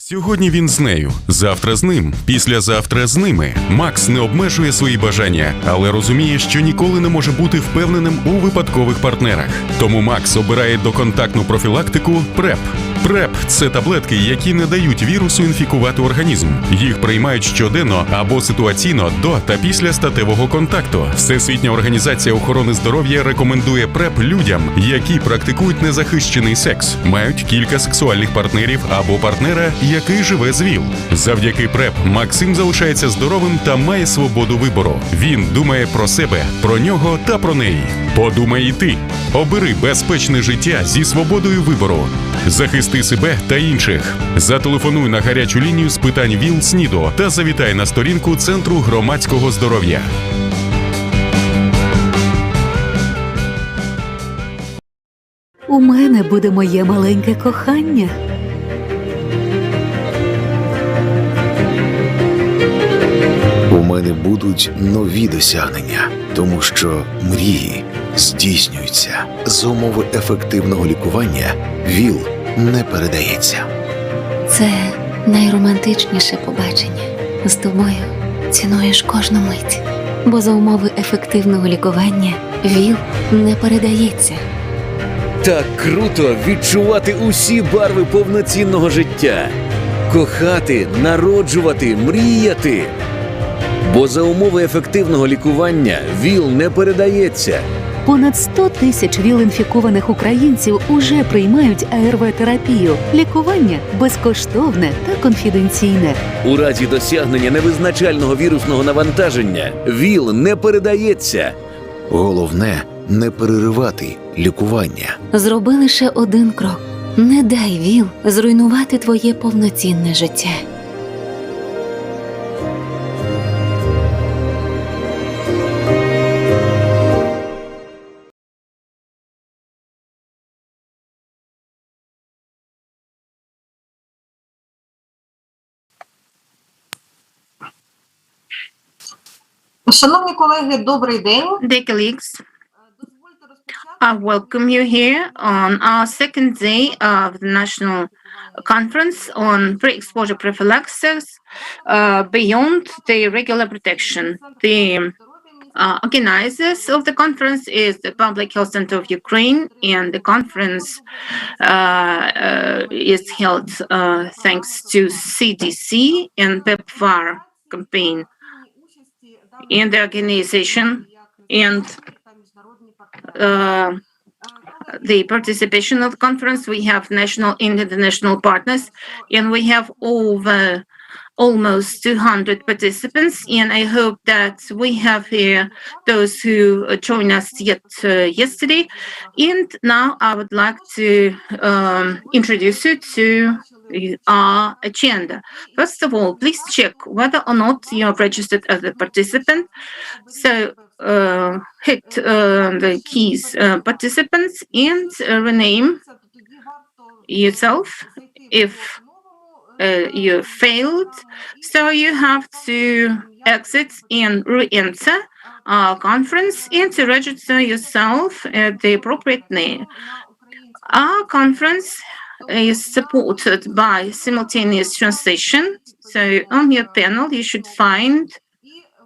Сьогодні він з нею, завтра з ним, післязавтра з ними. Макс не обмежує свої бажання, але розуміє, що ніколи не може бути впевненим у випадкових партнерах. Тому Макс обирає доконтактну профілактику PrEP. PrEP – це таблетки, які не дають вірусу інфікувати організм. Їх приймають щоденно або ситуаційно до та після статевого контакту. Всесвітня організація охорони здоров'я рекомендує PrEP людям, які практикують незахищений секс, мають кілька сексуальних партнерів або партнера, який живе з ВІЛ. Завдяки PrEP Максим залишається здоровим та має свободу вибору. Він думає про себе, про нього та про неї. Подумай і ти. Обери безпечне життя зі свободою вибору. Захисти себе та інших. Зателефонуй на гарячу лінію з питань ВІЛ-СНІДу та завітай на сторінку Центру громадського здоров'я. У мене буде моє маленьке кохання. У мене будуть нові досягнення, тому що мрії здійснюються. За умови ефективного лікування ВІЛ не передається. Це найромантичніше побачення. З тобою цінуєш кожну мить. Бо за умови ефективного лікування ВІЛ не передається. Так круто відчувати усі барви повноцінного життя. Кохати, народжувати, мріяти. Бо за умови ефективного лікування ВІЛ не передається. Понад 100 тисяч ВІЛ-інфікованих українців уже приймають АРВ-терапію. Лікування безкоштовне та конфіденційне. У разі досягнення невизначального вірусного навантаження ВІЛ не передається. Головне – не переривати лікування. Зроби лише один крок. Не дай ВІЛ зруйнувати твоє повноцінне життя. Шановні колеги, добрий день. Dear colleagues, I welcome you here on our second day of the National Conference on Pre-Exposure Prophylaxis Beyond the Regular Protection. The organizers of the conference is the Public Health Center of Ukraine, and the conference is held thanks to CDC and PEPFAR campaign. In the organization and the participation of the conference, we have national and international partners, and we have over almost 200 participants, and I hope that we have here those who joined us yesterday. And now I would like to introduce you to our agenda. First of all, please check whether or not you are registered as a participant. So hit the keys participants and rename yourself if you failed. So you have to exit and re-enter our conference and to register yourself at the appropriate name. Our conference is supported by simultaneous translation. So on your panel, you should find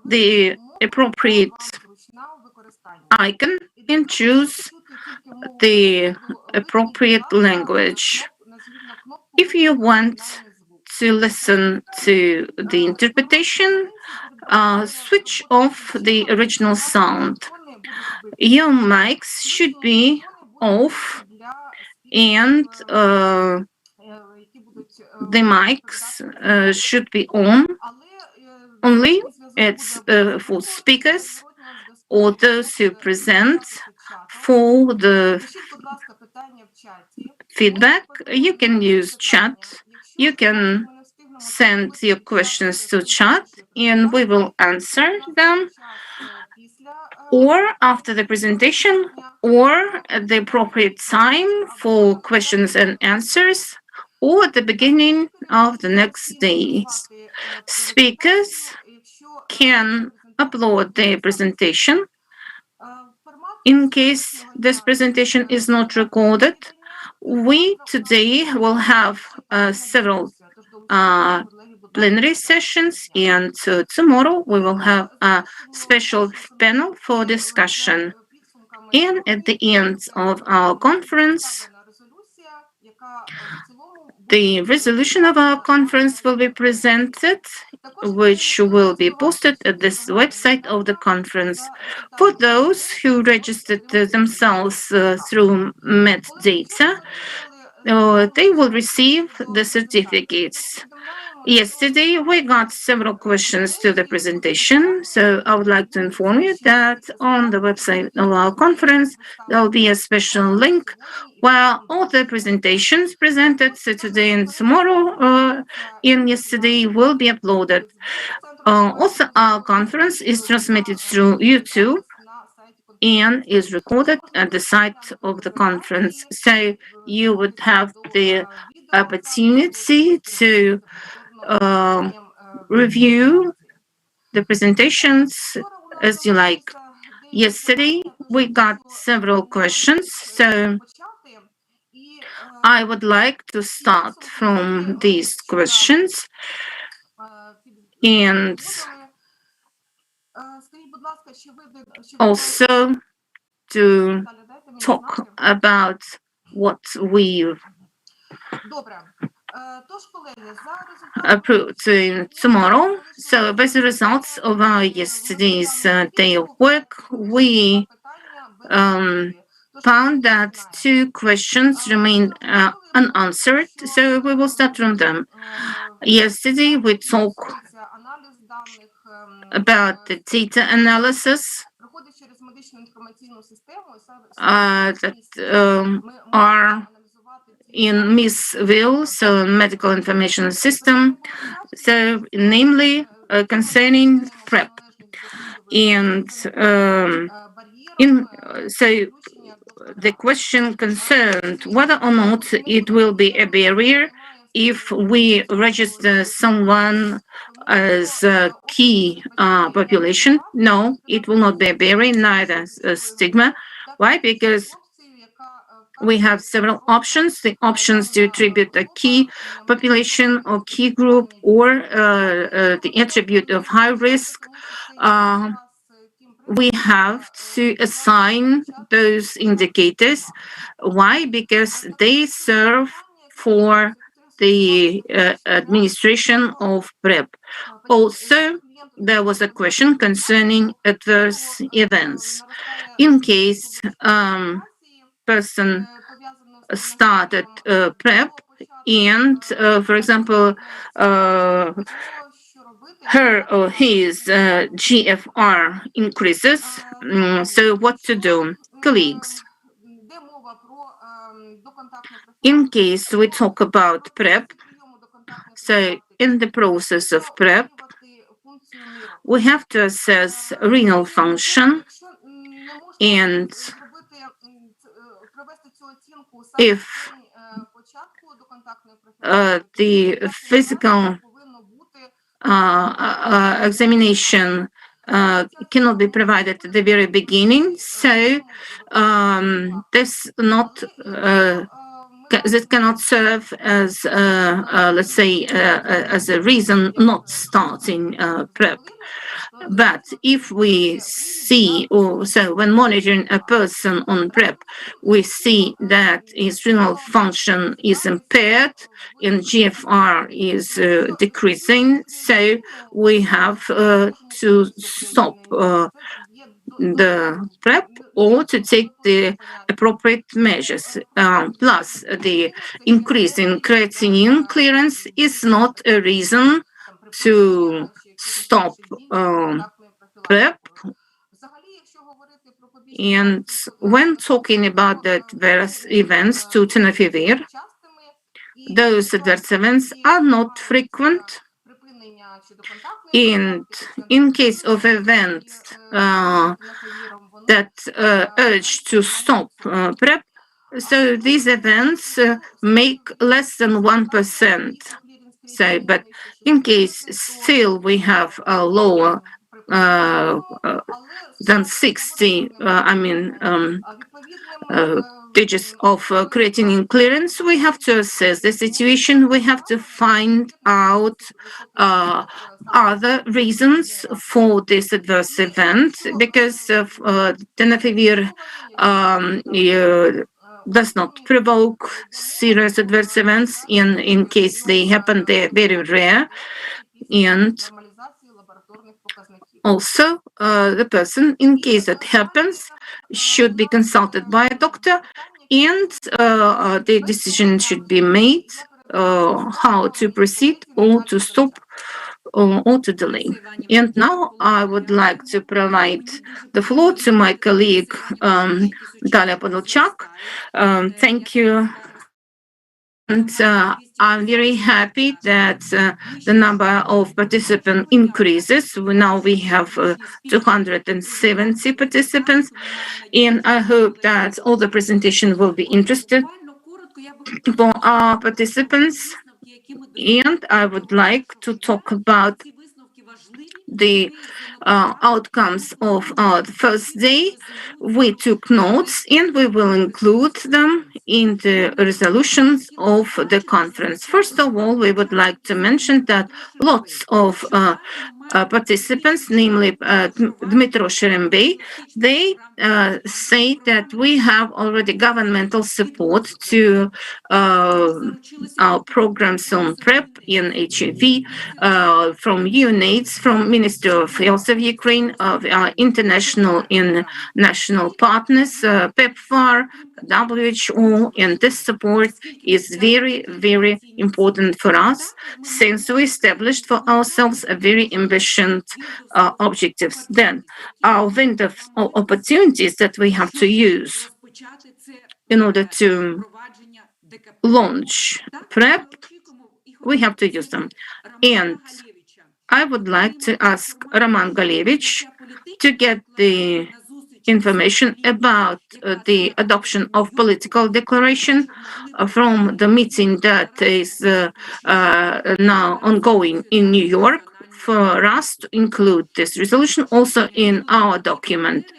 the appropriate icon and choose the appropriate language. If you want to listen to the interpretation, switch off the original sound. Your mics should be off, and the mics should be on. Only it's for speakers or those who present. For the feedback, you can use chat. You can send your questions to chat and we will answer them, or after the presentation, or at the appropriate time for questions and answers, or at the beginning of the next days. Speakers can upload their presentation. In case this presentation is not recorded, we today will have several plenary sessions, and tomorrow we will have a special panel for discussion. And at the end of our conference, the resolution of our conference will be presented, which will be posted at this website of the conference. For those who registered themselves through metadata, they will receive the certificates. Yesterday, we got several questions to the presentation, so I would like to inform you that on the website of our conference, there will be a special link where all the presentations presented today and tomorrow and yesterday will be uploaded. Also, our conference is transmitted through YouTube and is recorded at the site of the conference. So you would have the opportunity to review the presentations as you like. Yesterday, we got several questions, so I would like to start from these questions and also to talk about what we approved tomorrow. So, as a result of our yesterday's day of work, we found that 2 questions remain unanswered. So, we will start from them. Yesterday, we talked about the data analysis that are in MIS-Will, so medical information system, so namely concerning PrEP. And so the question concerned whether or not it will be a barrier if we register someone as a key population. No, it will not be a barrier, neither a stigma. Why? Because we have several options. The options to attribute a key population or key group or the attribute of high risk. We have to assign those indicators. Why? Because they serve for the administration of PrEP. Also, there was a question concerning adverse events. In case person started PrEP and, for example, her or his GFR increases, so what to do? Colleagues, in case we talk about PrEP, so in the process of PrEP, we have to assess renal function, and if the physical examination cannot be provided at the very beginning, so this cannot serve as, let's say, as a reason not starting PrEP. But if we see, or so when monitoring a person on PrEP, we see that his renal function is impaired and GFR is decreasing, so we have to stop the PrEP or to take the appropriate measures. Plus, the increase in creatinine clearance is not a reason to stop PrEP. And when talking about the adverse events to tenofovir, those adverse events are not frequent. And in case of events that urge to stop PrEP, so these events make less than 1%. So, but in case still we have a lower than 60, stages of creatinine clearance, we have to assess the situation. We have to find out other reasons for this adverse event, because of tenofovir does not provoke serious adverse events. In case they happen, they're very rare. And also, the person, in case it happens, should be consulted by a doctor, and the decision should be made how to proceed or to stop or to delay. And now I would like to provide the floor to my colleague Dalia Podolchak. Thank you. And I'm very happy that the number of participants increases. Now we have 270 participants, and I hope that all the presentation will be interested for our participants. And I would like to talk about the outcomes of the first day. We took notes, and we will include them in the resolutions of the conference. First of all, we would like to mention that lots of participants, namely Dmitro Sherembey, they say that we have already governmental support to our programs on PrEP and HIV from UNAIDS, from Ministry of Health of Ukraine, of our international and national partners, PEPFAR, WHO, and this support is very, very important for us, since we established for ourselves a very ambitious objectives. Then, our window of opportunities that we have to use in order to launch PrEP, we have to use them. And I would like to ask Roman Galevich to get the information about the adoption of political declaration from the meeting that is now ongoing in New York, for us to include this resolution also in our document.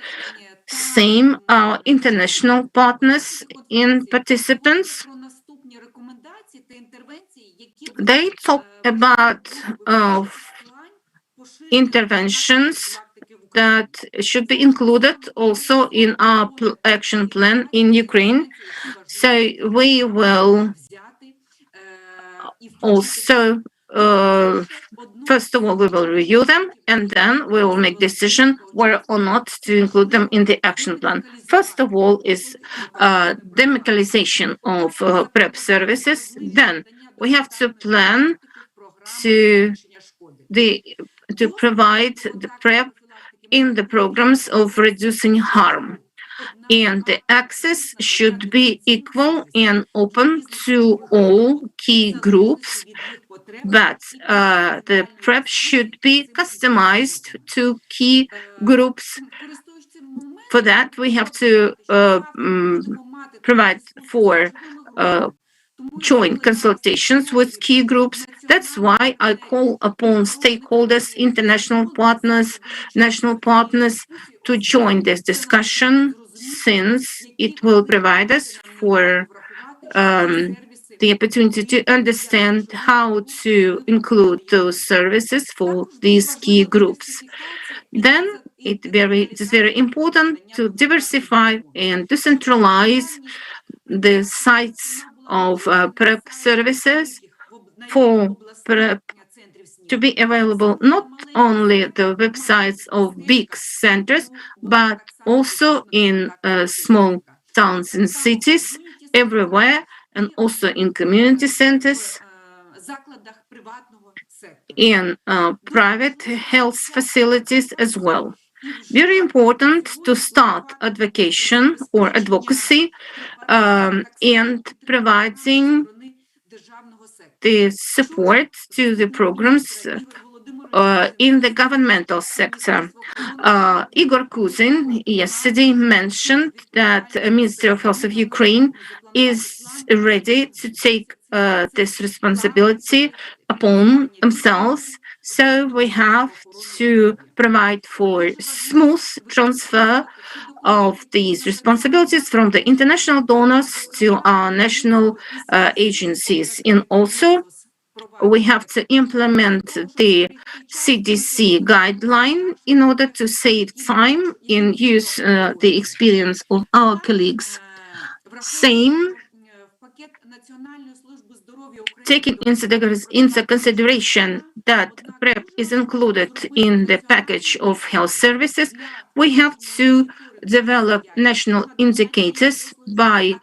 Same, our international partners and participants, they talk about interventions that should be included also in our action plan in Ukraine. So we will also, first of all, we will review them, and then we will make decision whether or not to include them in the action plan. First of all is demedicalization of PrEP services. Then we have to plan to provide the PrEP in the programs of reducing harm. And the access should be equal and open to all key groups, but the PrEP should be customized to key groups. For that, we have to provide for joint consultations with key groups. That's why I call upon stakeholders, international partners, national partners to join this discussion, since it will provide us for the opportunity to understand how to include those services for these key groups. Then it is very important to diversify and decentralize the sites of PrEP services for PrEP to be available not only the websites of big centers, but also in small towns and cities everywhere, and also in community centers, in private health facilities as well. Very important to start advocacy and providing the support to the programs in the governmental sector. Igor Kuzin yesterday mentioned that the Ministry of Health of Ukraine is ready to take this responsibility upon themselves. So we have to provide for smooth transfer of these responsibilities from the international donors to our national agencies. And also, we have to implement the CDC guideline in order to save time and use the experience of our colleagues. Same, taking into consideration that PrEP is included in the package of health services, we have to develop national indicators by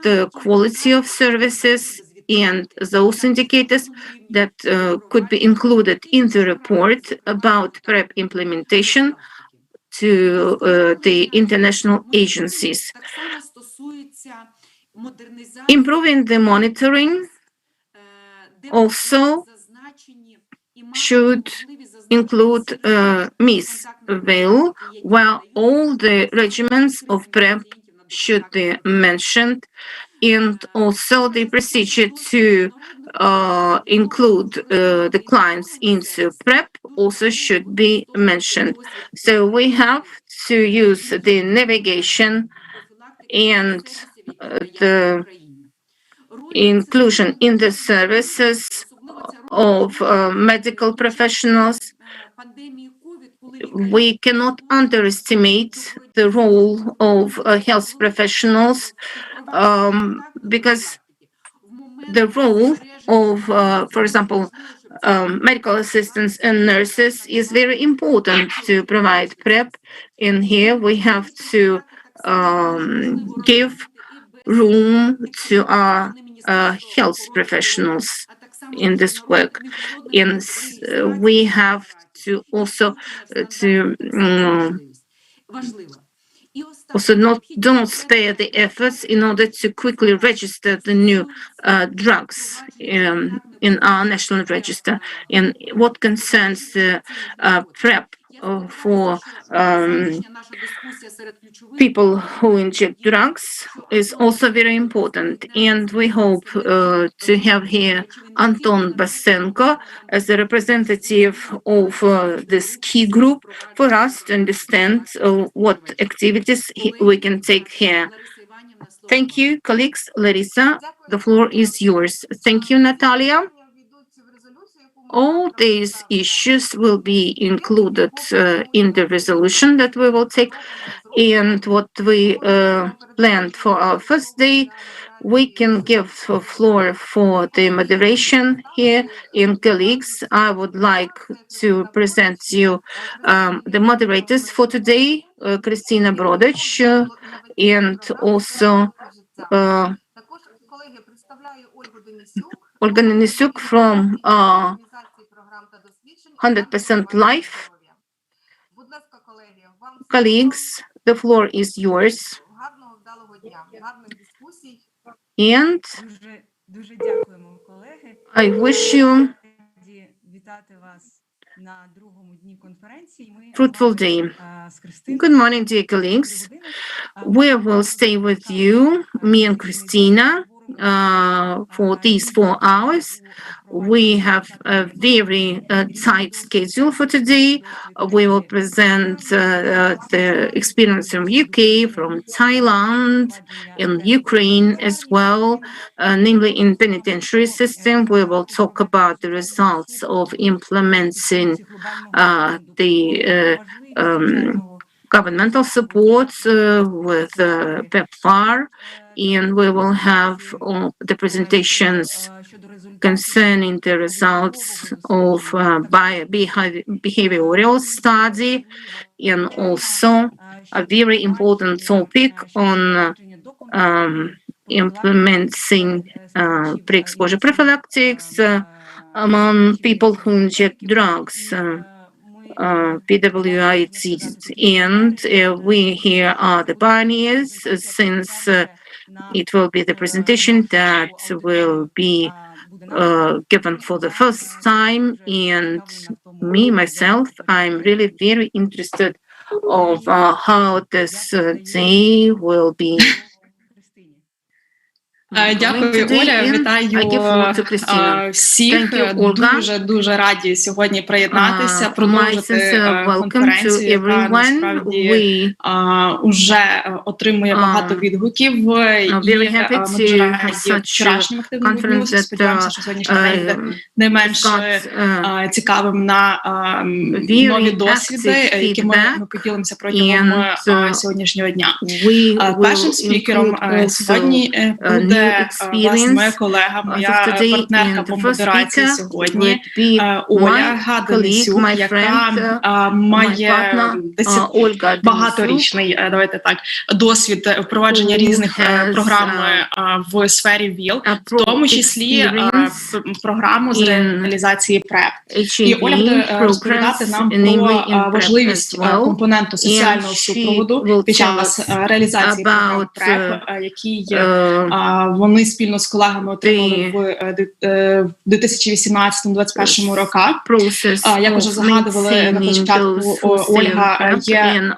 the quality of services, and those indicators that could be included in the report about PrEP implementation to the international agencies. Improving the monitoring also should include Miss Veil, where all the regimens of PrEP should be mentioned, and also the procedure to include the clients into PrEP also should be mentioned. So we have to use the navigation and the inclusion in the services of medical professionals. We cannot underestimate the role of health professionals because the role of, for example, medical assistants and nurses is very important to provide PrEP. And here we have to give room to our health professionals in this work. And we have to also don't spare the efforts in order to quickly register the new drugs in our national register. And what concerns the PrEP for people who inject drugs is also very important. And we hope to have here Anton Basenko as the representative of this key group for us to understand what activities we can take here. Thank you, colleagues. Larissa, the floor is yours. Thank you, Natalia. All these issues will be included in the resolution that we will take. And what we planned for our first day, we can give the floor for the moderation here. In colleagues, I would like to present you the moderators for today, Christina Brodich, and also Olga Denisuk from 100% Life. Colleagues, the floor is yours. And I wish you fruitful day. Good morning, dear colleagues. We will stay with you, me and Christina, for these 4 hours. We have a very tight schedule for today. We will present the experience from UK, from Thailand and Ukraine as well, namely in penitentiary system. We will talk about the results of implementing the governmental support with PEPFAR, and we will have the presentations concerning the results of behavioral study, and also a very important topic on implementing pre-exposure prophylactics among people who inject drugs, PWITs. And we here are the pioneers, since it will be the presentation that will be given for the first time. And me, myself, I'm really very interested of how this day will be Дякую, Оля. Вітаю всіх. Дуже раді сьогодні приєднатися, продовжити конференцію, яка насправді вже отримує багато відгуків. І ми дуже раді вчорашнім активним відгукам. Сподіваємося, що сьогоднішній день буде не менш цікавим на нові досвіди, якими ми поділимося протягом сьогоднішнього дня. Першим спікером сьогодні буде власне моя колега, моя партнерка по модерації сьогодні, Ольга Денисюк, яка має багаторічний, давайте так, досвід впровадження різних програм в сфері ВІЛ, в тому числі програму з реалізації PrEP. І Оля буде розповідати нам про важливість компоненту соціального супроводу під час реалізації програми PrEP, який вони спільно з колегами отримали в 2018-2021 роках. Як вже згадували на початку, Ольга є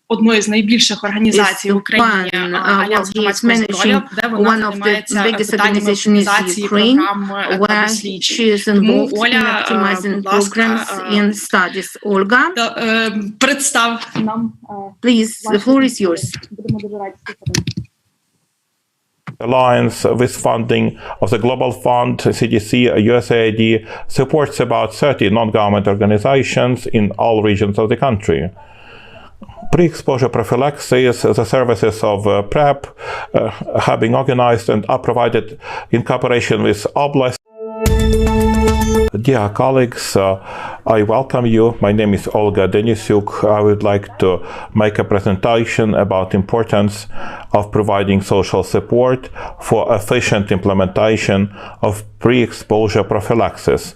одної з найбільших організацій в Україні, Альянс громадського здоров'я, де вона займається питаннями оптимізації програм та досліджень. Тому, Оля, будь ласка, представ нам. Please, the floor is yours. Будемо дуже раді слухати. Alliance with funding of the Global Fund, CDC, USAID supports about 30 non-government organizations in all regions of the country. Pre-exposure prophylaxis, the services of PrEP have been organized and are provided in cooperation with Oblast. Dear colleagues, I welcome you. My name is Olga Denisyuk. I would like to make a presentation about the importance of providing social support for efficient implementation of pre-exposure prophylaxis.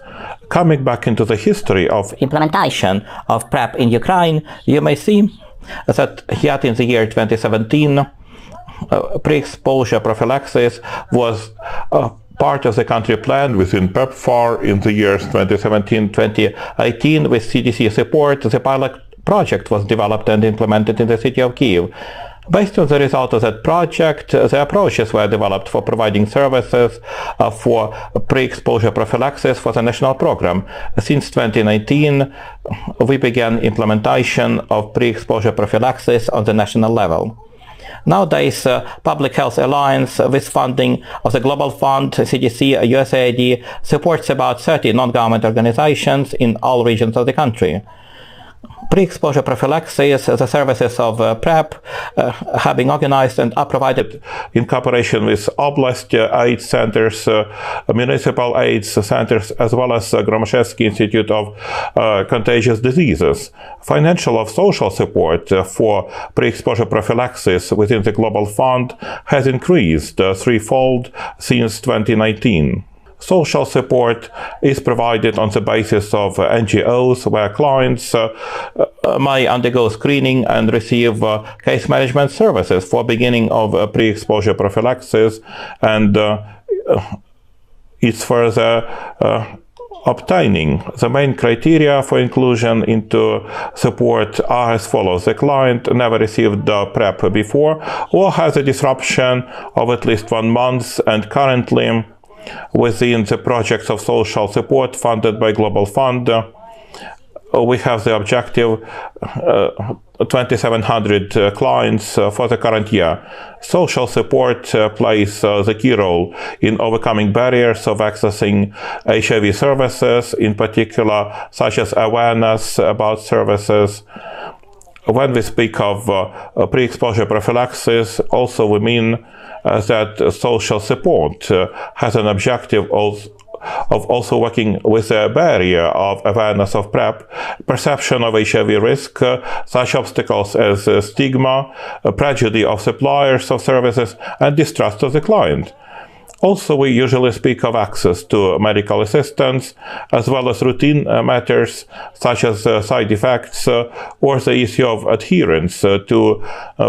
Coming back into the history of implementation of PrEP in Ukraine, you may see that yet in the year 2017, pre-exposure prophylaxis was part of the country plan within PEPFAR in the years 2017-2018. With CDC support, the pilot project was developed and implemented in the city of Kyiv. Based on the result of that project, the approaches were developed for providing services for pre-exposure prophylaxis for the national program. Since 2019, we began implementation of pre-exposure prophylaxis on the national level. Nowadays, Public Health Alliance, with funding of the Global Fund, CDC, USAID, supports about 30 non-government organizations in all regions of the country. Pre-exposure prophylaxis, the services of PrEP have been organized and are provided in cooperation with Oblast AIDS centers, municipal AIDS centers, as well as Gromashevsky Institute of Contagious Diseases. Financial of social support for pre-exposure prophylaxis within the Global Fund has increased threefold since 2019. Social support is provided on the basis of NGOs, where clients may undergo screening and receive case management services for beginning of pre-exposure prophylaxis, and it's further obtaining. The main criteria for inclusion into support are as follows. The client never received PrEP before or has a disruption of at least 1 month, and currently within the projects of social support funded by Global Fund, we have the objective 2,700 clients for the current year. Social support plays the key role in overcoming barriers of accessing HIV services, in particular such as awareness about services. When we speak of pre-exposure prophylaxis, also we mean that social support has an objective of also working with a barrier of awareness of PrEP, perception of HIV risk, such obstacles as stigma, prejudice of suppliers of services, and distrust of the client. Also, we usually speak of access to medical assistance, as well as routine matters such as side effects or the issue of adherence to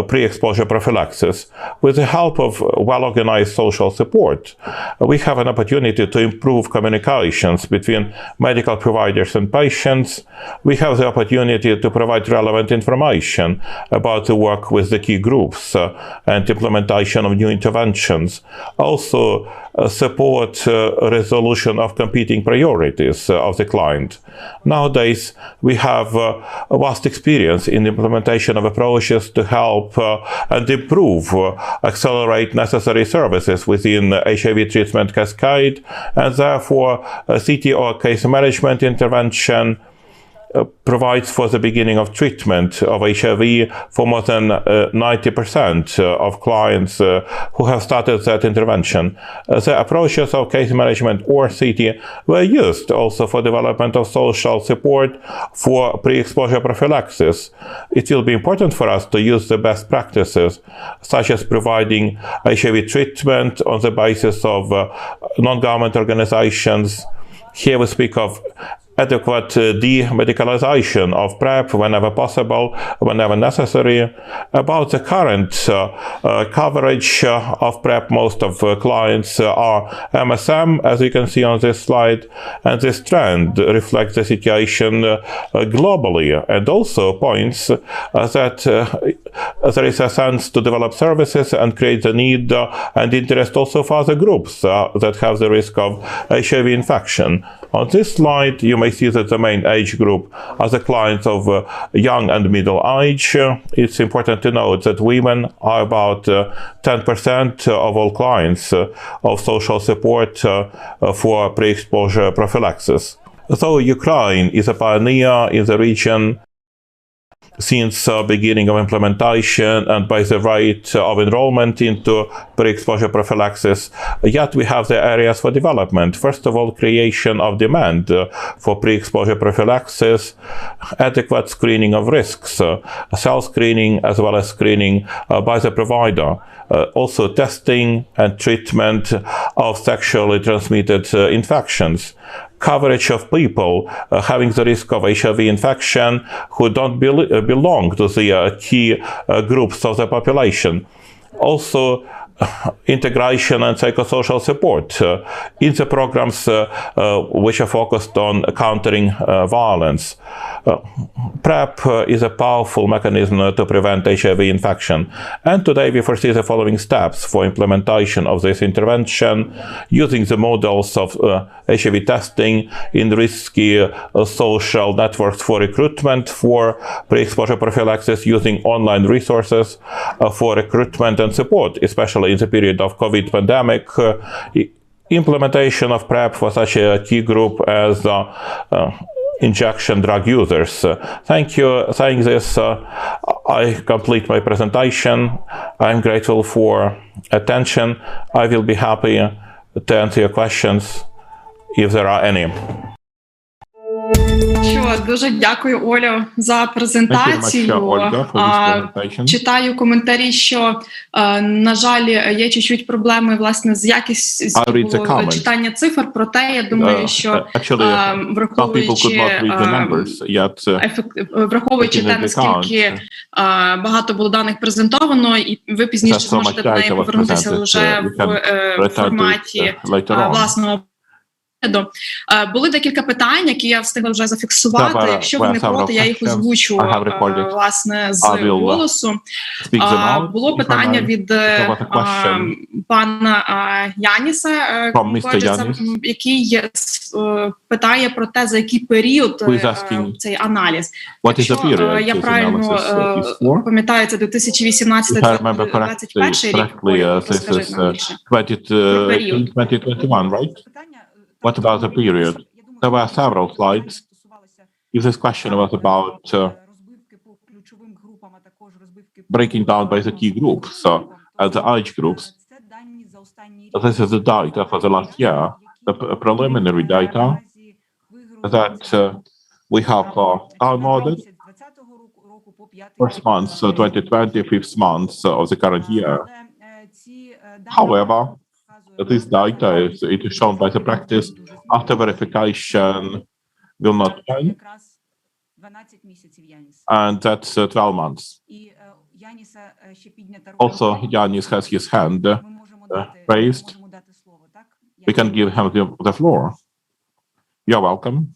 pre-exposure prophylaxis. With the help of well-organized social support, we have an opportunity to improve communications between medical providers and patients. We have the opportunity to provide relevant information about the work with the key groups and implementation of new interventions. Also, support resolution of competing priorities of the client. Nowadays, we have a vast experience in the implementation of approaches to help and improve, accelerate necessary services within HIV treatment cascade, and therefore CT or case management intervention provides for the beginning of treatment of HIV for more than 90% of clients who have started that intervention. The approaches of case management or CT were used also for development of social support for pre-exposure prophylaxis. It will be important for us to use the best practices, such as providing HIV treatment on the basis of non-government organizations. Here we speak of adequate de-medicalization of PrEP whenever possible, whenever necessary. About the current coverage of PrEP, most of clients are MSM, as you can see on this slide, and this trend reflects the situation globally and also points that there is a sense to develop services and create the need and interest also for other groups that have the risk of HIV infection. On this slide, you may see that the main age group are the clients of young and middle age. It's important to note that women are about 10% of all clients of social support for pre-exposure prophylaxis. Though Ukraine is a pioneer in the region since beginning of implementation and by the rate of enrollment into pre-exposure prophylaxis, yet we have the areas for development. First of all, creation of demand for pre-exposure prophylaxis, adequate screening of risks, self-screening as well as screening by the provider. Also testing and treatment of sexually transmitted infections. Coverage of people having the risk of HIV infection who don't belong to the key groups of the population. Also, integration and psychosocial support in the programs which are focused on countering violence. PrEP is a powerful mechanism to prevent HIV infection, and today we foresee the following steps for implementation of this intervention using the models of HIV testing in risky social networks for recruitment for pre-exposure prophylaxis, using online resources for recruitment and support, especially in the period of COVID pandemic, implementation of PrEP for such a key group as injection drug users. Thank you. Saying this, I complete my presentation. I'm grateful for attention. I will be happy to answer your questions if there are any. Що, дуже дякую, Олю, за презентацію. Читаю коментарі, що, на жаль, є чуть-чуть проблеми, власне, з якістю читання цифр, проте я думаю, що враховуючи те, наскільки багато було даних презентовано, і ви пізніше зможете до неї повернутися вже в форматі власного. Були декілька питань, які я встигла вже зафіксувати. Якщо ви не проти, я їх озвучу, власне, з голосу. Було питання від пана Яніса, який питає про те, за який період цей аналіз. Якщо я правильно пам'ятаю, це 2018-2021 рік, розкажіть нам більше про період. What about the period? There were several slides. If this question was about breaking down by the key groups, as the age groups, this is the data for the last year, the preliminary data that we have downloaded. First month, 2020, fifth month of the current year. However, This data it is shown by the practice after verification will not change, and that's 12 months. Also, Yanis has his hand raised. We can give him the floor. You're welcome.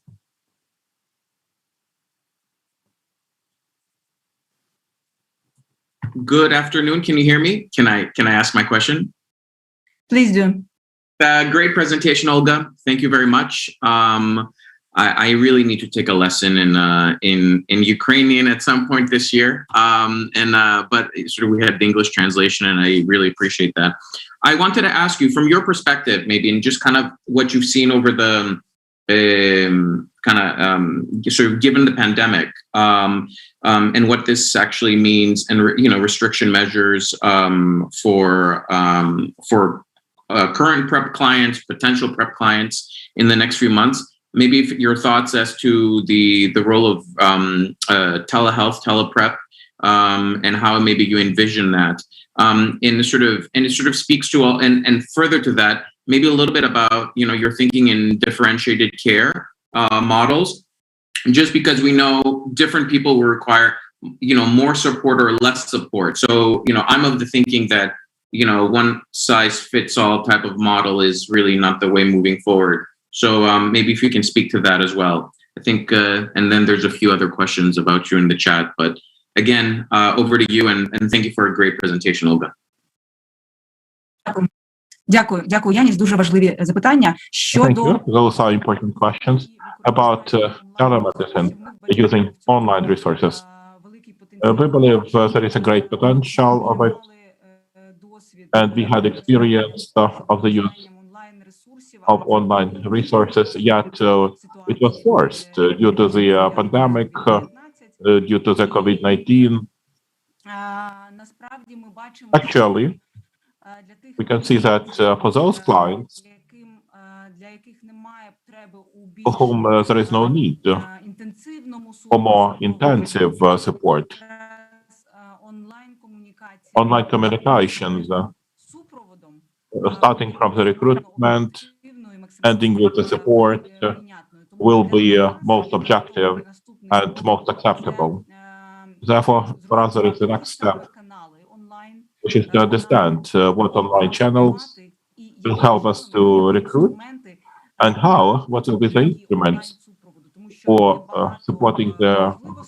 Good afternoon. Can you hear me? Can I ask my question? Please do. Great presentation, Olga. Thank you very much. I really need to take a lesson in Ukrainian at some point this year. But sort of we had the English translation, and I really appreciate that. I wanted to ask you, from your perspective, maybe, and just kind of what you've seen over the sort of given the pandemic, and what this actually means, and restriction measures for current PrEP clients, potential PrEP clients in the next few months. Maybe your thoughts as to the role of telehealth, teleprep, and how maybe you envision that. And it sort of speaks to all, and further to that, maybe a little bit about your thinking in differentiated care models, just because we know different people will require more support or less support. So I'm of the thinking that one size fits all type of model is really not the way moving forward. So maybe if you can speak to that as well. I think, and then there's a few other questions about you in the chat, but again, over to you, and thank you for a great presentation, Olga. Дякую, Яніс, дуже важливі запитання. Thank you. Those are important questions about telemedicine using online resources. We believe there is a great potential of it, and we had experience of the use of online resources, yet it was forced due to the pandemic, due to the COVID-19. Actually, we can see that for those clients for whom there is no need for more intensive support, online communications, starting from the recruitment, ending with the support, will be most objective and most acceptable. Therefore, for us, there is the next step, which is to understand what online channels will help us to recruit, and what will be the instruments for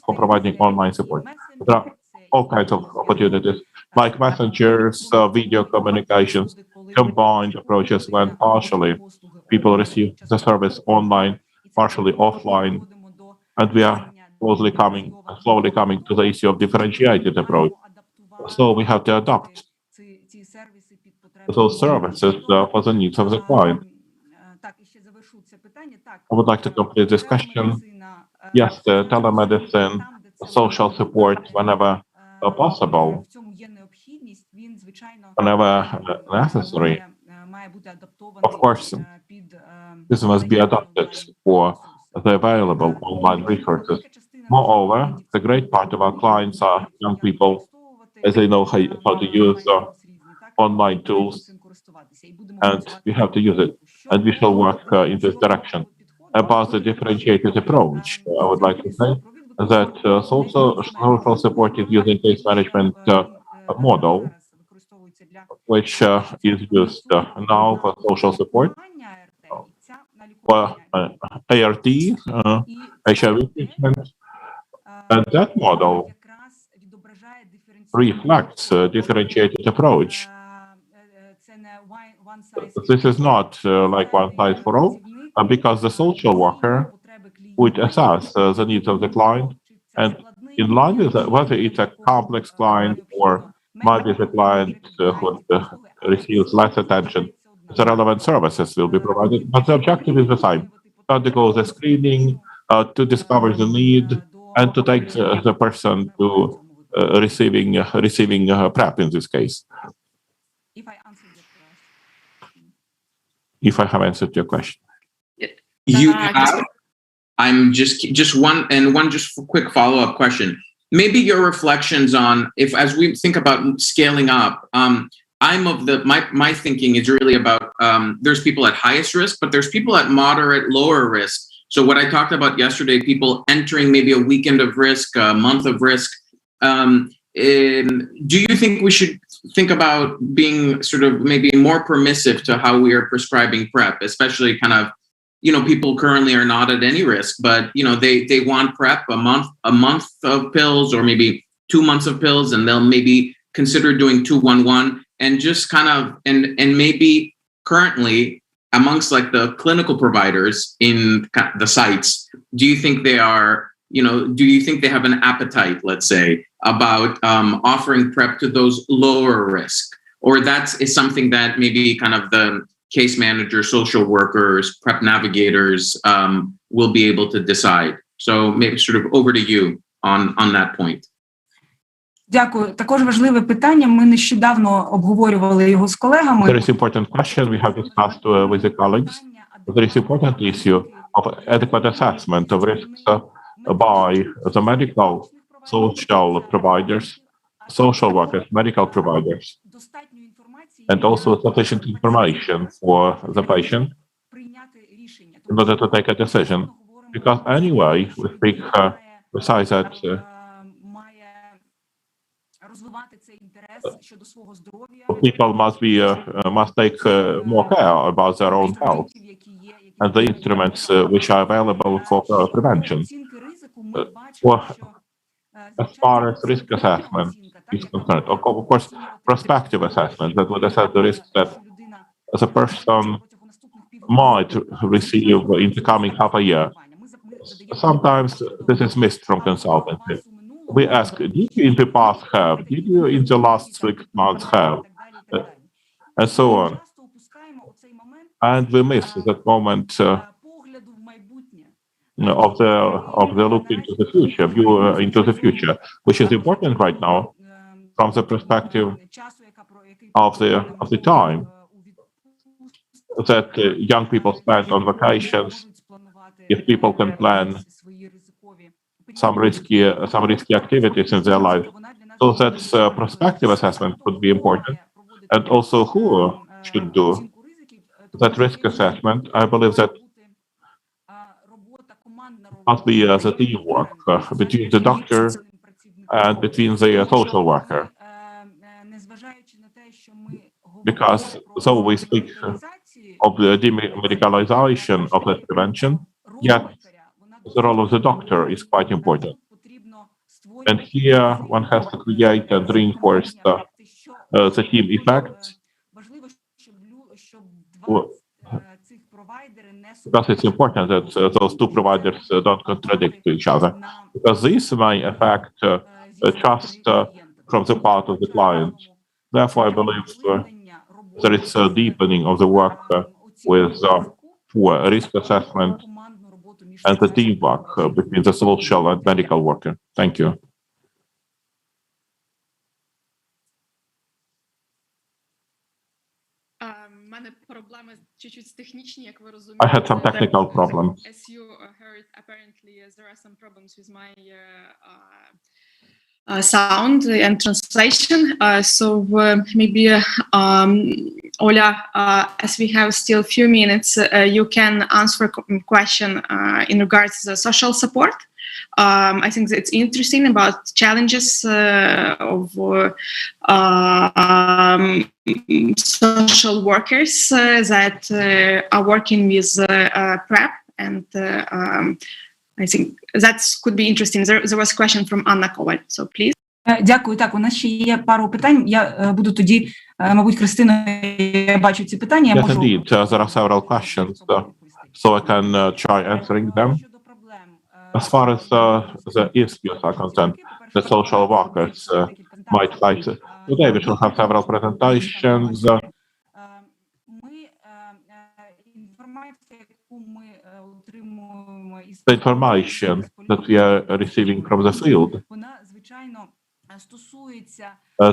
for providing online support. There are all kinds of opportunities, like messengers, video communications, combined approaches when partially people receive the service online, partially offline, and we are slowly coming to the issue of differentiated approach. So we have to adopt those services for the needs of the client. I would like to complete this question. Yes, the telemedicine, social support whenever possible, whenever necessary. Of course, this must be adapted for the available online resources. Moreover, the great part of our clients are young people, as they know how to use online tools, and we have to use it, and we shall work in this direction. About the differentiated approach, I would like to say that social support is using case management model, which is used now for social support, for ART, HIV treatment, and that model reflects a differentiated approach. This is not like one size for all, because the social worker would assess the needs of the client, and in line with that, whether it's a complex client or maybe the client who receives less attention, the relevant services will be provided. But the objective is the same: to undergo the screening, to discover the need, and to take the person to receiving PrEP in this case. If I have answered your question. You have. I'm just one quick follow-up question. Maybe your reflections on if, as we think about scaling up, I'm of the my thinking is really about there's people at highest risk, but there's people at moderate, lower risk. So what I talked about yesterday, people entering maybe a weekend of risk, a month of risk. Do you think we should think about being sort of maybe more permissive to how we are prescribing PrEP, especially kind of, people currently are not at any risk, but they want PrEP a month of pills, or maybe 2 months of pills, and they'll maybe consider doing 2-1-1, and just kind of and maybe currently amongst like the clinical providers in the sites, do you think they are, do you think they have an appetite, let's say, about offering PrEP to those lower risk, or is something that maybe kind of the case managers, social workers, PrEP navigators will be able to decide? So maybe sort of over to you on that point. Дякую. Також важливе питання. Ми нещодавно обговорювали його з колегами. There is important question we have discussed with the colleagues. There is important issue of adequate assessment of risks by the medical, social providers, social workers, medical providers, and also sufficient information for the patient in order to take a decision. Because anyway, we speak besides that people must take more care about their own health and the instruments which are available for prevention. As far as risk assessment is concerned, of course, prospective assessment that would assess the risk that the person might receive in the coming half a year. Sometimes this is missed from consultancy. We ask, did you in the past have? Did you in the last 6 months have? And so on. And we miss that moment of the look into the future, view into the future, which is important right now from the perspective of the time that young people spend on vacations. If people can plan some risky activities in their life, so that prospective assessment could be important, and also who should do that risk assessment. I believe that must be the teamwork between the doctor and between the social worker. Because though we speak of the demedicalization of that prevention, yet the role of the doctor is quite important. And here one has to create and reinforce the team effect. Because it's important that those two providers don't contradict each other, because this may affect trust from the part of the client. Therefore, I believe there is a deepening of the work with for risk assessment and the teamwork between the social and medical worker. Thank you. I had some technical problems. As you heard, apparently there are some problems with my sound and translation. So maybe Ola, as we have still a few minutes, you can answer a question in regards to the social support. I think that it's interesting about challenges of social workers that are working with PrEP, and I think that could be interesting. There was a question from Anna Koval, so please. Дякую. Так, у нас ще є пару питань. Я буду тоді, мабуть, Христина, я бачу ці питання. Yes, indeed. There are several questions, so I can try answering them. As far as the issues are concerned, the social workers might face. Today we shall have several presentations. The information that we are receiving from the field.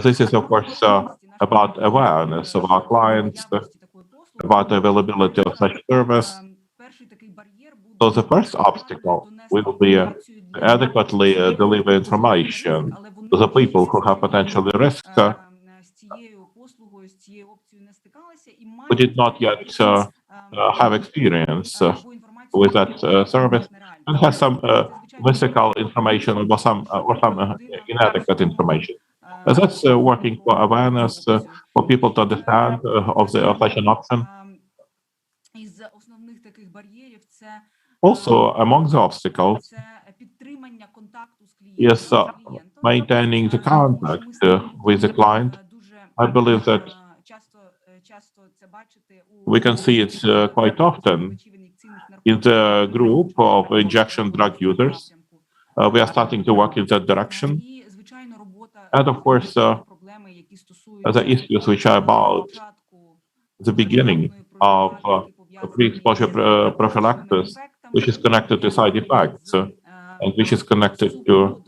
This is, of course, about awareness of our clients, about the availability of such service. So the first obstacle will be to adequately deliver information to the people who have potentially risk who did not yet have experience with that service and has some mystical information or some inadequate information. That's working for awareness for people to understand of such an option. Also, among the obstacles is maintaining the contact with the client. I believe that we can see it quite often in the group of injection drug users. We are starting to work in that direction. And of course, the issues which are about the beginning of pre-exposure prophylaxis, which is connected to side effects and which is connected to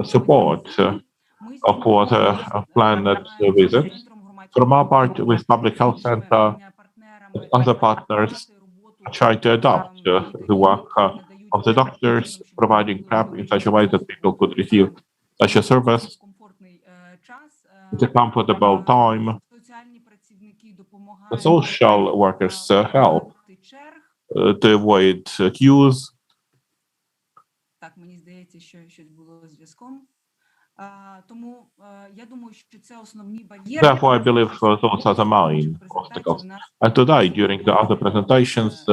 support for the planned visits. From our part, with Public Health Center and other partners, try to adopt the work of the doctors, providing PrEP in such a way that people could receive such a service at a comfortable time. The social workers help to avoid queues. Therefore, I believe those are the main obstacles. And today, during the other presentations,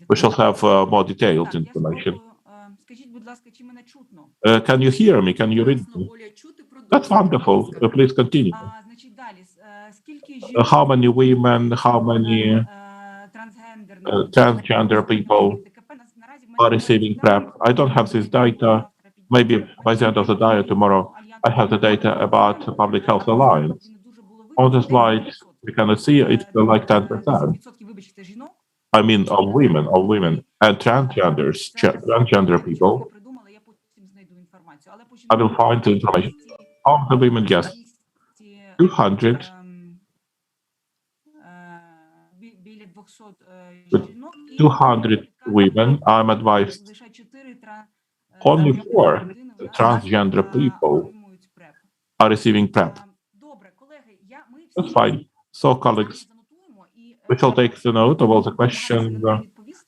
we shall have more detailed information. Can you hear me? Can you read me? That's wonderful. Please continue. How many women, how many transgender people are receiving PrEP? I don't have this data. Maybe by the end of the day or tomorrow, I have the data about Public Health Alliance. On the slide, we cannot see it's like 10%. I mean, of women and transgender people. I will find the information. Of the women, yes. 200 women, I'm advised only 4 transgender people are receiving PrEP. That's fine. So, colleagues, we shall take the note of all the questions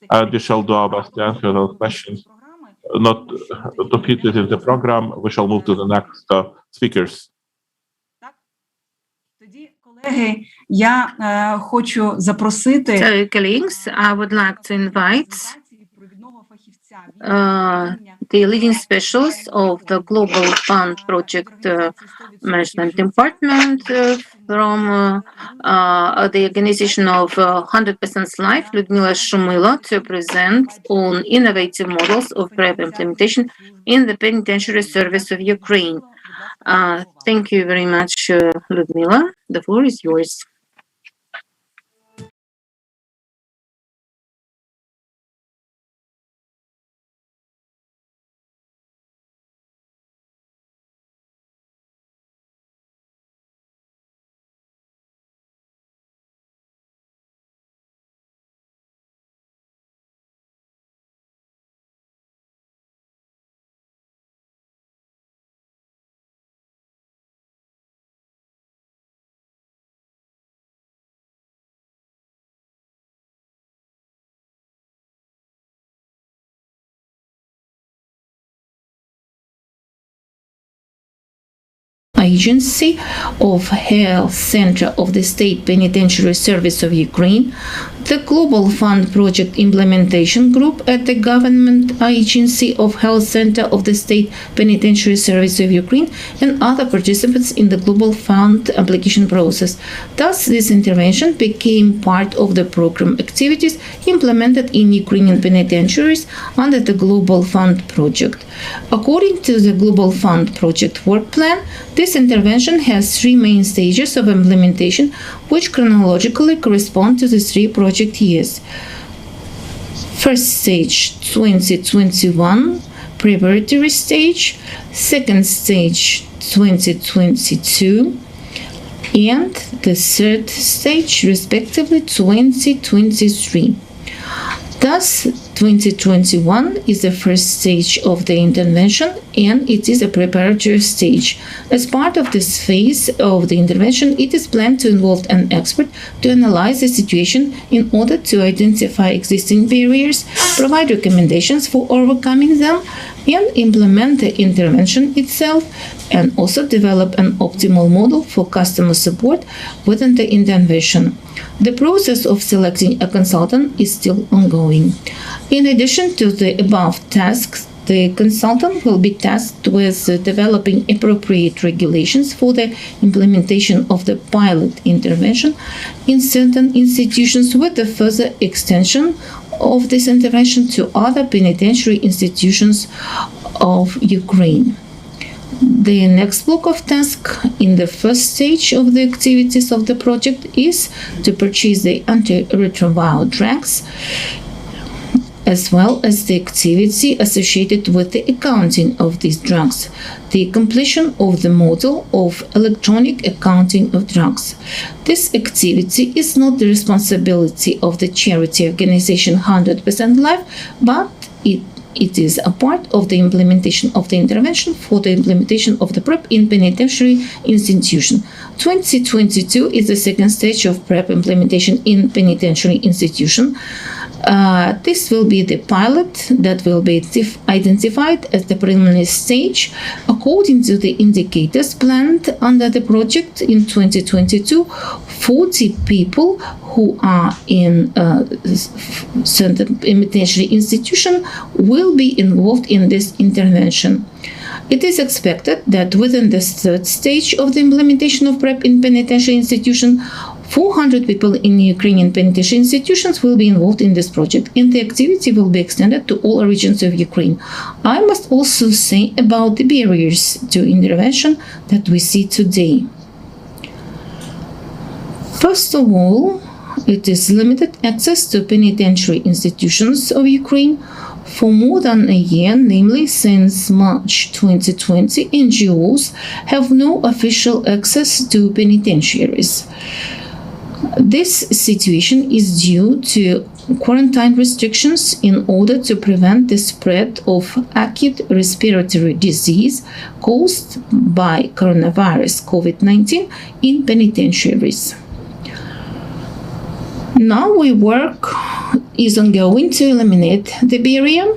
and we shall do our best to answer those questions. Not to fit it in the program, we shall move to the next speakers. So, colleagues, I would like to invite the leading specialists of the Global Fund Project Management Department from the organization of 100% Life, Ludmila Shumila, to present on innovative models of PrEP implementation in the penitentiary service of Ukraine. Thank you very much, Ludmila. The floor is yours. Agency of Health Center of the State Penitentiary Service of Ukraine, the Global Fund Project Implementation Group at the Government Agency of Health Center of the State Penitentiary Service of Ukraine, and other participants in the Global Fund application process. Thus, this intervention became part of the program activities implemented in Ukrainian penitentiaries under the Global Fund Project. According to the Global Fund Project work plan, this intervention has 3 main stages of implementation, which chronologically correspond to the 3 project years. First stage 2021, preparatory stage, second stage 2022, and the third stage respectively 2023. Thus, 2021 is the first stage of the intervention, and it is a preparatory stage. As part of this phase of the intervention, it is planned to involve an expert to analyze the situation in order to identify existing barriers, provide recommendations for overcoming them, and implement the intervention itself, and also develop an optimal model for customer support within the intervention. The process of selecting a consultant is still ongoing. In addition to the above tasks, the consultant will be tasked with developing appropriate regulations for the implementation of the pilot intervention in certain institutions, with the further extension of this intervention to other penitentiary institutions of Ukraine. The next block of tasks in the first stage of the activities of the project is to purchase the antiretroviral drugs, as well as the activity associated with the accounting of these drugs, the completion of the model of electronic accounting of drugs. This activity is not the responsibility of the charity organization 100% Life, but it is a part of the implementation of the intervention for the implementation of the PrEP in penitentiary institution. 2022 is the second stage of PrEP implementation in penitentiary institution. This will be the pilot that will be identified as the preliminary stage according to the indicators planned under the project. In 2022, 40 people who are in certain penitentiary institution will be involved in this intervention. It is expected that within the third stage of the implementation of PrEP in penitentiary institution, 400 people in Ukrainian penitentiary institutions will be involved in this project, and the activity will be extended to all regions of Ukraine. I must also say about the barriers to intervention that we see today. First of all, it is limited access to penitentiary institutions of Ukraine. For more than a year, namely since March 2020, NGOs have no official access to penitentiaries. This situation is due to quarantine restrictions in order to prevent the spread of acute respiratory disease caused by coronavirus COVID-19 in penitentiaries. Now work is ongoing to eliminate the barrier,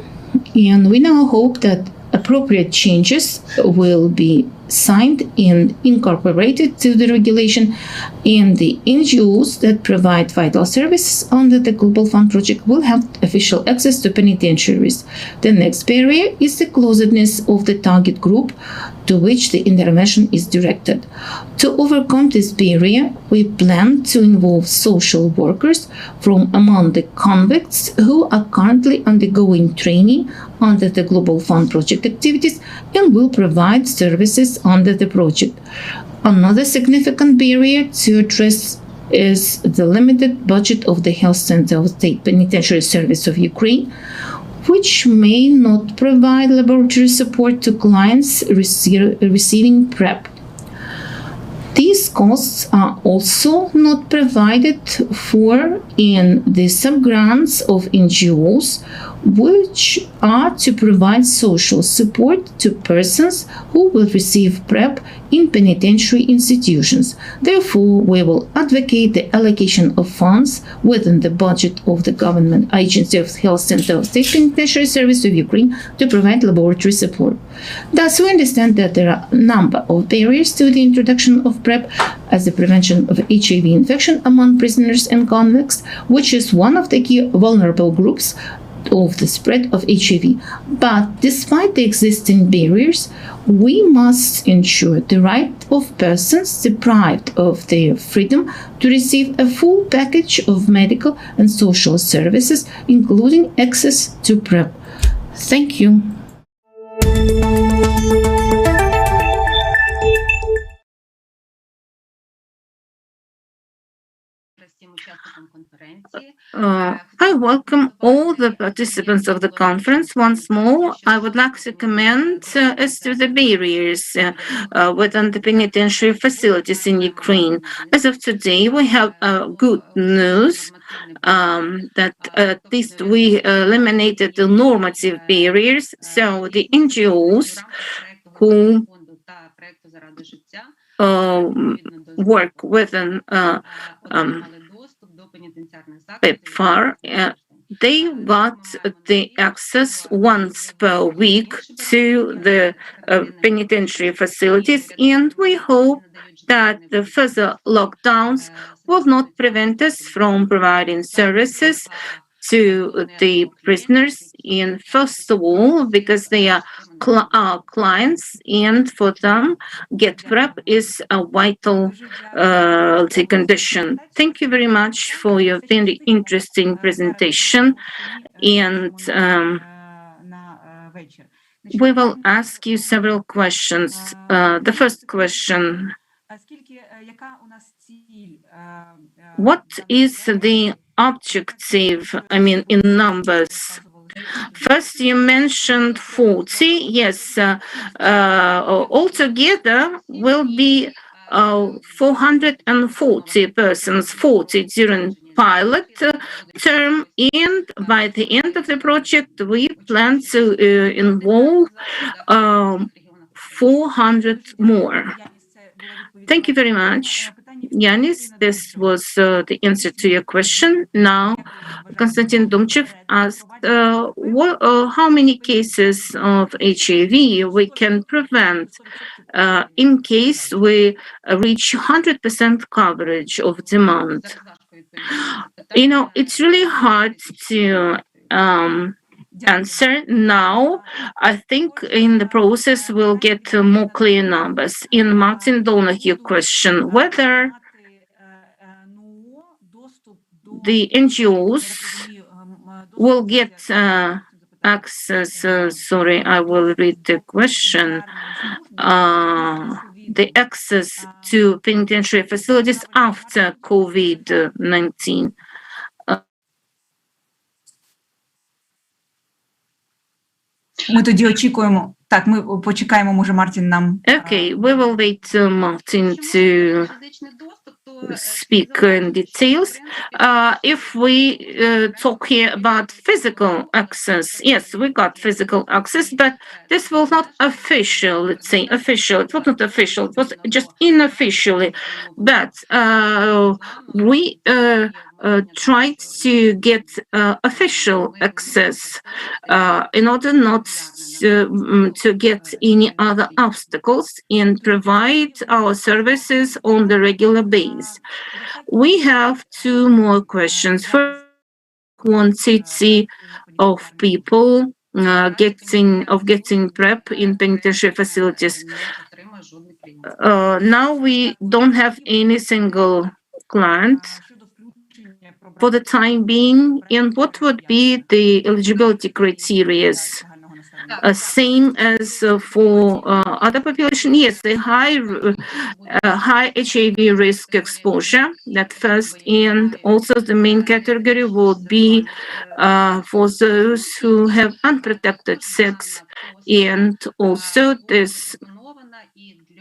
and we now hope that appropriate changes will be signed and incorporated to the regulation, and the NGOs that provide vital services under the Global Fund project will have official access to penitentiaries. The next barrier is the closedness of the target group to which the intervention is directed. To overcome this barrier, we plan to involve social workers from among the convicts who are currently undergoing training under the Global Fund project activities and will provide services under the project. Another significant barrier to address is the limited budget of the Health Center of State Penitentiary Service of Ukraine, which may not provide laboratory support to clients receiving PrEP. These costs are also not provided for in the subgrants of NGOs, which are to provide social support to persons who will receive PrEP in penitentiary institutions. Therefore, we will advocate the allocation of funds within the budget of the Government Agency of Health Center of State Penitentiary Service of Ukraine to provide laboratory support. Thus, we understand that there are a number of barriers to the introduction of PrEP as the prevention of HIV infection among prisoners and convicts, which is one of the key vulnerable groups of the spread of HIV. But despite the existing barriers, we must ensure the right of persons deprived of their freedom to receive a full package of medical and social services, including access to PrEP. Thank you. I welcome all the participants of the conference once more. I would like to comment as to the barriers within the penitentiary facilities in Ukraine. As of today, we have good news that at least we eliminated the normative barriers. So the NGOs who work within PEPFAR, they got the access once per week to the penitentiary facilities, and we hope that the further lockdowns will not prevent us from providing services to the prisoners, and first of all, because they are our clients, and for them, get PrEP is a vital condition. Thank you very much for your very interesting presentation, and we will ask you several questions. The first question: what is the objective, I mean, in numbers? First, you mentioned 40. Yes, altogether will be 440 persons, 40 during pilot term, and by the end of the project, we plan to involve 400 more. Thank you very much, Yanis. This was the answer to your question. Now, Konstantin Dumchev asked how many cases of HIV we can prevent in case we reach 100% coverage of demand. You know, it's really hard to answer now. I think in the process we'll get more clear numbers. In Martin Donahue question, whether the NGOs will get access, sorry, I will read the question, the access to penitentiary facilities after COVID-19. Ми тоді очікуємо. Так, ми почекаємо, може Мартін нам. Okay, we will wait Martin to speak in details. If we talk here about physical access, yes, we got physical access, but this was not official, let's say official. It was not official, it was just unofficially. But we tried to get official access in order not to get any other obstacles and provide our services on the regular basis. We have two more questions. First, quantity of people getting PrEP in penitentiary facilities. Now we don't have any single client for the time being, and what would be the eligibility criteria? Same as for other population? Yes, the high HIV risk exposure, that first, and also the main category would be for those who have unprotected sex, and also this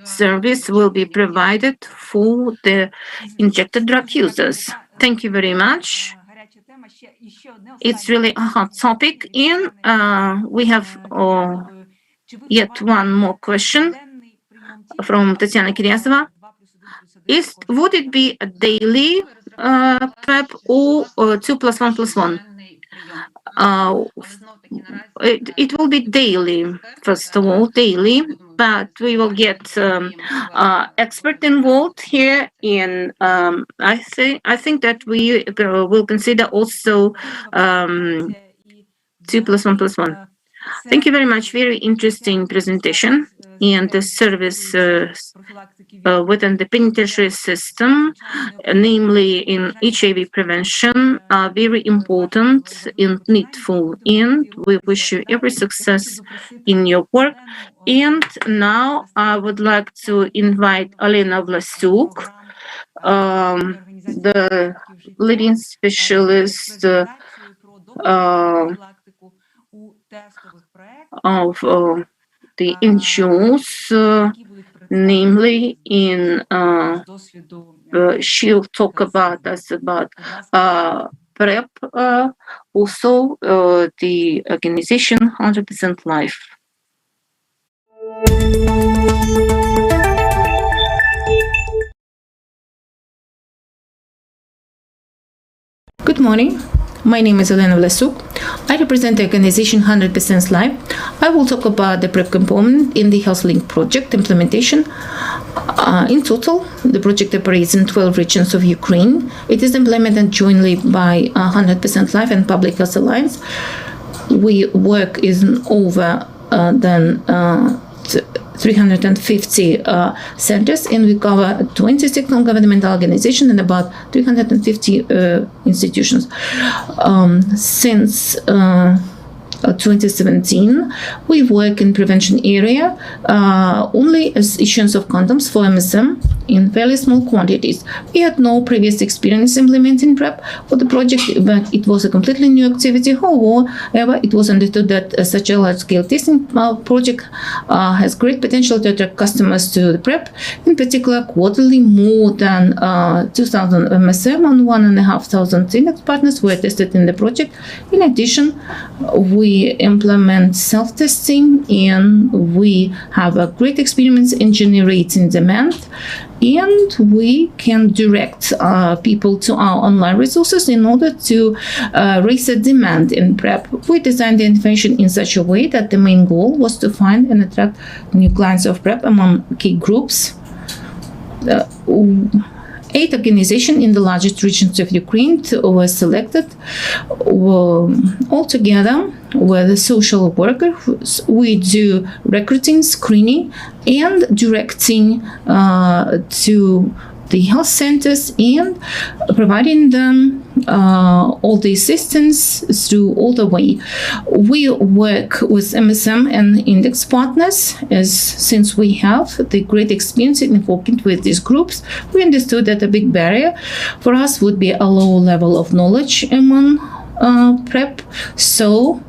service will be provided for the injected drug users. Thank you very much. It's really a hot topic, and we have yet one more question from Tatiana Kiryasova. Would it be a daily PrEP or 2+1+1? It will be daily, first of all, daily, but we will get expert involved here, and I think that we will consider also 2+1+1. Thank you very much. Very interesting presentation. And the service within the penitentiary system, namely in HIV prevention, are very important and needful. And we wish you every success in your work. And now I would like to invite Alena Vlasyuk the leading specialist of the NGOs, namely in she'll talk about us about PrEP, also the organization 100% Life. Good morning. My name is Elena Vlasuk. I represent the organization 100% Life. I will talk about the PrEP component in the HealthLink project implementation. In total, the project operates in 12 regions of Ukraine. It is implemented jointly by 100% Life and Public Health Alliance. We work in over than 350 centers, and we cover 26 non-governmental organizations and about 350 institutions. Since 2017, we work in prevention area only as issuance of condoms for MSM in fairly small quantities. We had no previous experience implementing PrEP for the project, but it was a completely new activity. However, it was understood that such a large-scale testing project has great potential to attract customers to the PrEP. In particular, quarterly, more than 2,000 MSM and 1,500 index partners were tested in the project. In addition, we implement self-testing, and we have a great experience in generating demand, and we can direct people to our online resources in order to raise the demand in PrEP. We designed the information in such a way that the main goal was to find and attract new clients of PrEP among key groups. 8 organizations in the largest regions of Ukraine were selected. Altogether, with the social workers, we do recruiting, screening, and directing to the health centers and providing them all the assistance through all the way. We work with MSM and index partners, since we have the great experience in working with these groups. We understood that a big barrier for us would be a low level of knowledge among PrEP. So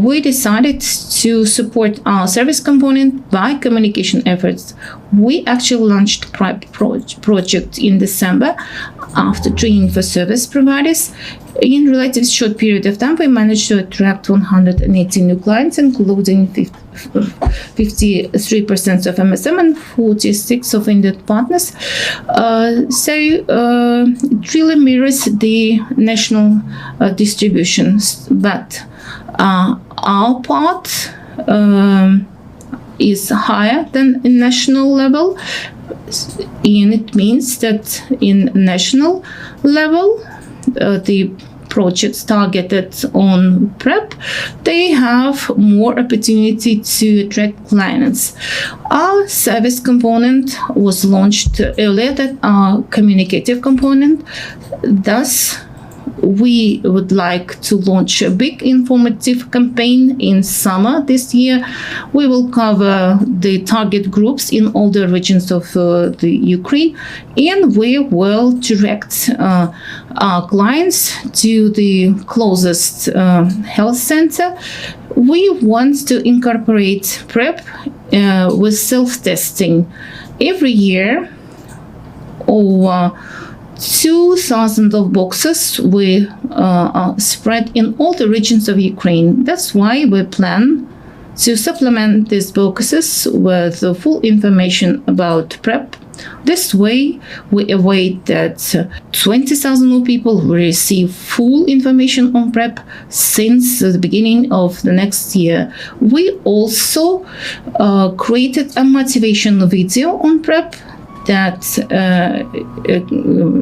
we decided to support our service component by communication efforts. We actually launched PrEP project in December after training for service providers. In a relatively short period of time, we managed to attract 180 new clients, including 53% of MSM and 46% of index partners. So it really mirrors the national distributions, but our part is higher than in national level, and it means that in national level, the projects targeted on PrEP, they have more opportunity to attract clients. Our service component was launched earlier than our communicative component. Thus, we would like to launch a big informative campaign in summer this year. We will cover the target groups in all the regions of the Ukraine, and we will direct our clients to the closest health center. We want to incorporate PrEP with self-testing. Every year, over 2,000 of boxes we spread in all the regions of Ukraine. That's why we plan to supplement these boxes with full information about PrEP. This way, we avoid that 20,000 more people will receive full information on PrEP since the beginning of the next year. We also created a motivation video on PrEP that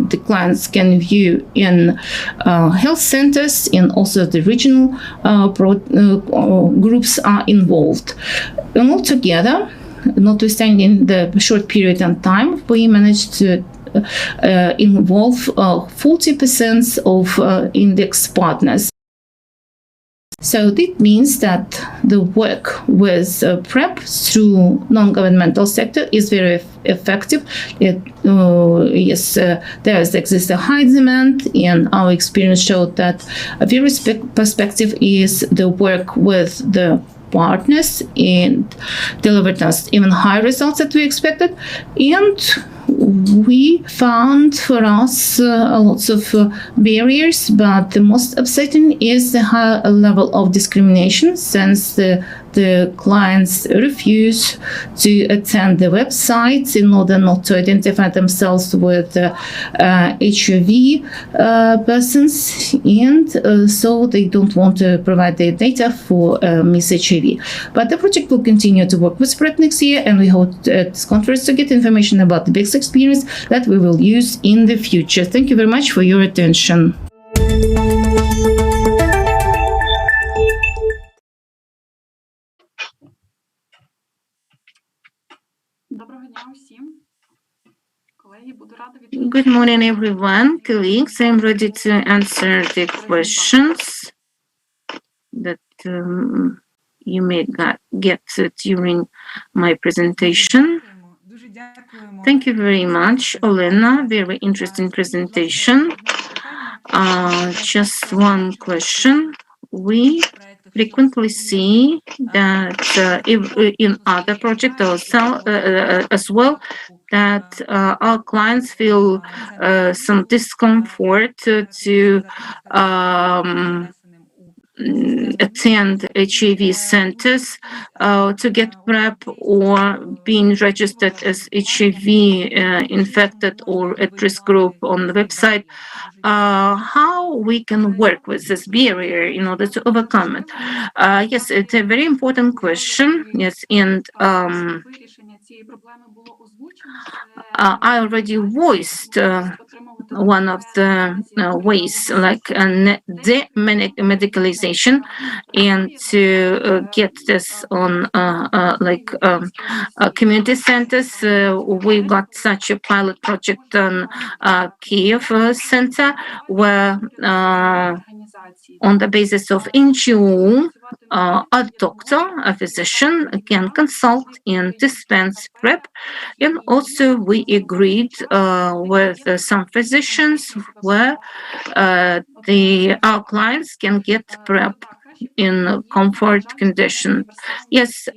the clients can view in health centers, and also the regional groups are involved. And altogether, notwithstanding the short period of time, we managed to involve 40% of index partners. So that means that the work with PrEP through non-governmental sector is very effective. There exists a high demand, and our experience showed that a very perspective is the work with the partners and delivered us even higher results that we expected. And we found for us lots of barriers, but the most upsetting is the high level of discrimination, since the clients refuse to attend the websites in order not to identify themselves with HIV persons, and so they don't want to provide their data for Miss HIV. But the project will continue to work with PrEP next year, and we hope at this conference to get information about the best experience that we will use in the future. Thank you very much for your attention. Good morning, everyone, colleagues. I'm ready to answer the questions that you may get during my presentation. Thank you very much, Olena. Very interesting presentation. Just one question. We frequently see that in other projects as well, that our clients feel some discomfort to attend HIV centers to get PrEP, or being registered as HIV infected or at-risk group on the website. How we can work with this barrier in order to overcome it? Yes, it's a very important question. Yes, and I already voiced one of the ways, like demedicalization, and to get this on community centers. We got such a pilot project on Kiev Center, where on the basis of NGO, a doctor, a physician can consult and dispense PrEP. And also we agreed with some physicians where our clients can get PrEP in comfort conditions. Yes,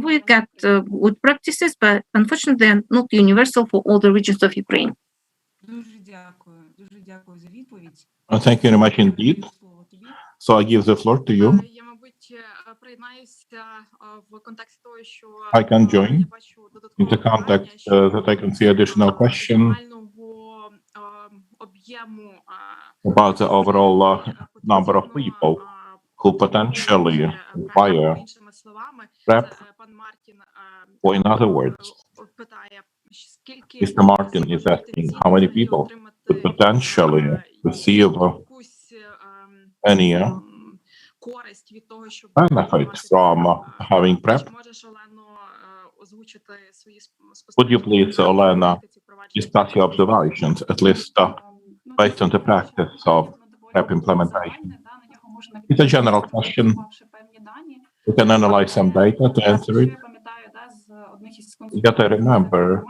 we got good practices, but unfortunately they're not universal for all the regions of Ukraine. Thank you very much indeed. So I give the floor to you. I can join in the context that I can see additional question about the overall number of people who potentially require PrEP, or in other words, Mr. Martin is asking how many people could potentially receive any benefit from having PrEP. Would you please, Olena, discuss your observations, at least based on the practice of PrEP implementation? It's a general question. We can analyze some data to answer it. You got to remember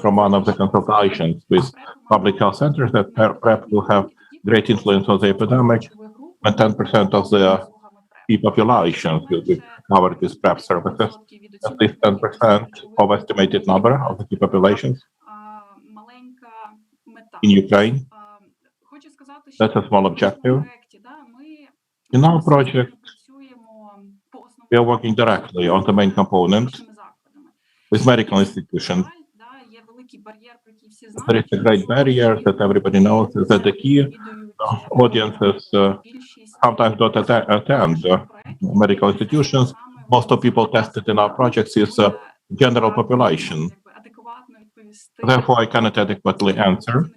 from one of the consultations with public health centers that PrEP will have great influence on the epidemic, when 10% of the key population will be covered with PrEP services, at least 10% of estimated number of the key populations in Ukraine. That's a small objective. In our project, we are working directly on the main component with medical institutions. There is a great barrier that everybody knows, is that the key audiences sometimes don't attend medical institutions. Most of people tested in our projects is general population. Therefore, I cannot adequately answer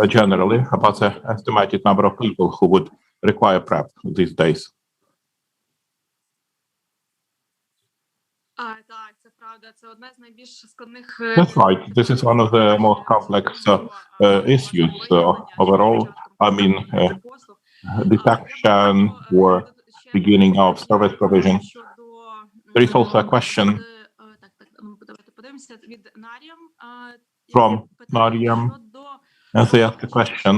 generally about the estimated number of people who would require PrEP these days. That's right. This is one of the most complex issues overall. I mean, detection or beginning of service provision. There is also a question from Mariam, and they ask a question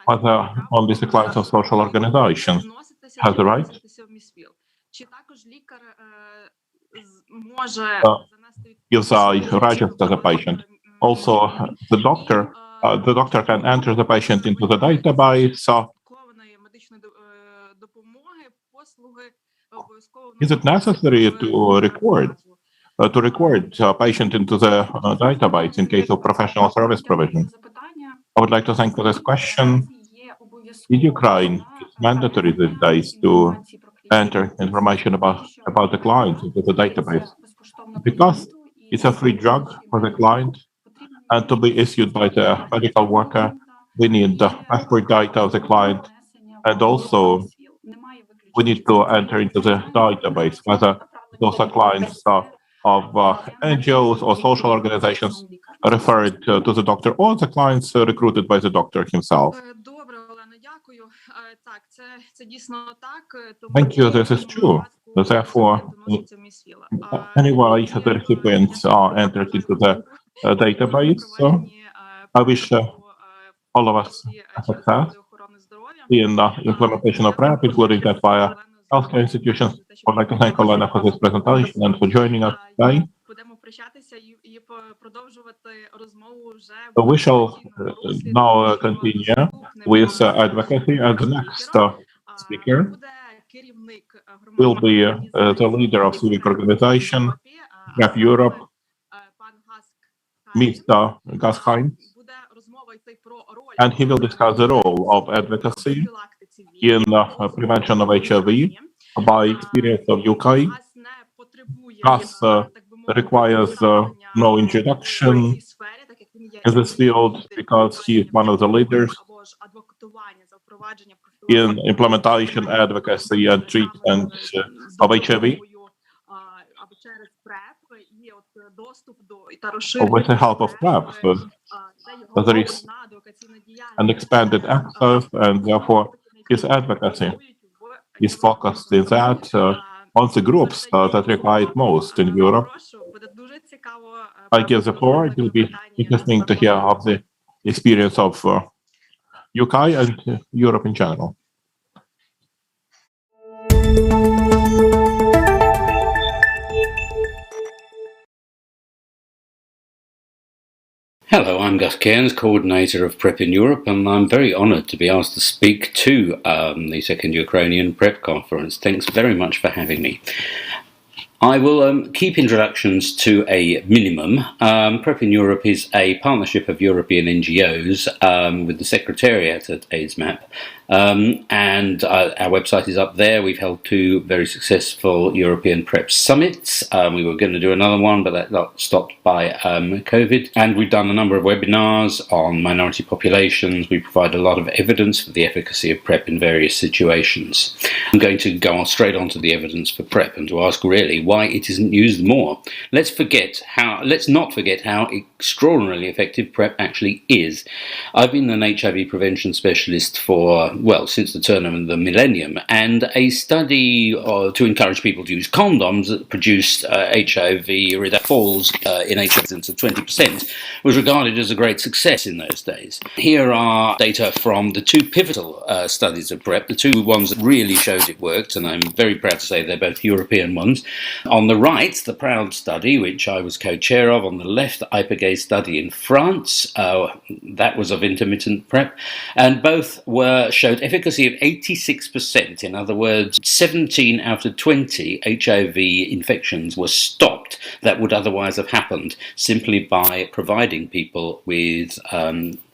whether only the clients of social organizations have the right if I register the patient. Also, the doctor can enter the patient into the database. Is it necessary to record patient into the database in case of professional service provision? I would like to thank for this question. In Ukraine, it's mandatory these days to enter information about the client into the database because it's a free drug for the client, and to be issued by the medical worker, we need the passport data of the client, and also we need to enter into the database whether those are clients of NGOs or social organizations referred to the doctor or the clients recruited by the doctor himself. Thank you, this is true. Therefore, anyway, the recipients are entered into the database. So I wish all of us success in the implementation of PrEP, including that via healthcare institutions. I would like to thank Olena for this presentation and for joining us today. We shall now continue with advocacy, and the next speaker will be the leader of civic organization, PrEP Europe, Mr. Gasheim, and he will discuss the role of advocacy in prevention of HIV by experience of UK. Gas requires no introduction in this field because he is one of the leaders in implementation, advocacy, and treatment of HIV. With the help of PrEP, there is an expanded access, and therefore his advocacy is focused in that on the groups that require it most in Europe. I give the floor. It will be interesting to hear of the experience of UK and Europe in general. Hello, I'm Gus Cairns, coordinator of PrEP in Europe, and I'm very honoured to be asked to speak to the second Ukrainian PrEP conference. Thanks very much for having me. I will keep introductions to a minimum. PrEP in Europe is a partnership of European NGOs with the Secretariat at AIDSmap. And our website is up there. We've held 2 very successful European PrEP summits. We were going to do another one, but that got stopped by COVID. And we've done a number of webinars on minority populations. We provide a lot of evidence for the efficacy of PrEP in various situations. I'm going to go straight on to the evidence for PrEP and to ask really why it isn't used more. Let's not forget how extraordinarily effective PrEP actually is. I've been an HIV prevention specialist for since the turn of the millennium, and a study to encourage people to use condoms that produced HIV falls in HIV to 20% was regarded as a great success in those days. Here are data from the 2 pivotal studies of PrEP, the 2 ones that really showed it worked, and I'm very proud to say they're both European ones. On the right, the PROUD study, which I was co-chair of. On the left, the IPEGAY study in France. That was of intermittent PrEP, and both showed efficacy of 86%. In other words, 17 out of 20 HIV infections were stopped that would otherwise have happened simply by providing people with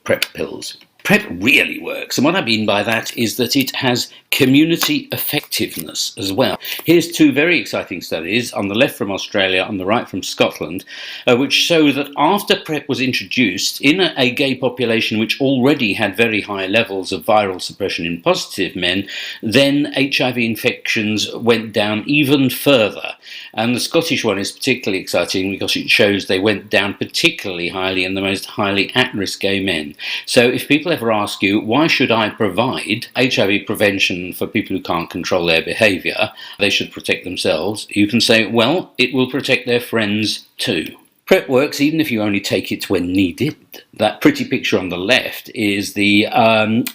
PrEP pills. PrEP really works, and what I mean by that is that it has community effectiveness as well. Here's 2 very exciting studies, on the left from Australia, on the right from Scotland, which show that after PrEP was introduced in a gay population which already had very high levels of viral suppression in positive men, then HIV infections went down even further. And the Scottish one is particularly exciting because it shows they went down particularly highly in the most highly at-risk gay men. So if people have ever ask you, why should I provide HIV prevention for people who can't control their behaviour? They should protect themselves. You can say, well, it will protect their friends too. PrEP works even if you only take it when needed. That pretty picture on the left is the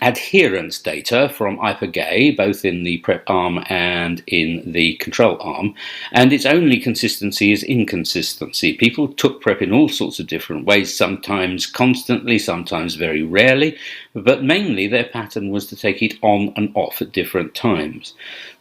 adherence data from IPA-GAY, both in the PrEP arm and in the control arm, and its only consistency is inconsistency. People took PrEP in all sorts of different ways, sometimes constantly, sometimes very rarely, but mainly their pattern was to take it on and off at different times.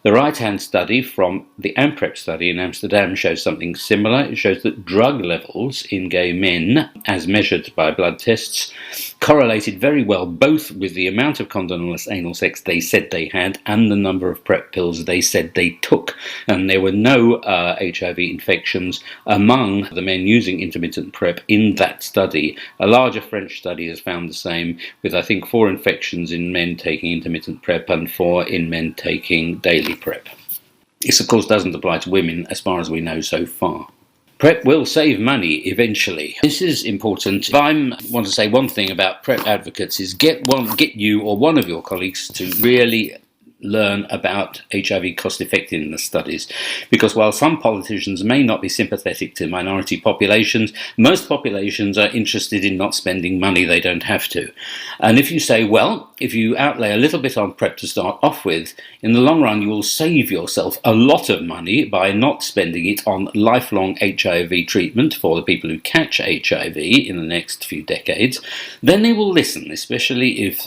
The right-hand study from the AMPREP study in Amsterdam shows something similar. It shows that drug levels in gay men, as measured by blood tests, correlated very well both with the amount of condomless anal sex they said they had and the number of PrEP pills they said they took. And there were no HIV infections among the men using intermittent PrEP in that study. A larger French study has found the same, with I think 4 infections in men taking intermittent PrEP and 4 in men taking daily PrEP. This, of course, doesn't apply to women as far as we know so far. PrEP will save money eventually. This is important. If I want to say one thing about PrEP advocates is get you or one of your colleagues to really learn about HIV cost effectiveness studies, because while some politicians may not be sympathetic to minority populations, most populations are interested in not spending money they don't have to. And if you say, well, if you outlay a little bit on PrEP to start off with, in the long run you will save yourself a lot of money by not spending it on lifelong HIV treatment for the people who catch HIV in the next few decades, then they will listen, especially if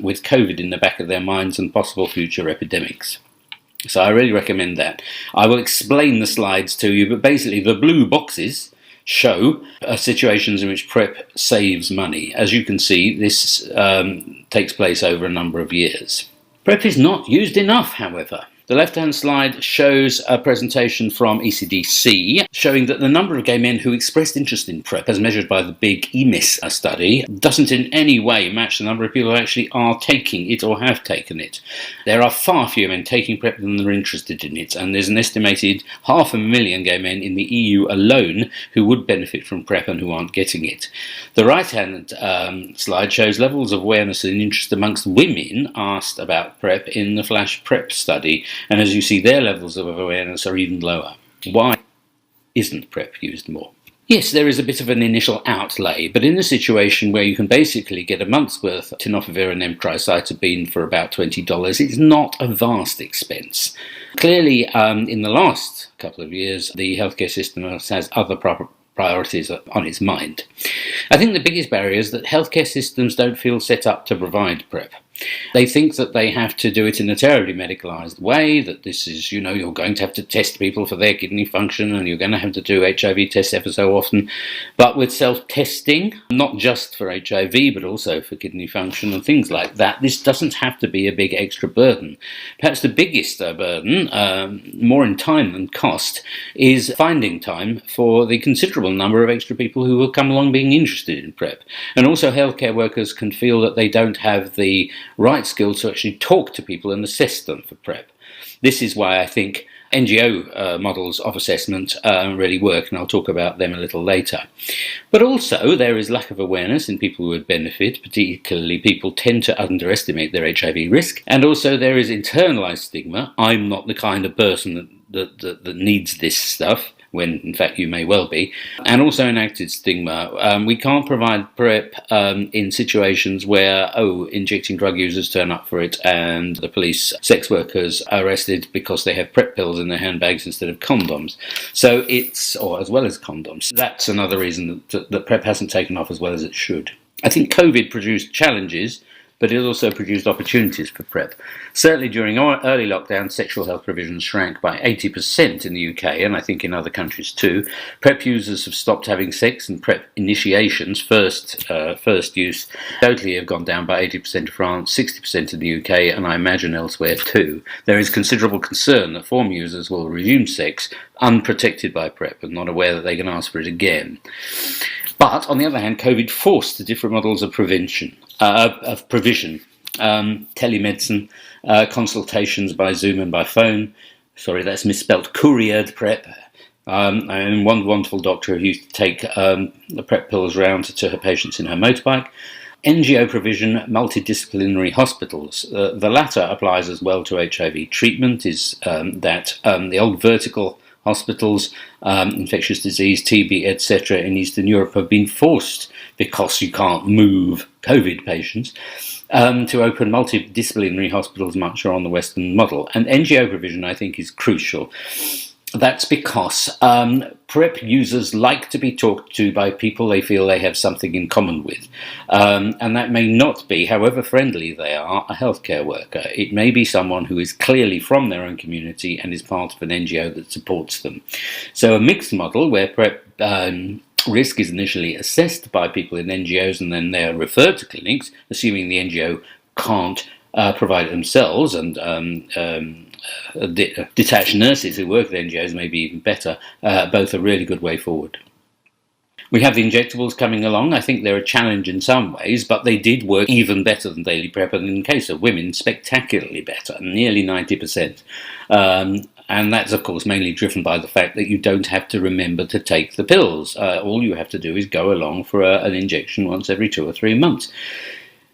with COVID in the back of their minds and possible future epidemics. So I really recommend that. I will explain the slides to you, but basically the blue boxes show situations in which PrEP saves money. As you can see, this takes place over a number of years. PrEP is not used enough, however. The left-hand slide shows a presentation from ECDC showing that the number of gay men who expressed interest in PrEP, as measured by the big EMIS study, doesn't in any way match the number of people who actually are taking it or have taken it. There are far fewer men taking PrEP than are interested in it, and there's an estimated 500,000 gay men in the EU alone who would benefit from PrEP and who aren't getting it. The right-hand slide shows levels of awareness and interest amongst women asked about PrEP in the Flash PrEP study. And as you see, their levels of awareness are even lower. Why isn't PrEP used more? Yes, there is a bit of an initial outlay, but in a situation where you can basically get a month's worth of tenofovir and emtricitabine for about $20, it's not a vast expense. Clearly, in the last couple of years, the healthcare system has other priorities on its mind. I think the biggest barrier is that healthcare systems don't feel set up to provide PrEP. They think that they have to do it in a terribly medicalised way, that this is, you're going to have to test people for their kidney function and you're going to have to do HIV tests ever so often. But with self-testing, not just for HIV but also for kidney function and things like that, this doesn't have to be a big extra burden. Perhaps the biggest burden, more in time than cost, is finding time for the considerable number of extra people who will come along being interested in PrEP. And also healthcare workers can feel that they don't have the right skill to actually talk to people and assess them for PrEP. This is why I think NGO models of assessment really work, and I'll talk about them a little later. But also there is lack of awareness in people who would benefit, particularly people tend to underestimate their HIV risk, and also there is internalized stigma. I'm not the kind of person that needs this stuff, when in fact you may well be, and also enacted stigma. We can't provide PrEP in situations where, injecting drug users turn up for it and the police sex workers are arrested because they have PrEP pills in their handbags instead of condoms. So or as well as condoms. That's another reason that PrEP hasn't taken off as well as it should. I think COVID produced challenges, but it also produced opportunities for PrEP. Certainly during early lockdown, sexual health provisions shrank by 80% in the UK, and I think in other countries too. PrEP users have stopped having sex, and PrEP initiations, first use, totally have gone down by 80% in France, 60% in the UK, and I imagine elsewhere too. There is considerable concern that former users will resume sex unprotected by PrEP and not aware that they can ask for it again. But, on the other hand, COVID forced different models of provision, telemedicine, consultations by Zoom and by phone. Sorry, that's misspelt. Couriered PrEP. And one wonderful doctor who used to take the PrEP pills round to her patients in her motorbike. NGO provision, multidisciplinary hospitals. The latter applies as well to HIV treatment, is that the old vertical hospitals, infectious disease, TB, etc. in Eastern Europe have been forced, because you can't move COVID patients, to open multidisciplinary hospitals much on the Western model. And NGO provision, I think, is crucial. That's because PrEP users like to be talked to by people they feel they have something in common with. And that may not be, however friendly they are, a healthcare worker. It may be someone who is clearly from their own community and is part of an NGO that supports them. So a mixed model where PrEP risk is initially assessed by people in NGOs and then they are referred to clinics, assuming the NGO can't provide it themselves, and detached nurses who work at NGOs may be even better. Both a really good way forward. We have the injectables coming along. I think they're a challenge in some ways, but they did work even better than daily PrEP, and in the case of women, spectacularly better, nearly 90%. And that's, of course, mainly driven by the fact that you don't have to remember to take the pills. All you have to do is go along for an injection once every 2 or 3 months.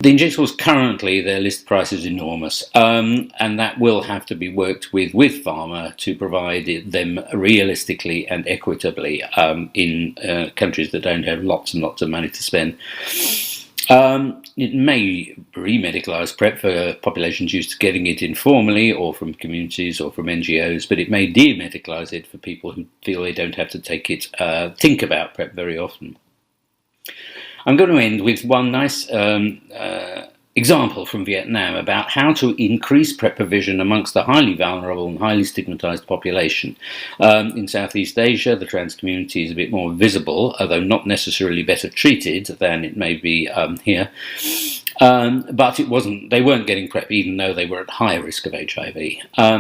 The injectables currently, their list price is enormous, and that will have to be worked with pharma to provide them realistically and equitably in countries that don't have lots and lots of money to spend. It may re-medicalise PrEP for populations used to getting it informally or from communities or from NGOs, but it may de-medicalise it for people who feel they don't have to think about PrEP very often. I'm going to end with one nice example from Vietnam about how to increase PrEP provision amongst the highly vulnerable and highly stigmatized population. In Southeast Asia, the trans community is a bit more visible, although not necessarily better treated than it may be here. But they weren't getting PrEP even though they were at high risk of HIV.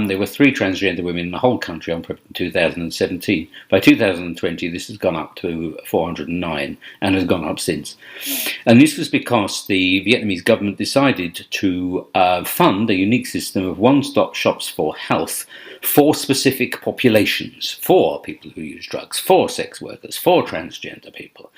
There were 3 transgender women in the whole country on PrEP in 2017. By 2020, this has gone up to 409 and has gone up since. And this was because the Vietnamese government decided to fund a unique system of one-stop shops for health for specific populations, for people who use drugs, for sex workers, for transgender people.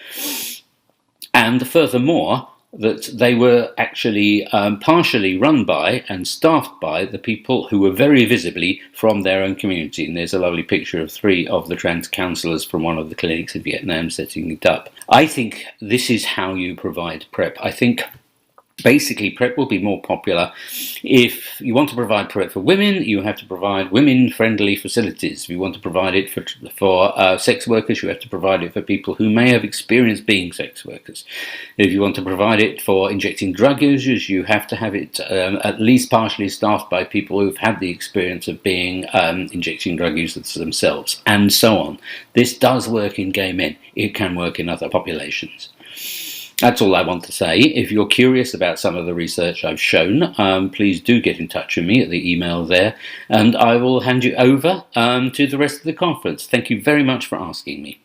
And furthermore, that they were actually partially run by and staffed by the people who were very visibly from their own community. And there's a lovely picture of 3 of the trans counsellors from one of the clinics in Vietnam setting it up. I think this is how you provide PrEP. I think basically PrEP will be more popular. If you want to provide PrEP for women, you have to provide women-friendly facilities. If you want to provide it for sex workers, you have to provide it for people who may have experienced being sex workers. If you want to provide it for injecting drug users, you have to have it at least partially staffed by people who've had the experience of being injecting drug users themselves, and so on. This does work in gay men. It can work in other populations. That's all I want to say. If you're curious about some of the research I've shown, please do get in touch with me at the email there, and I will hand you over to the rest of the conference. Thank you very much for asking me.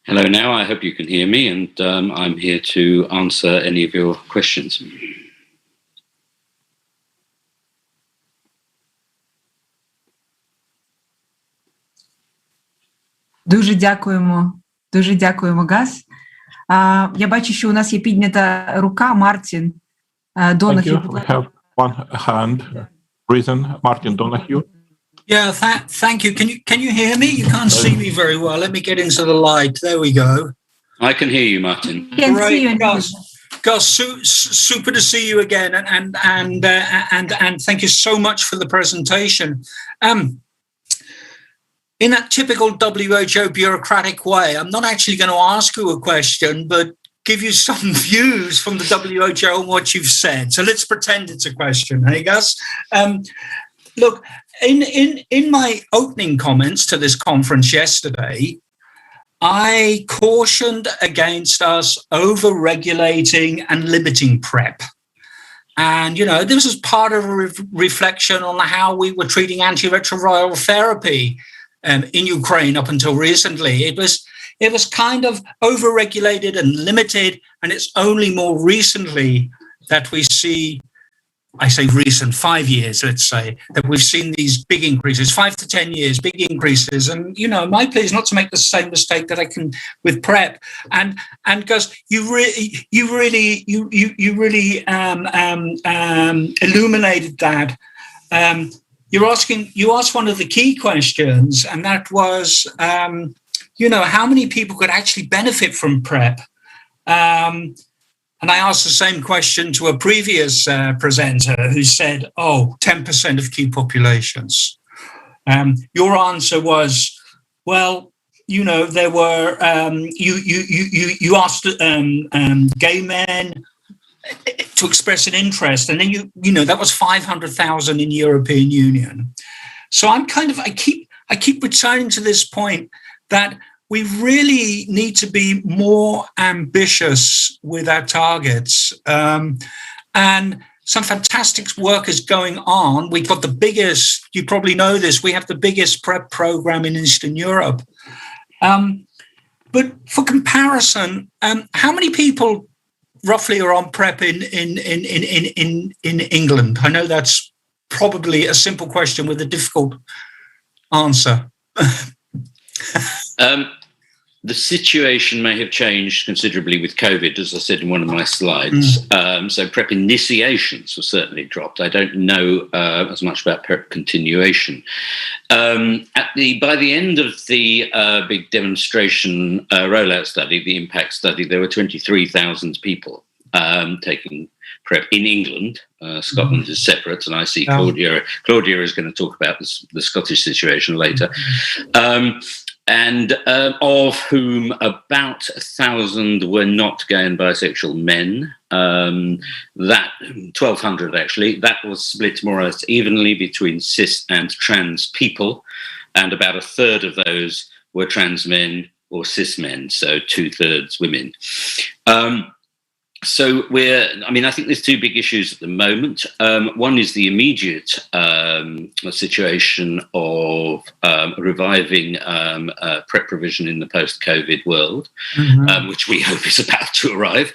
Hello now, I hope you can hear me, and I'm here to answer any of your questions. Дуже дякуємо, Газ. Я бачу, що у нас є піднята рука. Мартін Донахю. We have one hand risen. Martin Donahue. Yeah, thank you. Can you hear me? You can't see me very well. Let me get into the light. There we go. I can hear you, Martin. Great, Gus, super to see you again, and thank you so much for the presentation. In that typical WHO bureaucratic way, I'm not actually going to ask you a question, but give you some views from the WHO on what you've said. So let's pretend it's a question, hey, Gus? Look, in my opening comments to this conference yesterday, I cautioned against us over-regulating and limiting PrEP. And, you know, this was part of a reflection on how we were treating antiretroviral therapy in Ukraine up until recently. It was kind of over-regulated and limited, and it's only more recently that we see I say recent 5 years, let's say, that we've seen these big increases, 5 to 10 years, big increases. And, you know, my plea is not to make the same mistake that I can with PrEP. And Gus, you really illuminated that. You asked one of the key questions, and that was, you know, how many people could actually benefit from PrEP? And I asked the same question to a previous presenter who said, 10% of key populations. Your answer was, well, you know, there were, you asked gay men to express an interest, and then you know, that was 500,000 in European Union. So I keep returning to this point that we really need to be more ambitious with our targets. And some fantastic work is going on. We've got the biggest, you probably know this, we have the biggest PrEP program in Eastern Europe. But for comparison, how many people roughly are on PrEP in England? I know that's probably a simple question with a difficult answer. The situation may have changed considerably with COVID, as I said in one of my slides. So PrEP initiations were certainly dropped. I don't know as much about PrEP continuation. By the end of the big demonstration rollout study, the impact study, there were 23,000 people taking PrEP in England. Scotland is separate, and I see Claudia is going to talk about the Scottish situation later. And of whom about 1,000 were not gay and bisexual men. That 1,200 actually, that was split more or less evenly between cis and trans people, and about a third of those were trans men or cis men, so 2/3 women. So I think there's two big issues at the moment. One is the immediate situation of reviving PrEP provision in the post-COVID world, which we hope is about to arrive.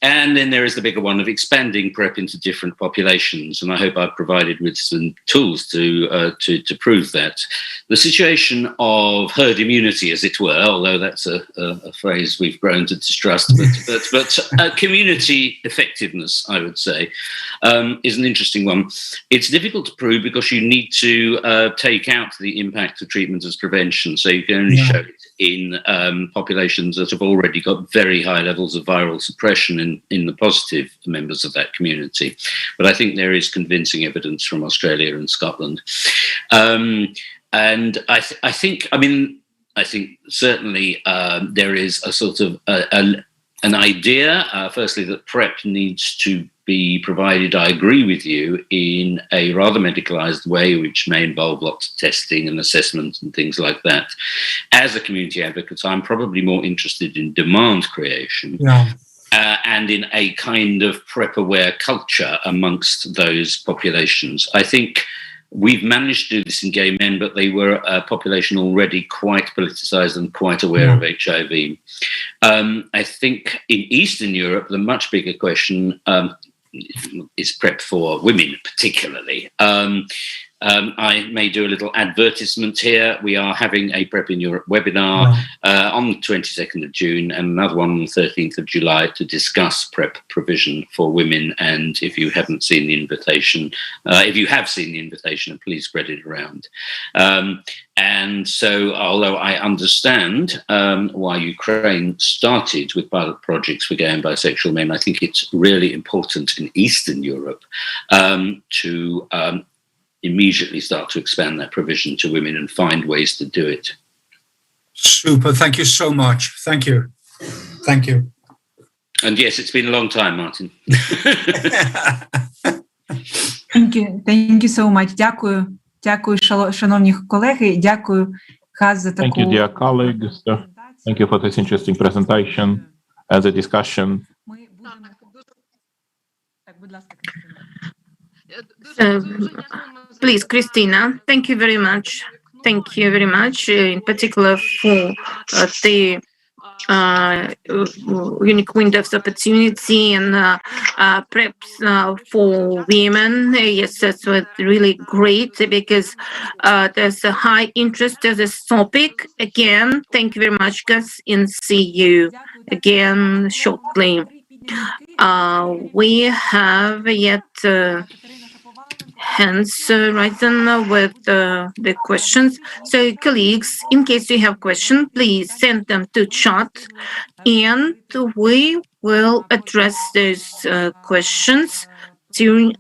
And then there is the bigger one of expanding PrEP into different populations. And I hope I've provided with some tools to prove that. The situation of herd immunity, as it were, although that's a phrase we've grown to distrust, but community effectiveness, I would say, is an interesting one. It's difficult to prove because you need to take out the impact of treatment as prevention. So you can only show it in populations that have already got very high levels of viral suppression in the positive members of that community. But I think there is convincing evidence from Australia and Scotland. And I think certainly there is a sort of an idea, firstly, that PrEP needs to be provided, I agree with you, in a rather medicalized way, which may involve lots of testing and assessment and things like that. As a community advocate, I'm probably more interested in demand creation and in a kind of PrEP-aware culture amongst those populations. I think we've managed to do this in gay men, but they were a population already quite politicized and quite aware of HIV. I think in Eastern Europe, the much bigger question is PrEP for women, particularly. I may do a little advertisement here. We are having a PrEP in Europe webinar on the 22nd of June and another one on the 13th of July to discuss PrEP provision for women. And if you haven't seen the invitation, if you have seen the invitation, please spread it around. And so, although I understand why Ukraine started with pilot projects for gay and bisexual men, I think it's really important in Eastern Europe to immediately start to expand that provision to women and find ways to do it. Super. Thank you so much. Thank you. Thank you. And yes, it's been a long time, Martin. Thank you so much. Дякую, шановні колеги. Дякую, Газ, за таку... Thank you, dear colleagues. Thank you for this interesting presentation and the discussion. Please, Christina, thank you very much. Thank you very much, in particular for the unique window of opportunity and PrEP for women. Yes, that's what really great because there's a high interest in this topic. Again, thank you very much, guys, and see you again shortly. We have yet hands written with the questions. So, colleagues, in case you have questions, please send them to chat, and we will address those questions during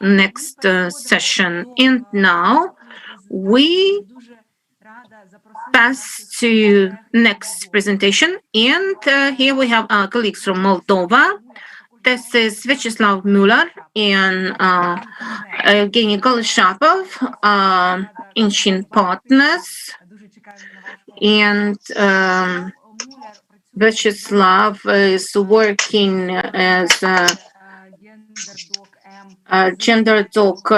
next session. And now we pass to next presentation, and here we have our colleagues from Moldova. This is Vyacheslav Muller and Evgeny Golishapov, ancient partners. And Vyacheslav is working as Gender Doc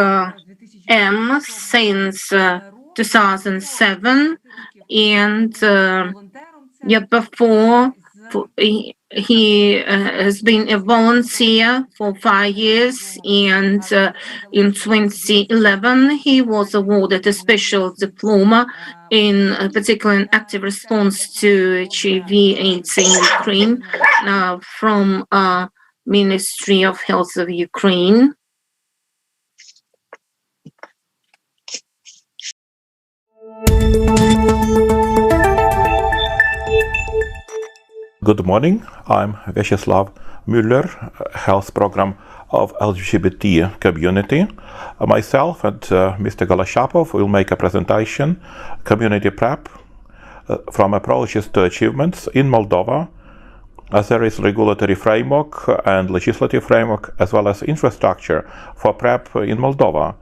M since 2007, and yet before he has been a volunteer for 5 years, and in 2011 he was awarded a special diploma in particular an active response to HIV/AIDS in Ukraine from Ministry of Health of Ukraine. Good morning. I'm Vyacheslav Muller, Health Program of LGBT community. Myself and Mr. Golishapov will make a presentation, Community PrEP, from approaches to achievements in Moldova, as there is regulatory framework and legislative framework, as well as infrastructure for PrEP in Moldova.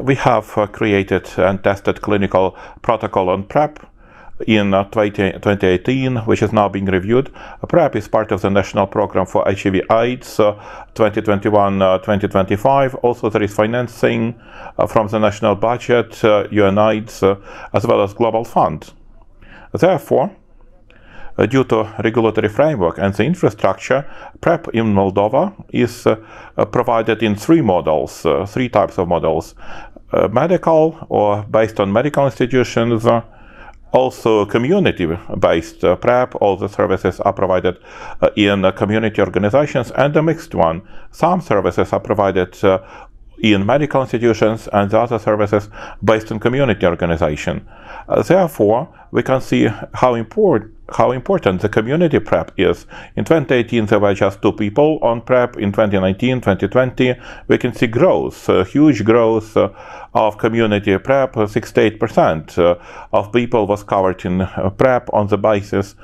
We have created and tested clinical protocol on PrEP in 2018, which is now being reviewed. PrEP is part of the National Program for HIV/AIDS 2021-2025. Also, there is financing from the national budget, UNAIDS, as well as Global Fund. Therefore, due to regulatory framework and the infrastructure, PrEP in Moldova is provided in three models, three types of models. Medical, or based on medical institutions, also community-based PrEP. All the services are provided in community organizations, and a mixed one. Some services are provided in medical institutions and the other services based on community organization. Therefore, we can see how important the community PrEP is. In 2018, there were just 2 people on PrEP. In 2019, 2020, we can see growth, huge growth of community PrEP. 68% of people was covered in PrEP on the basis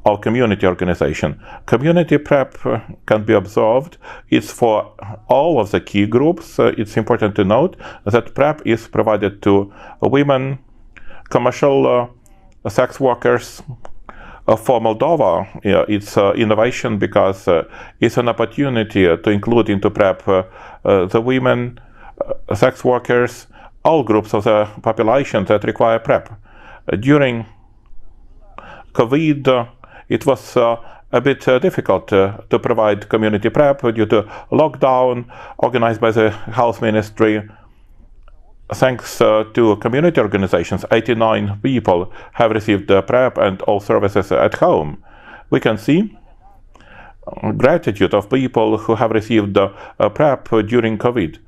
of community organization. Community PrEP can be observed. It's for all of the key groups. It's important to note that PrEP is provided to women, commercial sex workers. For Moldova, it's innovation because it's an opportunity to include into PrEP the women, sex workers, all groups of the population that require PrEP. During COVID, it was a bit difficult to provide community PrEP due to lockdown organized by the Health Ministry. Thanks to community organizations, 89 people have received PrEP and all services at home. We can see gratitude of people who have received PrEP during COVID.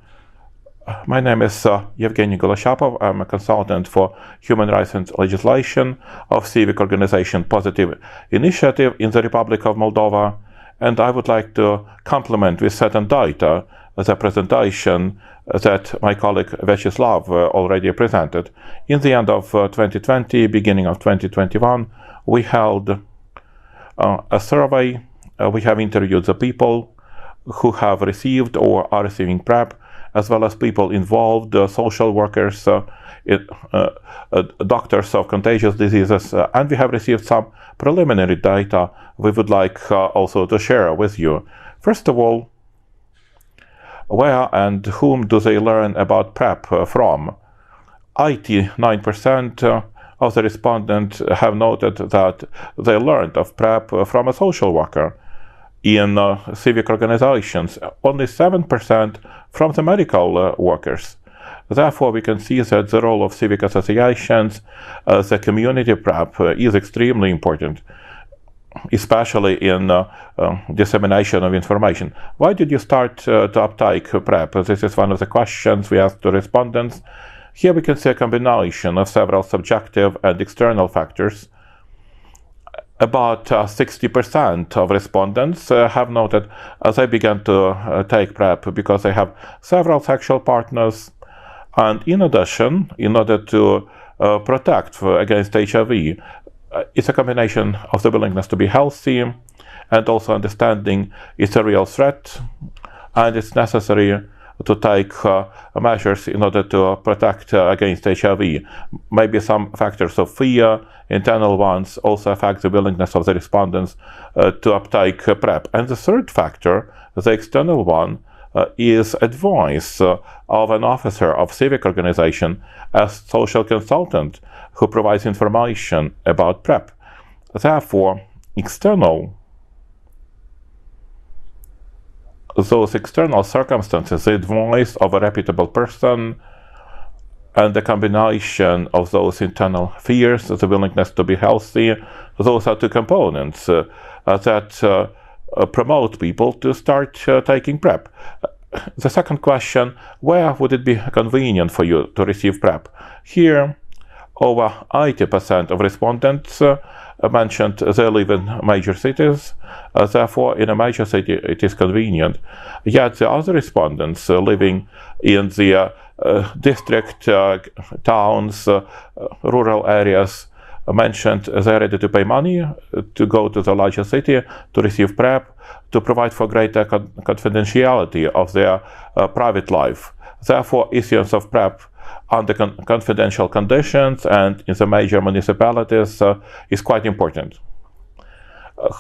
My name is Evgeny Golishapov. I'm a consultant for human rights and legislation of civic organization Positive Initiative in the Republic of Moldova, and I would like to complement with certain data the presentation that my colleague Vyacheslav already presented. In the end of 2020, beginning of 2021, we held a survey. We have interviewed the people who have received or are receiving PrEP, as well as people involved, social workers, doctors of contagious diseases, and we have received some preliminary data we would like also to share with you. First of all, where and whom do they learn about PrEP from? 89% of the respondents have noted that they learned of PrEP from a social worker. In civic organizations, only 7% from the medical workers. Therefore, we can see that the role of civic associations, the community PrEP, is extremely important, especially in dissemination of information. Why did you start to uptake PrEP? This is one of the questions we asked to respondents. Here we can see a combination of several subjective and external factors. About 60% of respondents have noted they began to take PrEP because they have several sexual partners. And in addition, in order to protect against HIV, it's a combination of the willingness to be healthy and also understanding it's a real threat, and it's necessary to take measures in order to protect against HIV. Maybe some factors of fear, internal ones, also affect the willingness of the respondents to uptake PrEP. And the third factor, the external one, is advice of an officer of civic organization as social consultant who provides information about PrEP. Therefore, those external circumstances, the advice of a reputable person, and the combination of those internal fears, the willingness to be healthy, those are two components that promote people to start taking PrEP. The second question, where would it be convenient for you to receive PrEP? Here, over 80% of respondents mentioned they live in major cities. Therefore, in a major city, it is convenient. Yet the other respondents living in the district, towns, rural areas mentioned they're ready to pay money to go to the larger city to receive PrEP, to provide for greater confidentiality of their private life. Therefore, issuance of PrEP under confidential conditions and in the major municipalities is quite important.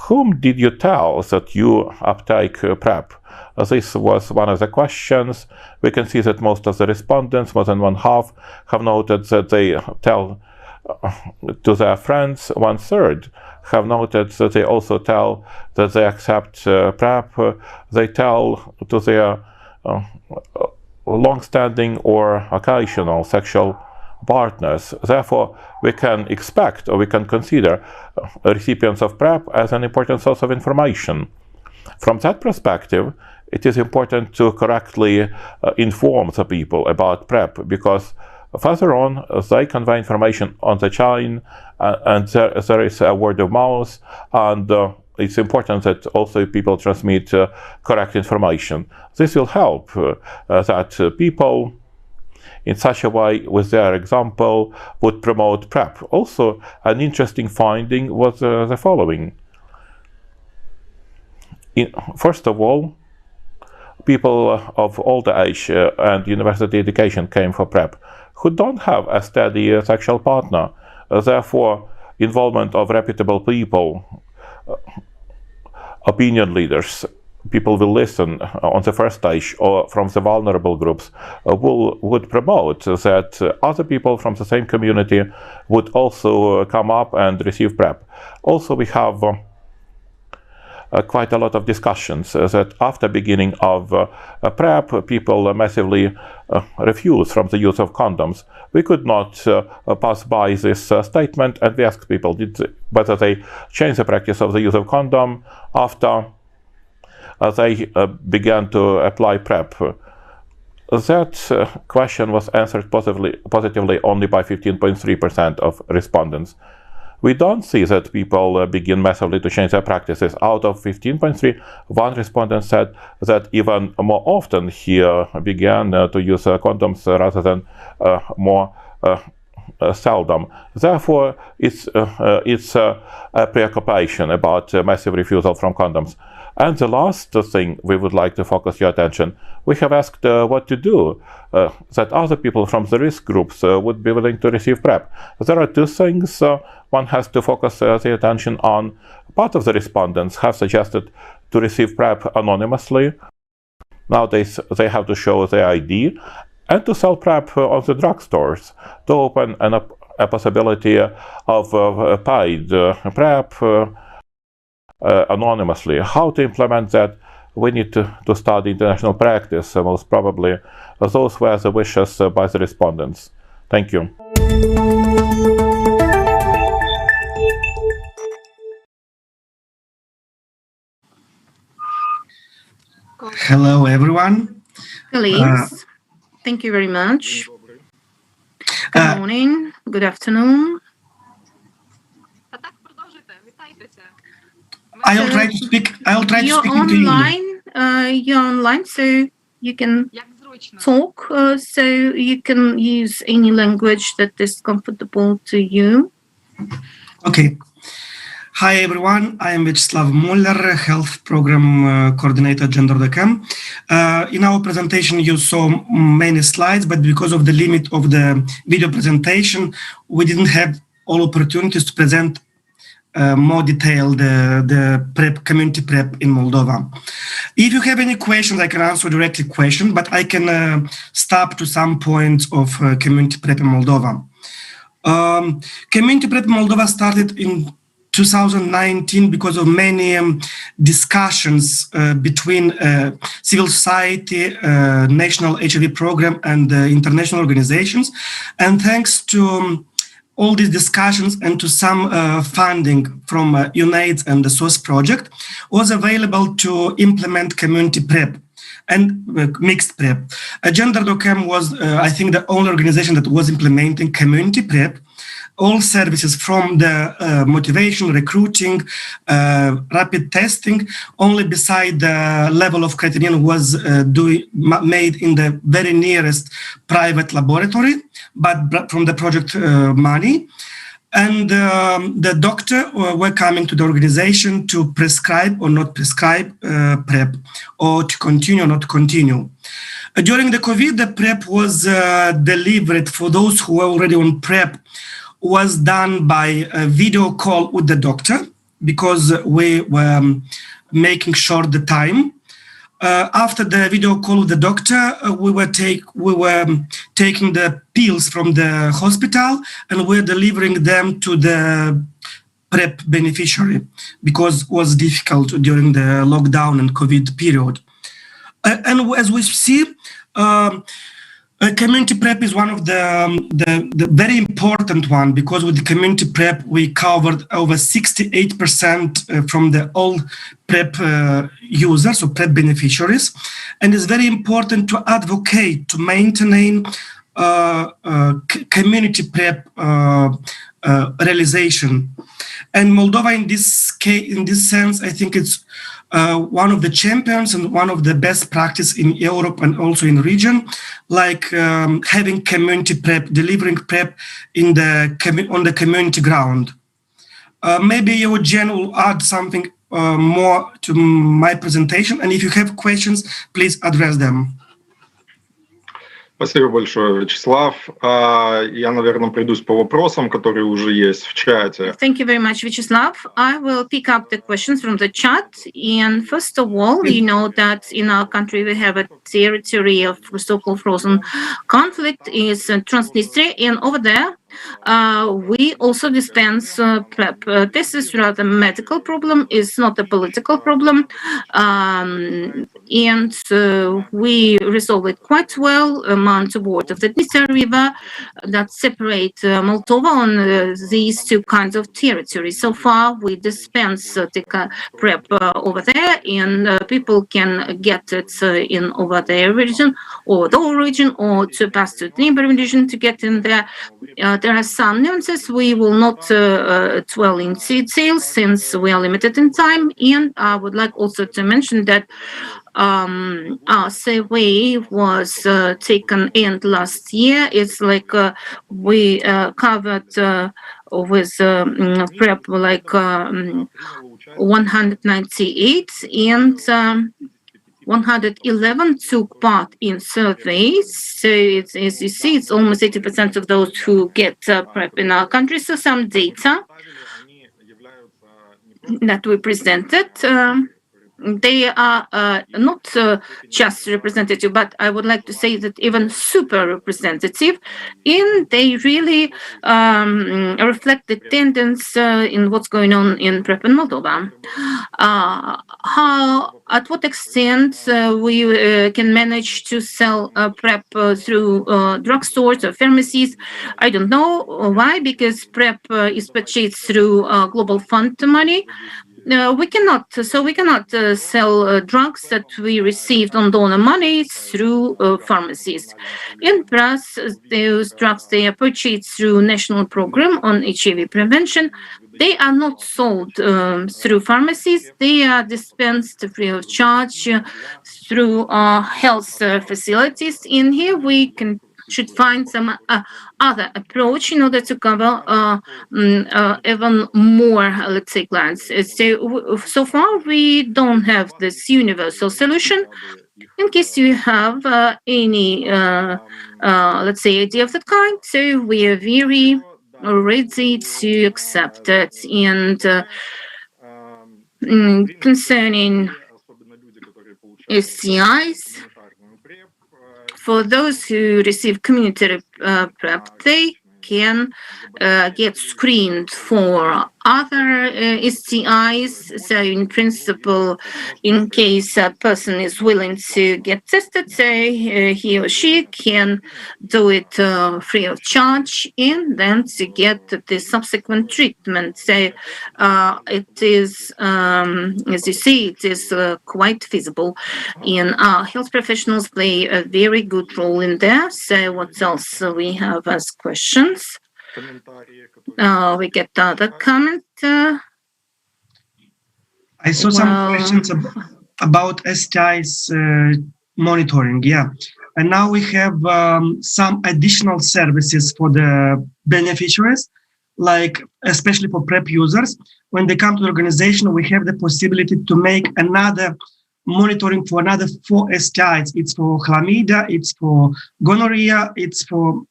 Whom did you tell that you uptake PrEP? This was one of the questions. We can see that most of the respondents, more than one half, have noted that they tell to their friends. 1/3 have noted that they also tell that they accept PrEP. They tell to their long-standing or occasional sexual partners. Therefore, we can expect or we can consider recipients of PrEP as an important source of information. From that perspective, it is important to correctly inform the people about PrEP, because further on they convey information on the chain, and there is a word of mouth, and it's important that also people transmit correct information. This will help that people in such a way, with their example, would promote PrEP. Also, an interesting finding was the following. First of all, people of older age and university education came for PrEP who don't have a steady sexual partner. Therefore, involvement of reputable people, opinion leaders, people will listen on the first stage, or from the vulnerable groups, would promote that other people from the same community would also come up and receive PrEP. Also, we have quite a lot of discussions that after beginning of PrEP, people massively refuse from the use of condoms. We could not pass by this statement, and we asked people whether they changed the practice of the use of condom after they began to apply PrEP. That question was answered positively only by 15.3% of respondents. We don't see that people begin massively to change their practices. Out of 15.3, one respondent said that even more often he began to use condoms rather than more seldom. Therefore, it's a preoccupation about massive refusal from condoms. And the last thing we would like to focus your attention, we have asked what to do that other people from the risk groups would be willing to receive PrEP. There are two things one has to focus the attention on. Part of the respondents have suggested to receive PrEP anonymously. Nowadays, they have to show their ID, and to sell PrEP on the drugstores, to open a possibility of paid PrEP anonymously. How to implement that? We need to study international practice, most probably. Those were the wishes by the respondents. Thank you. Hello, everyone. Colleagues, thank you very much. Good morning, good afternoon. I'll try to speak. I'll try to speak into English. You're online, so you can talk. So you can use any language that is comfortable to you. Okay. Hi, everyone. I am Vyacheslav Muller, Health Program Coordinator at Gender.com. In our presentation, you saw many slides, but because of the limit of the video presentation, we didn't have all opportunities to present more detailed the PrEP, community PrEP in Moldova. If you have any questions, I can answer directly questions, but I can stop to some points of community PrEP in Moldova. Community PrEP in Moldova started in 2019 because of many discussions between civil society, national HIV program, and international organizations. And thanks to all these discussions and to some funding from UNAIDS and the SOS project, was available to implement community PrEP and mixed PrEP. Gender.com was, I think, the only organization that was implementing community PrEP. All services from the motivation, recruiting, rapid testing, only beside the level of criterion was made in the very nearest private laboratory, but from the project money. And the doctor were coming to the organization to prescribe or not prescribe PrEP, or to continue or not continue. During the COVID, the PrEP was delivered for those who were already on PrEP, was done by a video call with the doctor, because we were making short the time. After the video call with the doctor, we were taking the pills from the hospital and we're delivering them to the PrEP beneficiary, because it was difficult during the lockdown and COVID period. And as we see, community PrEP is one of the very important one, because with the community PrEP, we covered over 68% from the all PrEP users or PrEP beneficiaries. And it's very important to advocate to maintain community PrEP realization. And Moldova, in this case, in this sense, I think it's one of the champions and one of the best practice in Europe and also in the region, like having community PrEP, delivering PrEP in on the community ground. Maybe Eugen will add something more to my presentation, and if you have questions, please address them. Спасибо большое, Вячеслав. Я, наверное, пройдусь по вопросам, которые уже есть в чате. Thank you very much, Vyacheslav. I will pick up the questions from the chat. And first of all, you know that in our country we have a territory of so-called frozen conflict is Transnistria, and over there we also dispense PrEP. This is rather a medical problem, it's not a political problem. And we resolve it quite well among the water of the Dniester River that separate Moldova on these two kinds of territories. So far, we dispense the PrEP over there, and people can get it in over their region or the whole region, or to pass to the neighboring region to get in there. There are some nuances. We will not dwell in details since we are limited in time. And I would like also to mention that our survey was taken end last year. It's like we covered with PrEP like 198, and 111 took part in surveys. So it's, as you see, it's almost 80% of those who get PrEP in our country. So some data that we presented. they are not just representative, but I would like to say that even super representative, and they really reflect the tendency in what's going on in PrEP in Moldova. At what extent we can manage to sell PrEP through drugstores or pharmacies, I don't know. Why? Because PrEP is purchased through Global Fund money. We cannot sell drugs that we received on donor money through pharmacies. In plus, those drugs, they are purchased through national program on HIV prevention. They are not sold through pharmacies. They are dispensed free of charge through health facilities. In here, we should find some other approach in order to cover even more, let's say, clients. So far, we don't have this universal solution. In case you have any, let's say, idea of that kind, so we are very ready to accept it. And concerning STIs, for those who receive community PrEP, they can get screened for other STIs. So in principle, in case a person is willing to get tested, say he or she can do it free of charge and then to get the subsequent treatment. So it is, as you see, it is quite feasible. And health professionals play a very good role in there. So what else we have as questions? We get other comment. I saw some questions about STIs monitoring. Yeah, and now we have some additional services for the beneficiaries, like especially for PrEP users. When they come to the organization, we have the possibility to make another monitoring for another 4 STIs. It's for chlamydia, it's for gonorrhea, it's for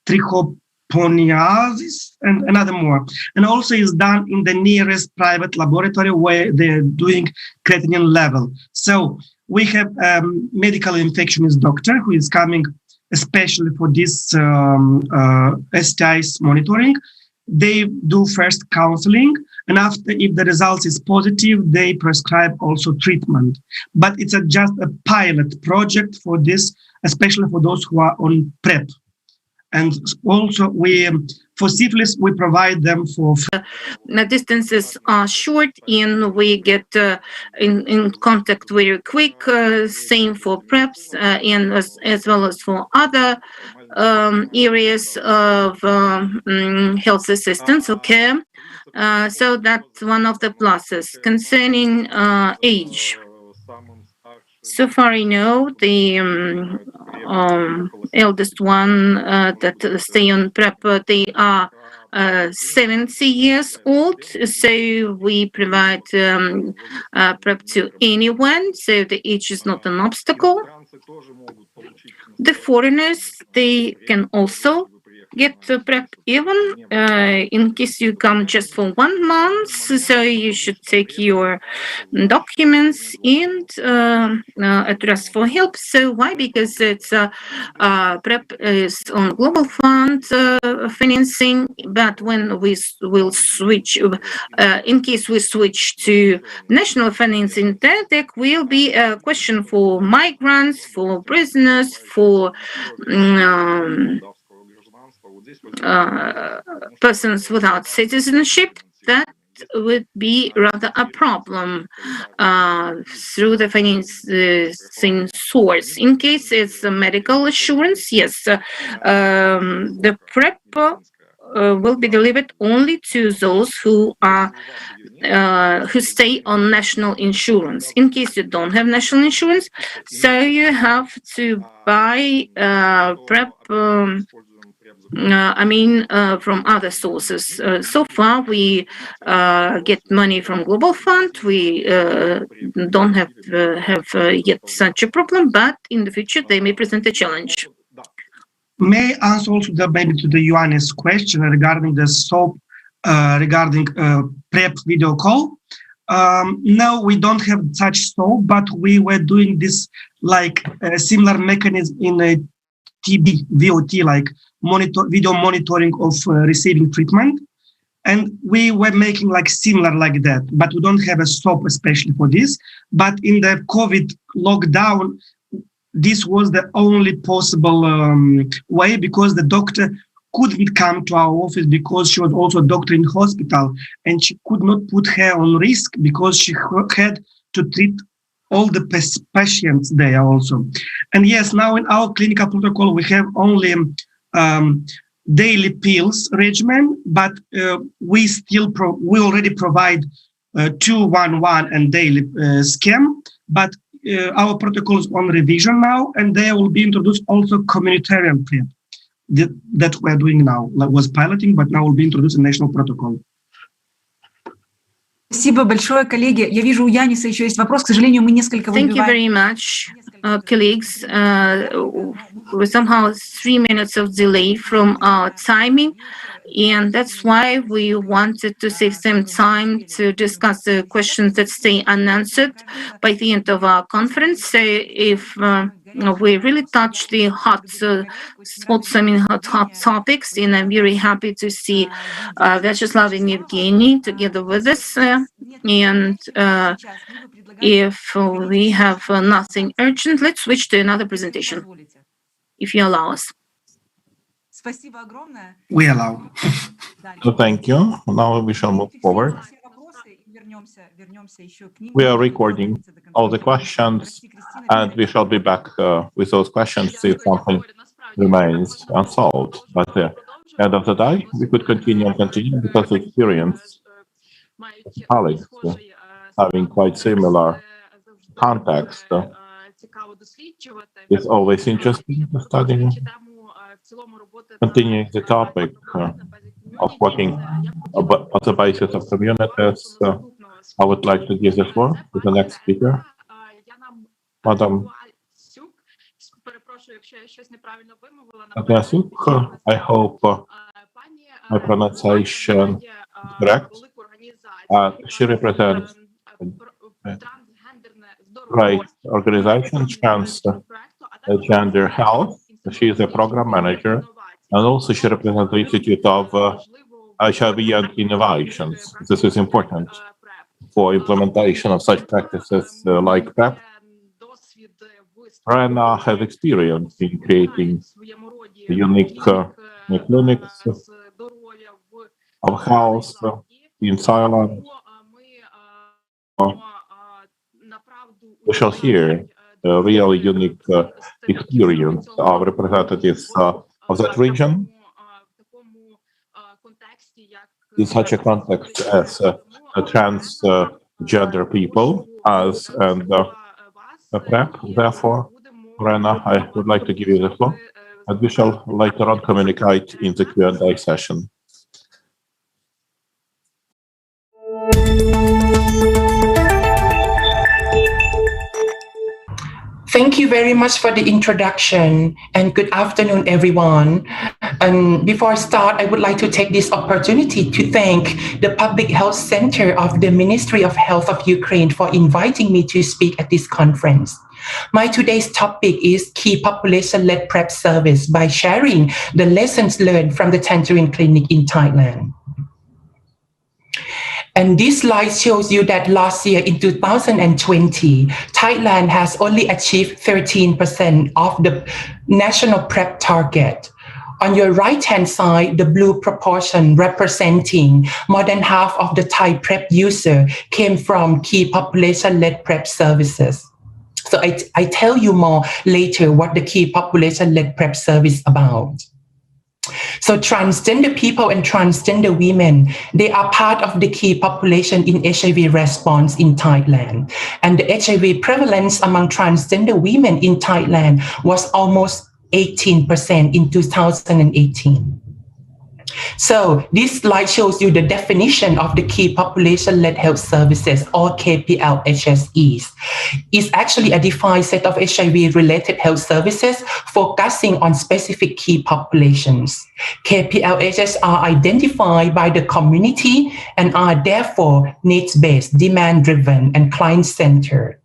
trichoponiasis and another more. And also is done in the nearest private laboratory where they're doing creatinine level. So we have a medical infectionist doctor who is coming especially for this STIs monitoring. They do first counseling, and after, if the results is positive, they prescribe also treatment. But it's just a pilot project for this, especially for those who are on PrEP. And also, for syphilis, we provide them for... The distances are short and we get in contact very quick. Same for PrEPs and as well as for other areas of health assistance or care. So that's one of the pluses. Concerning age, so far I know the eldest one that stay on PrEP, they are 70 years old, so we provide PrEP to anyone, so the age is not an obstacle. The foreigners, they can also get PrEP even in case you come just for 1 month, so you should take your documents and address for help. So why? Because it's PrEP is on Global Fund financing, but when we will switch, in case we switch to national financing, there will be a question for migrants, for prisoners, for persons without citizenship. That would be rather a problem through the financing source. In case it's a medical assurance, yes, the PrEP will be delivered only to those who are who stay on national insurance. In case you don't have national insurance, so you have to buy PrEP. From other sources. So far, we get money from Global Fund. We don't have yet such a problem, but in the future, they may present a challenge. May I answer also maybe to the Ioannis question regarding the SOAP, regarding PrEP video call? no, we don't have such soap, but we were doing this like a similar mechanism in a TB, VOT, like video monitoring of receiving treatment. And we were making like similar like that, but we don't have a soap especially for this. But in the COVID lockdown, this was the only possible way, because the doctor couldn't come to our office because she was also a doctor in hospital, and she could not put her on risk because she had to treat all the patients there also. And yes, now in our clinical protocol, we have only daily pills regimen, but we already provide 211 and daily scan, but our protocol is on revision now, and there will be introduced also communitarian PrEP that we're doing now. Like was piloting, but now will be introduced a national protocol. Спасибо большое, коллеги. Я вижу, у Яниса еще есть вопрос. К сожалению, мы несколько Thank you выбиваем. very much, colleagues. We somehow 3 minutes of delay from our timing, and that's why we wanted to save some time to discuss the questions that stay unanswered by the end of our conference. So if we really touch the hot topics, and I'm very happy to see Vyacheslav and Evgeny together with us. And if we have nothing urgent, let's switch to another presentation, if you allow us. We allow. So thank you. Now we shall move forward. We are recording all the questions, and we shall be back with those questions if something remains unsolved. But at the end of the day, we could continue because of experience colleagues having quite similar context. It's always interesting to study. Continuing the topic of working on the basis of communities, I would like to give the floor to the next speaker, Madam Atyasuk. I hope my pronunciation is correct. She represents a great organization, Chance Gender Health. She is a program manager, and also she represents the Institute of HIV and Innovations. This is important for implementation of such practices like PrEP. Rana has experience in creating unique clinics of health in Thailand. We shall hear a really unique experience of representatives of that region in such a context as transgender people and PrEP. Therefore, Rana, I would like to give you the floor, and we shall later on communicate in the Q&A session. Thank you very much for the introduction, and good afternoon, everyone. And before I start, I would like to take this opportunity to thank the Public Health Center of the Ministry of Health of Ukraine for inviting me to speak at this conference. My today's topic is Key Population-Led PrEP Service by sharing the lessons learned from the Tangerine Clinic in Thailand. And this slide shows you that last year in 2020, Thailand has only achieved 13% of the national PrEP target. On your right-hand side, the blue proportion representing more than half of the Thai PrEP user came from key population-led PrEP services. So I tell you more later what the key population-led PrEP service is about. So transgender people and transgender women, they are part of the key population in HIV response in Thailand. And the HIV prevalence among transgender women in Thailand was almost 18% in 2018. So this slide shows you the definition of the key population-led health services, or KPLHSEs. It's actually a defined set of HIV-related health services focusing on specific key populations. KPLHS are identified by the community and are therefore needs-based, demand-driven, and client-centered.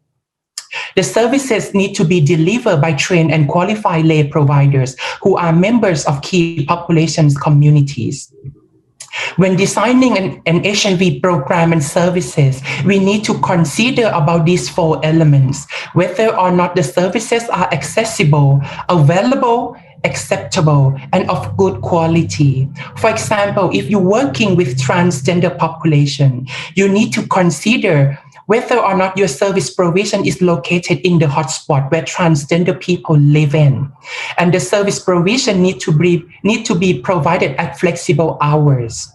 The services need to be delivered by trained and qualified lay providers who are members of key populations communities. When designing an HIV program and services, we need to consider about these 4 elements: whether or not the services are accessible, available, acceptable, and of good quality. For example, if you're working with transgender population, you need to consider whether or not your service provision is located in the hotspot where transgender people live in. And the service provision need to be provided at flexible hours.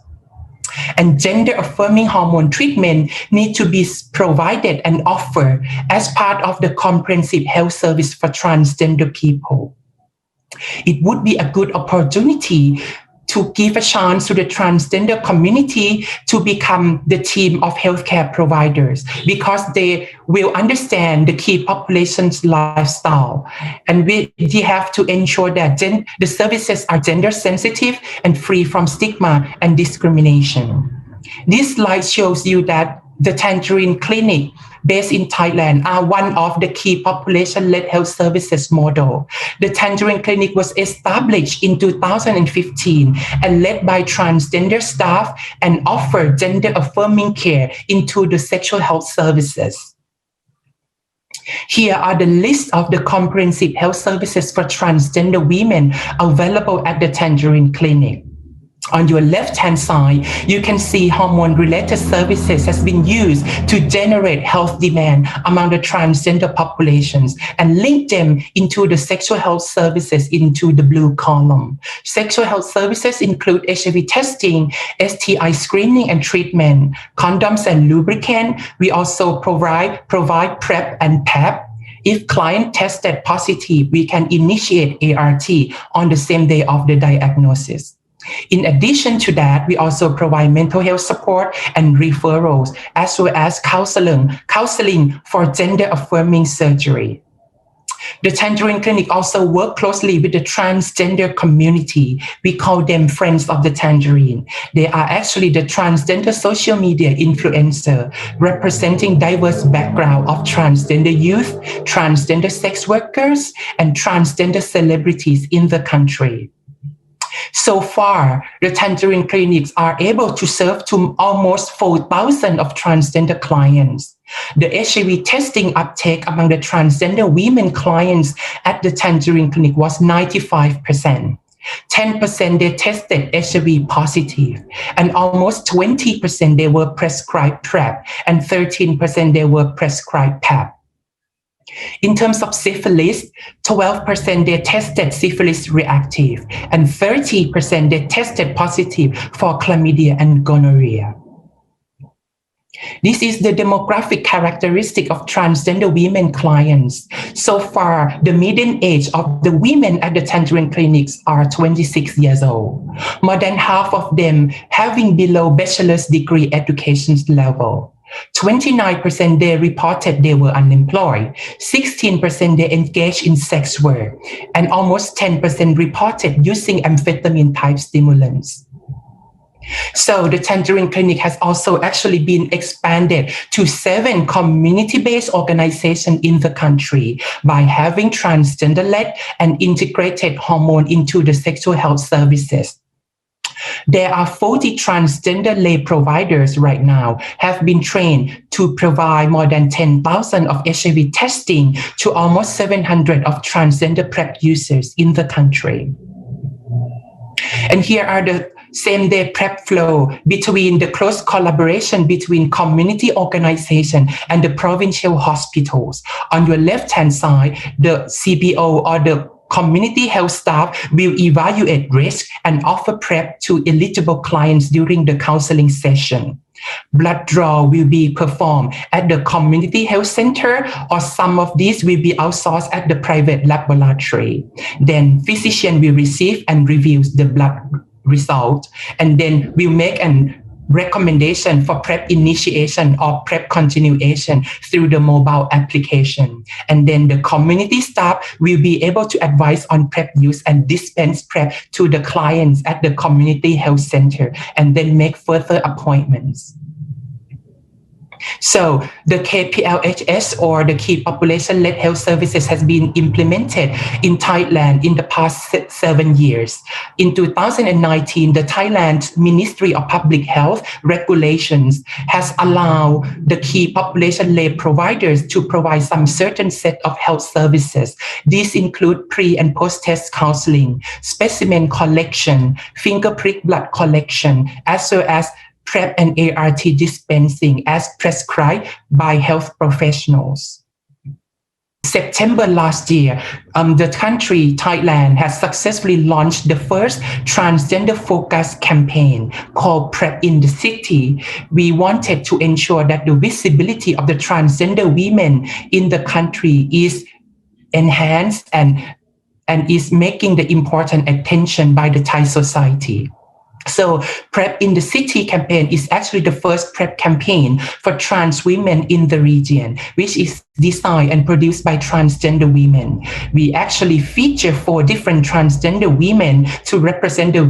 And gender-affirming hormone treatment need to be provided and offered as part of the comprehensive health service for transgender people. It would be a good opportunity to give a chance to the transgender community to become the team of healthcare providers, because they will understand the key population's lifestyle. And we have to ensure that the services are gender sensitive and free from stigma and discrimination. This slide shows you that the Tangerine Clinic, based in Thailand, are one of the key population-led health services model. The Tangerine Clinic was established in 2015 and led by transgender staff and offer gender-affirming care into the sexual health services. Here are the list of the comprehensive health services for transgender women available at the Tangerine Clinic. On your left-hand side, you can see hormone-related services has been used to generate health demand among the transgender populations and link them into the sexual health services into the blue column. Sexual health services include HIV testing, STI screening and treatment, condoms and lubricant. We also provide PrEP and PEP. If client tested positive, we can initiate ART on the same day of the diagnosis. In addition to that, we also provide mental health support and referrals, as well as counseling for gender-affirming surgery. The Tangerine Clinic also works closely with the transgender community. We call them Friends of the Tangerine. They are actually the transgender social media influencer representing diverse background of transgender youth, transgender sex workers, and transgender celebrities in the country. So far, the Tangerine clinics are able to serve to almost 4,000 of transgender clients. The HIV testing uptake among the transgender women clients at the Tangerine clinic was 95%. 10% they tested HIV positive, and almost 20% they were prescribed PrEP, and 13% they were prescribed PEP. In terms of syphilis, 12% they tested syphilis reactive, and 30% they tested positive for chlamydia and gonorrhea. This is the demographic characteristic of transgender women clients. So far, the median age of the women at the Tangerine clinics are 26 years old. More than half of them having below bachelor's degree education level. 29% they reported they were unemployed, 16% they engaged in sex work, and almost 10% reported using amphetamine type stimulants. So the Tangerine Clinic has also actually been expanded to 7 community-based organizations in the country by having transgender-led and integrated hormone into the sexual health services. There are 40 transgender lay providers right now have been trained to provide more than 10,000 of HIV testing to almost 700 of transgender PrEP users in the country. And here are the same-day PrEP flow between the close collaboration between community organization and the provincial hospitals. On your left-hand side, the CBO or the community health staff will evaluate risk and offer PrEP to eligible clients during the counseling session. Blood draw will be performed at the community health center, or some of these will be outsourced at the private laboratory. Then physician will receive and review the blood result, and then we'll make an recommendation for PrEP initiation or PrEP continuation through the mobile application. And then the community staff will be able to advise on PrEP use and dispense PrEP to the clients at the community health center, and then make further appointments. So the KPLHS, or the Key Population-Led Health Services, has been implemented in Thailand in the past 7 years. In 2019, the Thailand Ministry of Public Health regulations has allowed the key population-led providers to provide some certain set of health services. These include pre- and post-test counseling, specimen collection, finger prick blood collection, as well as PrEP and ART dispensing as prescribed by health professionals. September last year, the country, Thailand, has successfully launched the first transgender-focused campaign called PrEP in the City. We wanted to ensure that the visibility of the transgender women in the country is enhanced and is making the important attention by the Thai society. So PrEP in the City campaign is actually the first PrEP campaign for trans women in the region, which is designed and produced by transgender women. We actually feature 4 different transgender women to represent the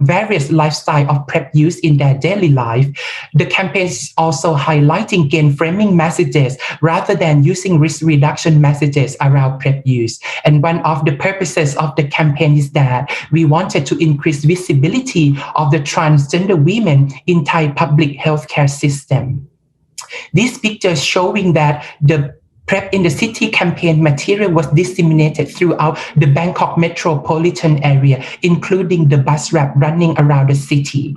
various lifestyle of PrEP use in their daily life. The campaign is also highlighting gain framing messages rather than using risk reduction messages around PrEP use. And one of the purposes of the campaign is that we wanted to increase visibility of the transgender women in Thai public healthcare system. This picture showing that the PrEP in the City campaign material was disseminated throughout the Bangkok metropolitan area, including the bus route running around the city.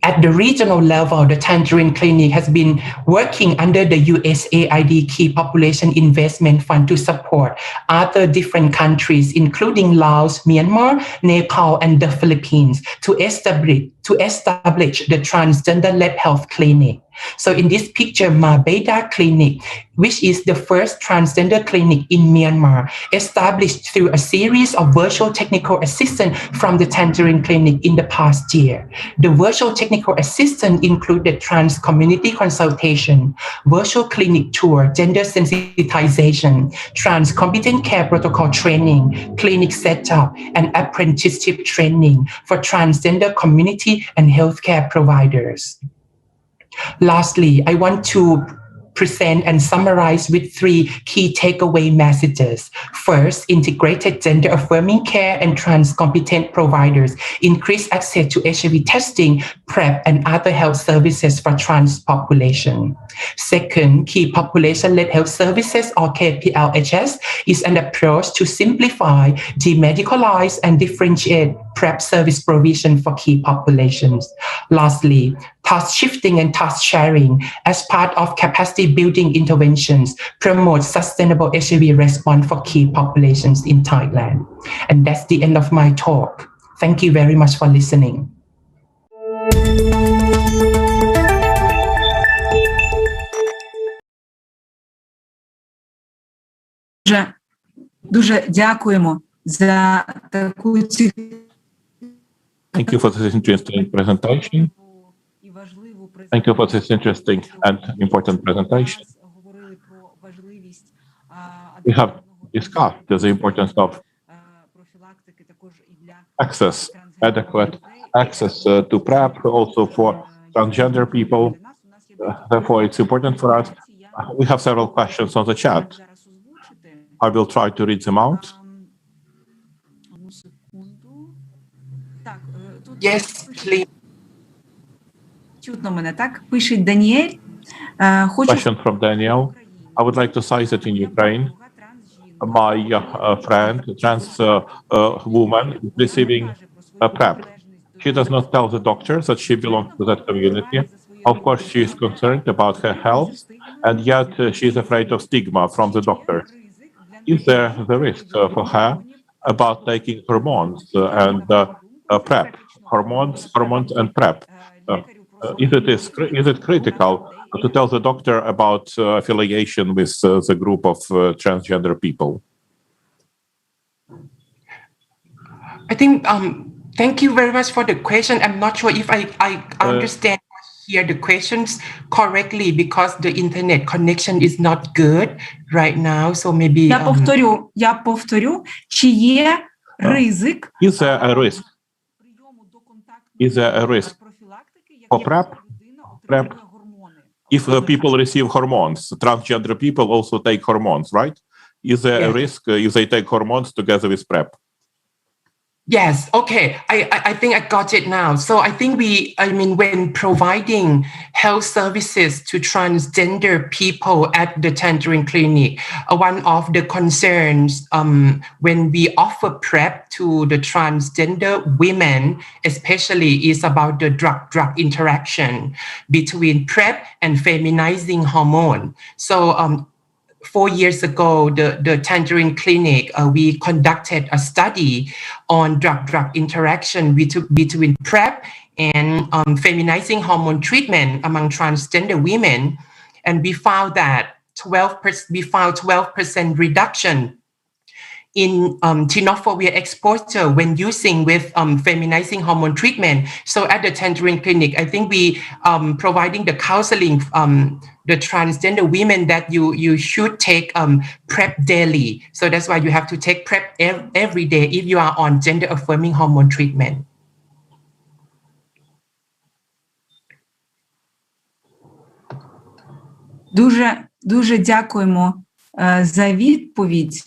At the regional level, the Tangerine Clinic has been working under the USAID Key Population Investment Fund to support other different countries, including Laos, Myanmar, Nepal, and the Philippines, to establish the transgender-led health clinic. So in this picture, Mabeda Clinic, which is the first transgender clinic in Myanmar, established through a series of virtual technical assistants from the Tangerine Clinic in the past year. The virtual technical assistant included trans community consultation, virtual clinic tour, gender sensitization, trans competent care protocol training, clinic setup, and apprenticeship training for transgender community and healthcare providers. Lastly, I want to present and summarize with 3 key takeaway messages. First, integrated gender-affirming care and trans-competent providers increase access to HIV testing, PrEP, and other health services for trans population. Second, key population-led health services, or KPLHS, is an approach to simplify, demedicalize, and differentiate PrEP service provision for key populations. Lastly, task shifting and task sharing as part of capacity building interventions promote sustainable HIV response for key populations in Thailand. And that's the end of my talk. Thank you very much for listening. Дуже дякуємо за таку Thank you for this interesting presentation. Thank you for this interesting and important presentation. We have discussed the importance of access, adequate access to PrEP, also for transgender people. Therefore, it's important for us. We have several questions on the chat. I will try to read them out. Yes, please. Чутно мене, так? Пише Даніель. Question from Daniel. I would like to cite it in Ukraine. My friend, a trans woman, is receiving a PrEP. She does not tell the doctor that she belongs to that community. Of course, she is concerned about her health, and yet she is afraid of stigma from the doctor. Is there the risk for her about taking hormones and PrEP? Hormones and PrEP. Is it critical to tell the doctor about affiliation with the group of transgender people? I think thank you very much for the question. I'm not sure if I understand or hear the questions correctly because the internet connection is not good right now. So maybe Я повторю, чи є ризик Is there a risk? Is there a risk for PrEP? PrEP? If people receive hormones, transgender people also take hormones, right? Is there a risk if they take hormones together with PrEP? Yes. Okay. I think I got it now. So I think when providing health services to transgender people at the tendering clinic, one of the concerns when we offer PrEP to the transgender women, especially, is about the drug interaction between PrEP and feminizing hormone. So 4 years ago, the Tendering Clinic, we conducted a study on drug interaction between PrEP and feminizing hormone treatment among transgender women. And we found that 12% reduction in tenofovir exposure when using with feminizing hormone treatment. So at the Tendering Clinic, I think we providing the counseling the transgender women that you should take PrEP daily. So that's why you have to take PrEP every day if you are on gender affirming hormone treatment. Дуже дякуємо за відповідь.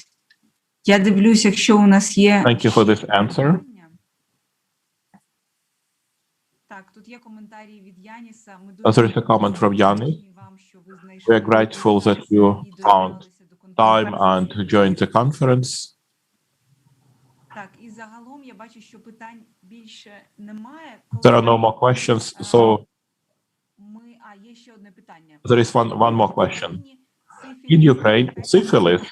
Я дивлюсь, якщо у нас є... Thank you for this answer. Так, тут є коментарі від Яніса. There is a comment from Yannis. We are grateful that you found time and joined the conference. Так, і загалом я бачу, що питань більше немає. There are no more questions, so є ще одне питання. there is one more question. In Ukraine, syphilis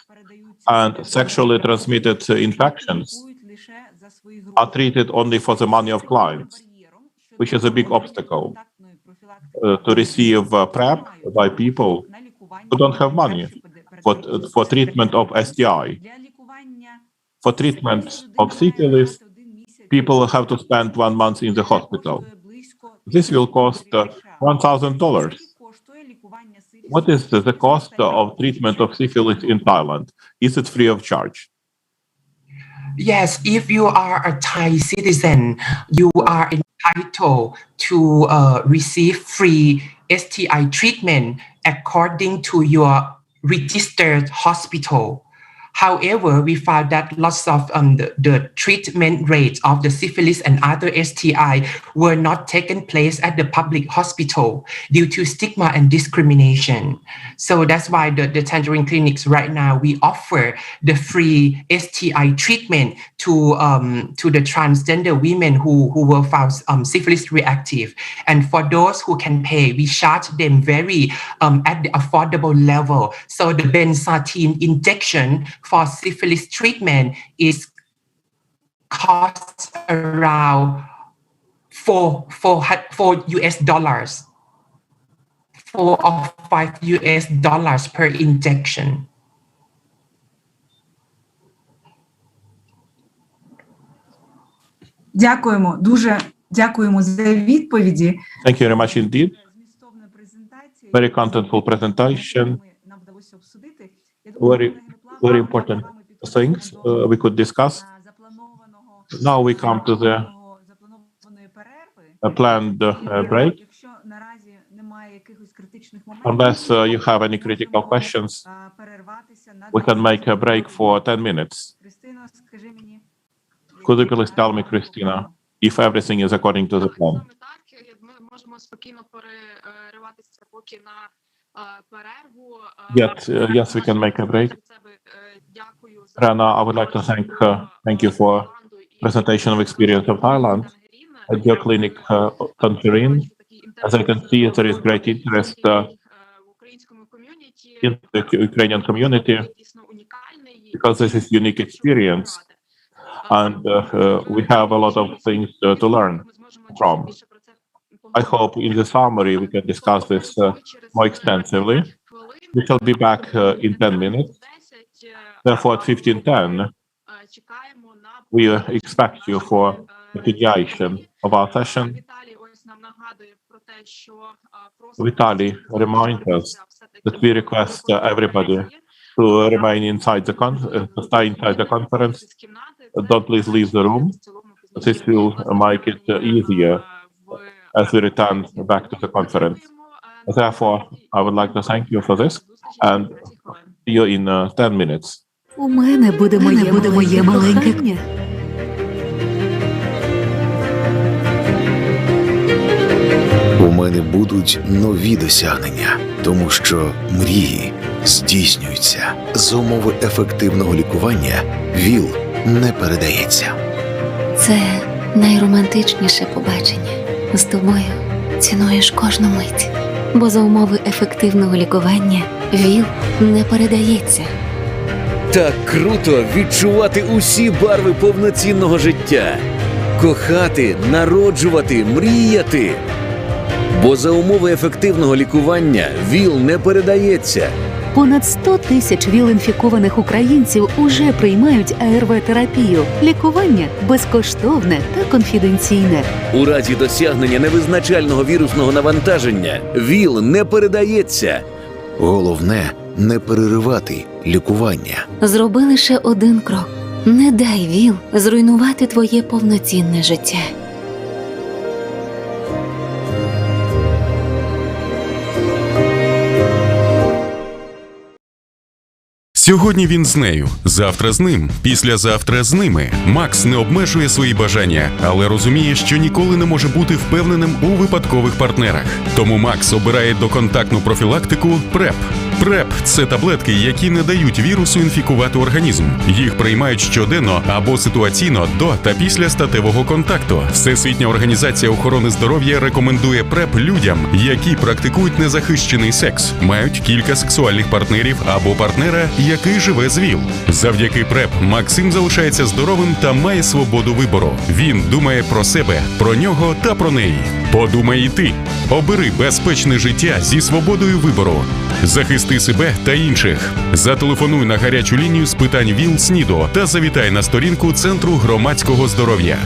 and sexually transmitted infections are treated only for the money of clients, which is a big obstacle to receive PrEP by people who don't have money for treatment of STI. For treatment of syphilis, people have to spend 1 month in the hospital. This will cost $1,000. What is the cost of treatment of syphilis in Thailand? Is it free of charge? Yes, if you are a Thai citizen, you are entitled to receive free STI treatment according to your registered hospital. However, we found that lots of the treatment rates of the syphilis and other STI were not taken place at the public hospital due to stigma and discrimination. So that's why the Tendering Clinics right now, we offer the free STI treatment to the transgender women who were found syphilis reactive. And for those who can pay, we charge them very at the affordable level. So the benzatine injection for syphilis treatment is cost around $4 or $5 per injection. Дякуємо, дуже дякуємо за відповіді. Thank you very much indeed. Very contentful presentation. Very important things we could discuss. Now we come to the planned break. Unless you have any critical questions, we can make a break for 10 minutes. Could you please tell me, Christina, if everything is according to the plan? Yes, we can make a break. Rana, I would like to thank you for presentation of experience of Thailand at your clinic, Thailand. As I can see, there is great interest in the Ukrainian community because this is unique experience, and we have a lot of things to learn from. I hope in the summary we can discuss this more extensively. We shall be back in 10 minutes. Therefore, at 15:10, we expect you for the continuation of our session. Vitaly reminds us that we request everybody to remain inside to stay inside the conference. Don't please leave the room. This will make it easier as we return back to the conference. Therefore, I would like to thank you for this and see you in 10 minutes. У мене буде моє маленьке кохання. У мене будуть нові досягнення, тому що мрії здійснюються. За умови ефективного лікування ВІЛ не передається. Це найромантичніше побачення. З тобою цінуєш кожну мить. Бо за умови ефективного лікування ВІЛ не передається. Так круто відчувати усі барви повноцінного життя. Кохати, народжувати, мріяти. Бо за умови ефективного лікування ВІЛ не передається. Понад 100 тисяч ВІЛ-інфікованих українців уже приймають АРВ-терапію. Лікування безкоштовне та конфіденційне. У разі досягнення невизначального вірусного навантаження ВІЛ не передається. Головне – не переривати лікування. Зроби лише один крок. Не дай ВІЛ зруйнувати твоє повноцінне життя. Сьогодні він з нею, завтра з ним, післязавтра з ними. Макс не обмежує свої бажання, але розуміє, що ніколи не може бути впевненим у випадкових партнерах. Тому Макс обирає доконтактну профілактику PrEP. PrEP – це таблетки, які не дають вірусу інфікувати організм. Їх приймають щоденно або ситуаційно до та після статевого контакту. Всесвітня організація охорони здоров'я рекомендує PrEP людям, які практикують незахищений секс, мають кілька сексуальних партнерів або партнера, який живе з ВІЛ. Завдяки PrEP Максим залишається здоровим та має свободу вибору. Він думає про себе, про нього та про неї. Подумай і ти. Обери безпечне життя зі свободою вибору. Захисти себе та інших. Зателефонуй на гарячу лінію з питань ВІЛ-СНІДу та завітай на сторінку Центру громадського здоров'я.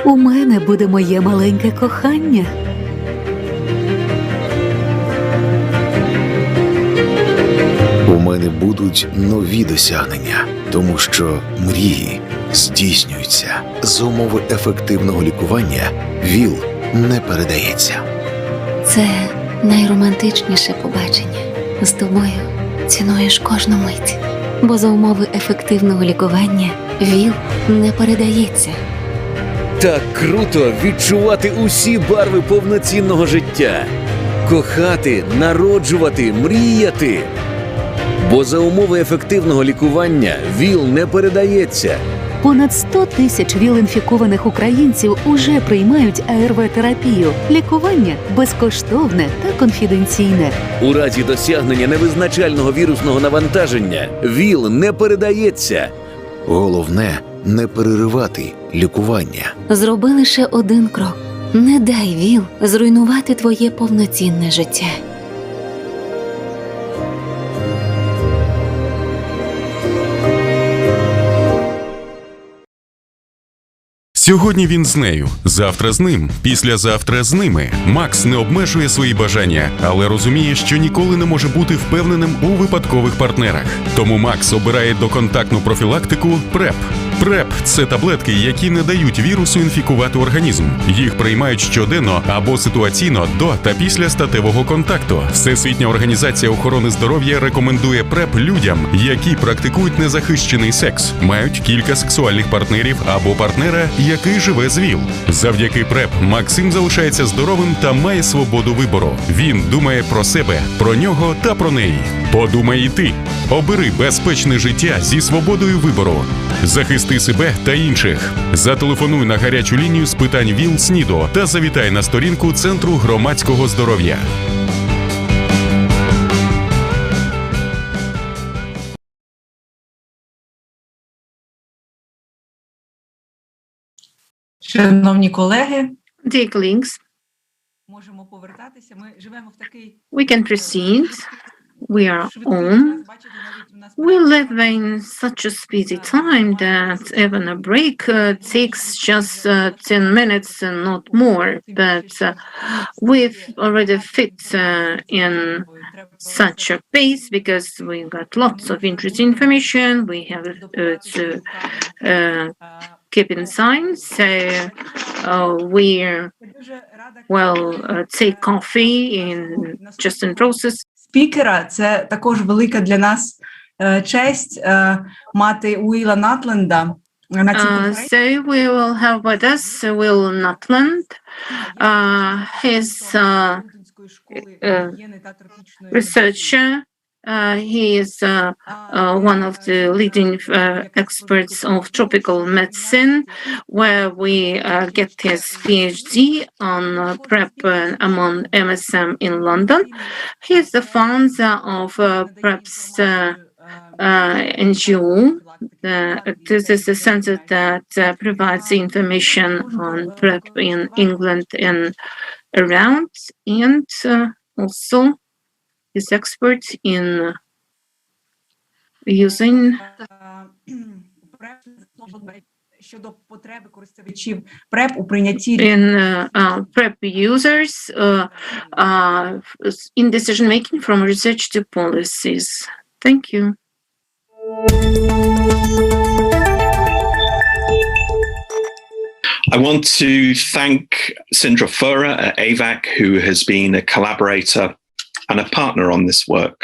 У мене буде моє маленьке кохання. У мене будуть нові досягнення, тому що мрії здійснюються. За умови ефективного лікування ВІЛ не передається. Це найромантичніше побачення. З тобою цінуєш кожну мить. Бо за умови ефективного лікування ВІЛ не передається. Так круто відчувати усі барви повноцінного життя. Кохати, народжувати, мріяти. Бо за умови ефективного лікування ВІЛ не передається. Понад 100 тисяч ВІЛ-інфікованих українців уже приймають АРВ-терапію. Лікування безкоштовне та конфіденційне. У разі досягнення невизначального вірусного навантаження ВІЛ не передається. Головне – не переривати лікування. Зроби лише один крок. Не дай ВІЛ зруйнувати твоє повноцінне життя. Сьогодні він з нею, завтра з ним, післязавтра з ними. Макс не обмежує свої бажання, але розуміє, що ніколи не може бути впевненим у випадкових партнерах. Тому Макс обирає доконтактну профілактику PrEP. PrEP – це таблетки, які не дають вірусу інфікувати організм. Їх приймають щоденно або ситуаційно до та після статевого контакту. Всесвітня організація охорони здоров'я рекомендує PrEP людям, які практикують незахищений секс, мають кілька сексуальних партнерів або партнера, який живе з ВІЛ. Завдяки PrEP Максим залишається здоровим та має свободу вибору. Він думає про себе, про нього та про неї. Подумай і ти. Обери безпечне життя зі свободою вибору. Захисти себе та інших. Зателефонуй на гарячу лінію з питань ВІЛ-СНІДу та завітай на сторінку Центру громадського здоров'я. Шановні колеги, Dear colleagues, можемо повертатися. Ми живемо в такий we can proceed. We are on. We live in such a speedy time that even a break takes just 10 minutes and not more. But we've already fit in such a pace because we got lots of interesting information. We have to keep in time. So we will take coffee just in process. спікера. Це також велика для нас честь мати Уіла Натленда на цій конференції. So we will have with us Will Nutland. He's a researcher. He is one of the leading experts of tropical medicine, where we get his PhD on PrEP among MSM in London. He is the founder of PrEP's NGO. This is a center that provides information on PrEP in England and around, and also is expert in using щодо потреби користувачів PrEP у прийнятті PrEP users in decision making from research to policies. Thank you. I want to thank Sindra Fura at AVAC, who has been a collaborator and a partner on this work.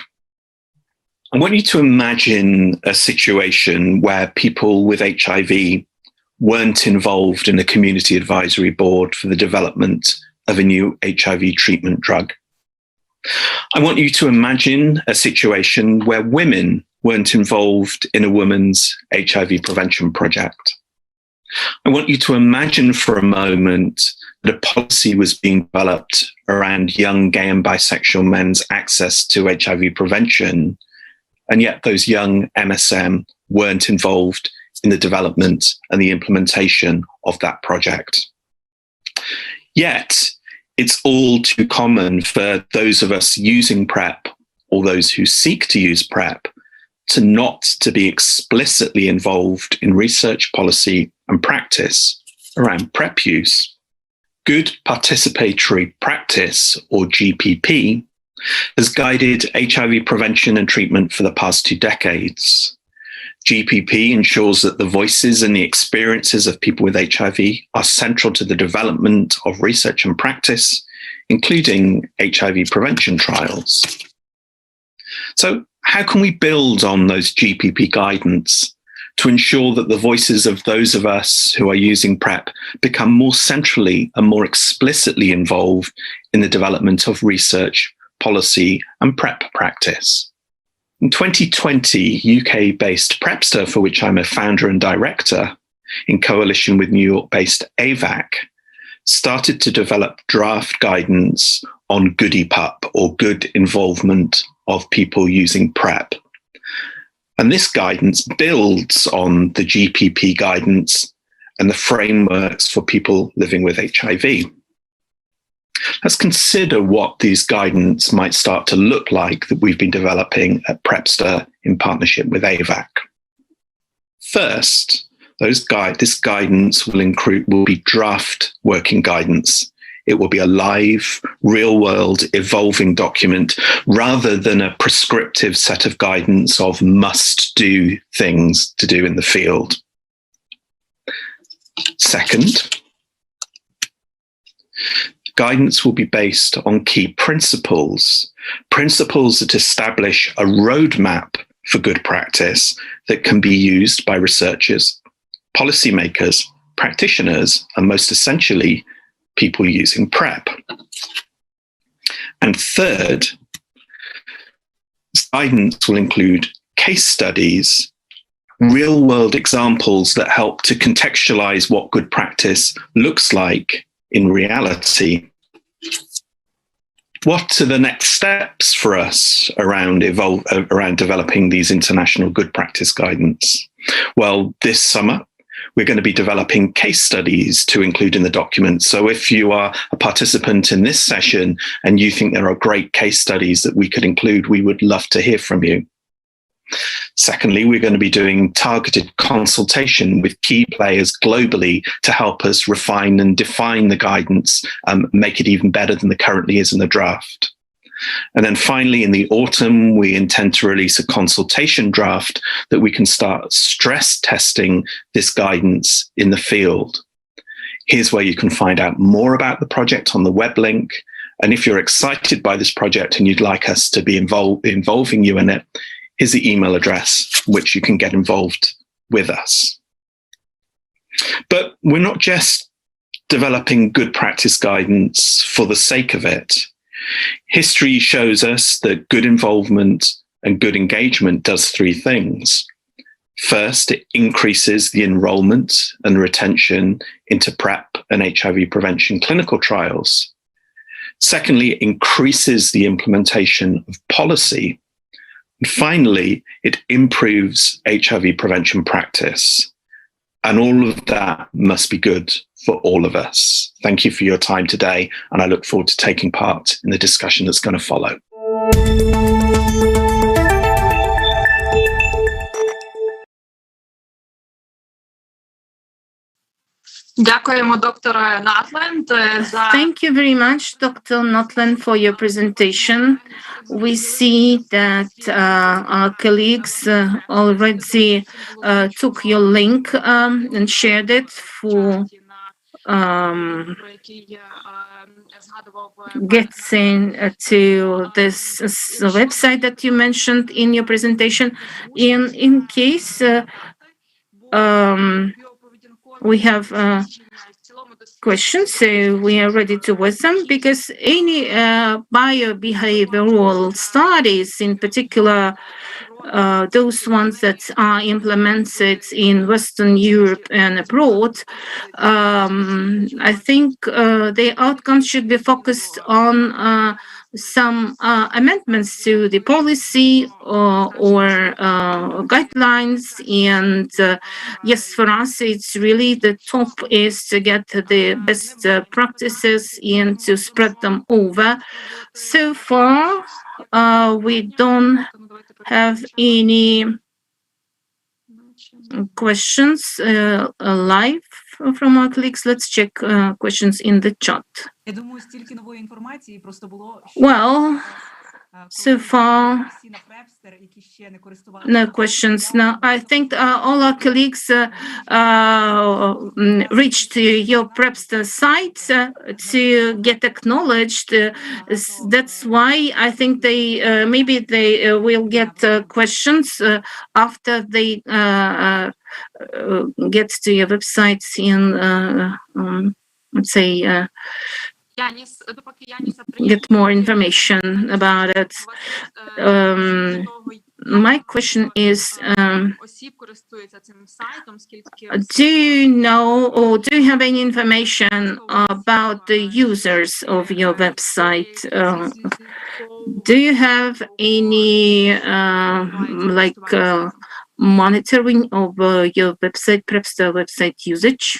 I want you to imagine a situation where people with HIV weren't involved in a community advisory board for the development of a new HIV treatment drug. I want you to imagine a situation where women weren't involved in a women's HIV prevention project. I want you to imagine for a moment that a policy was being developed around young gay and bisexual men's access to HIV prevention, and yet those young MSM weren't involved in the development and the implementation of that project. Yet, it's all too common for those of us using PrEP, or those who seek to use PrEP, to not to be explicitly involved in research, policy, and practice, around PrEP use. Good participatory practice, or GPP, has guided HIV prevention and treatment for the past 2 decades. GPP ensures that the voices and the experiences of people with HIV are central to the development of research and practice, including HIV prevention trials. So, how can we build on those GPP guidance to ensure that the voices of those of us who are using PrEP become more centrally and more explicitly involved in the development of research, policy, and PrEP practice? In 2020, UK-based PrEPster, for which I'm a founder and director, in coalition with New York-based AVAC, started to develop draft guidance on good EPUP, or good involvement of people using PrEP. And this guidance builds on the GPP guidance and the frameworks for people living with HIV. Let's consider what these guidance might start to look like that we've been developing at PrEPster in partnership with AVAC. First, this guidance will be draft working guidance. It will be a live, real-world, evolving document rather than a prescriptive set of guidance of must-do things to do in the field. Second, guidance will be based on key principles that establish a roadmap for good practice that can be used by researchers, policymakers, practitioners, and most essentially, people using PrEP. And third, this guidance will include case studies, real-world examples that help to contextualize what good practice looks like in reality. What are the next steps for us around developing these international good practice guidance? Well, this summer, we're going to be developing case studies to include in the document. So if you are a participant in this session and you think there are great case studies that we could include, we would love to hear from you. Secondly, we're going to be doing targeted consultation with key players globally to help us refine and define the guidance, make it even better than it currently is in the draft. And then finally, in the autumn, we intend to release a consultation draft that we can start stress testing this guidance in the field. Here's where you can find out more about the project on the web link. And if you're excited by this project and you'd like us to be involving you in it, here's the email address which you can get involved with us. But we're not just developing good practice guidance for the sake of it. History shows us that good involvement and good engagement does 3 things. First, it increases the enrollment and retention into PrEP and HIV prevention clinical trials. Secondly, it increases the implementation of policy. And finally, it improves HIV prevention practice. And all of that must be good for all of us. Thank you for your time today, and I look forward to taking part in the discussion that's going to follow. Дякуємо, доктора Натленд, за... Thank you very much, Dr. Notland, for your presentation. We see that our colleagues already took your link and shared it for getting to this website that you mentioned in your presentation. In case we have questions, so we are ready to voice them, because any biobehavioral studies, in particular those ones that are implemented in Western Europe and abroad, I think the outcomes should be focused on some amendments to the policy or guidelines. And yes, for us, it's really the top is to get the best practices and to spread them over. So far, we don't have any questions live. from our colleagues? Let's check questions in the chat. Я думаю, стільки нової інформації просто було. Well, so far, no questions. Now, I think all our colleagues reached your PrEPster site to get acknowledged. That's why I think they maybe they will get questions after they get to your website in, let's say, get more information about it. My question is, do you know or do you have any information about the users of your website? Do you have any monitoring of your website, PrEPster website usage?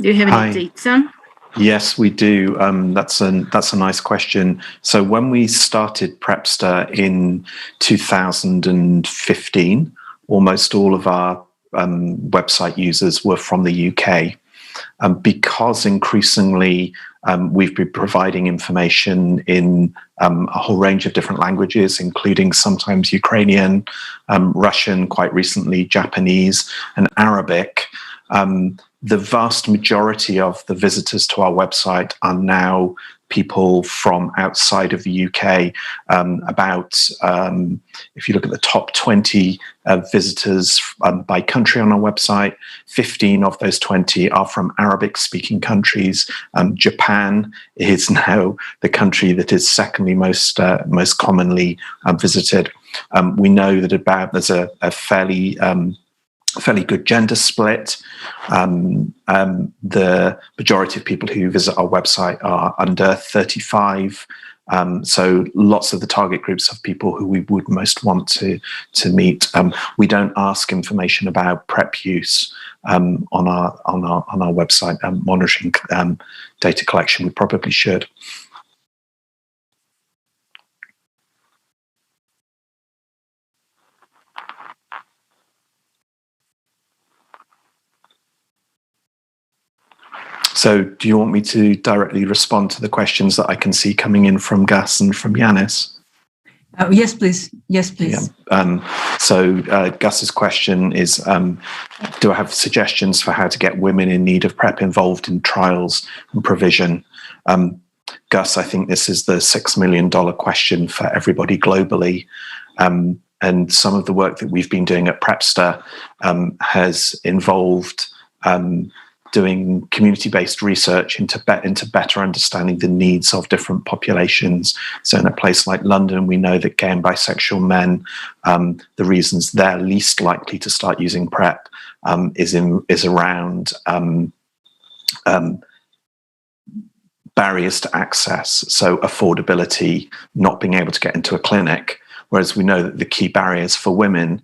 Do you have any data? Yes, we do. That's a nice question. So when we started PrEPster in 2015, almost all of our website users were from the UK. Because increasingly we've been providing information in a whole range of different languages, including sometimes Ukrainian, Russian, quite recently Japanese, and Arabic. The vast majority of the visitors to our website are now people from outside of the UK. If you look at the top 20 visitors by country on our website, 15 of those 20 are from Arabic-speaking countries. Japan is now the country that is secondly most commonly visited. We know that there's a fairly good gender split. The majority of people who visit our website are under 35. So lots of the target groups of people who we would most want to meet. We don't ask information about PrEP use on our website. Monitoring data collection, we probably should. So do you want me to directly respond to the questions that I can see coming in from Gus and from Yanis? Yes, please. Yes, please. Yeah. So Gus's question is, do I have suggestions for how to get women in need of PrEP involved in trials and provision? Gus, I think this is the $6 million question for everybody globally. And some of the work that we've been doing at PrEPster has involved doing community-based research into better understanding the needs of different populations. So in a place like London, we know that gay and bisexual men, the reasons they're least likely to start using PrEP is around barriers to access, so affordability, not being able to get into a clinic, whereas we know that the key barriers for women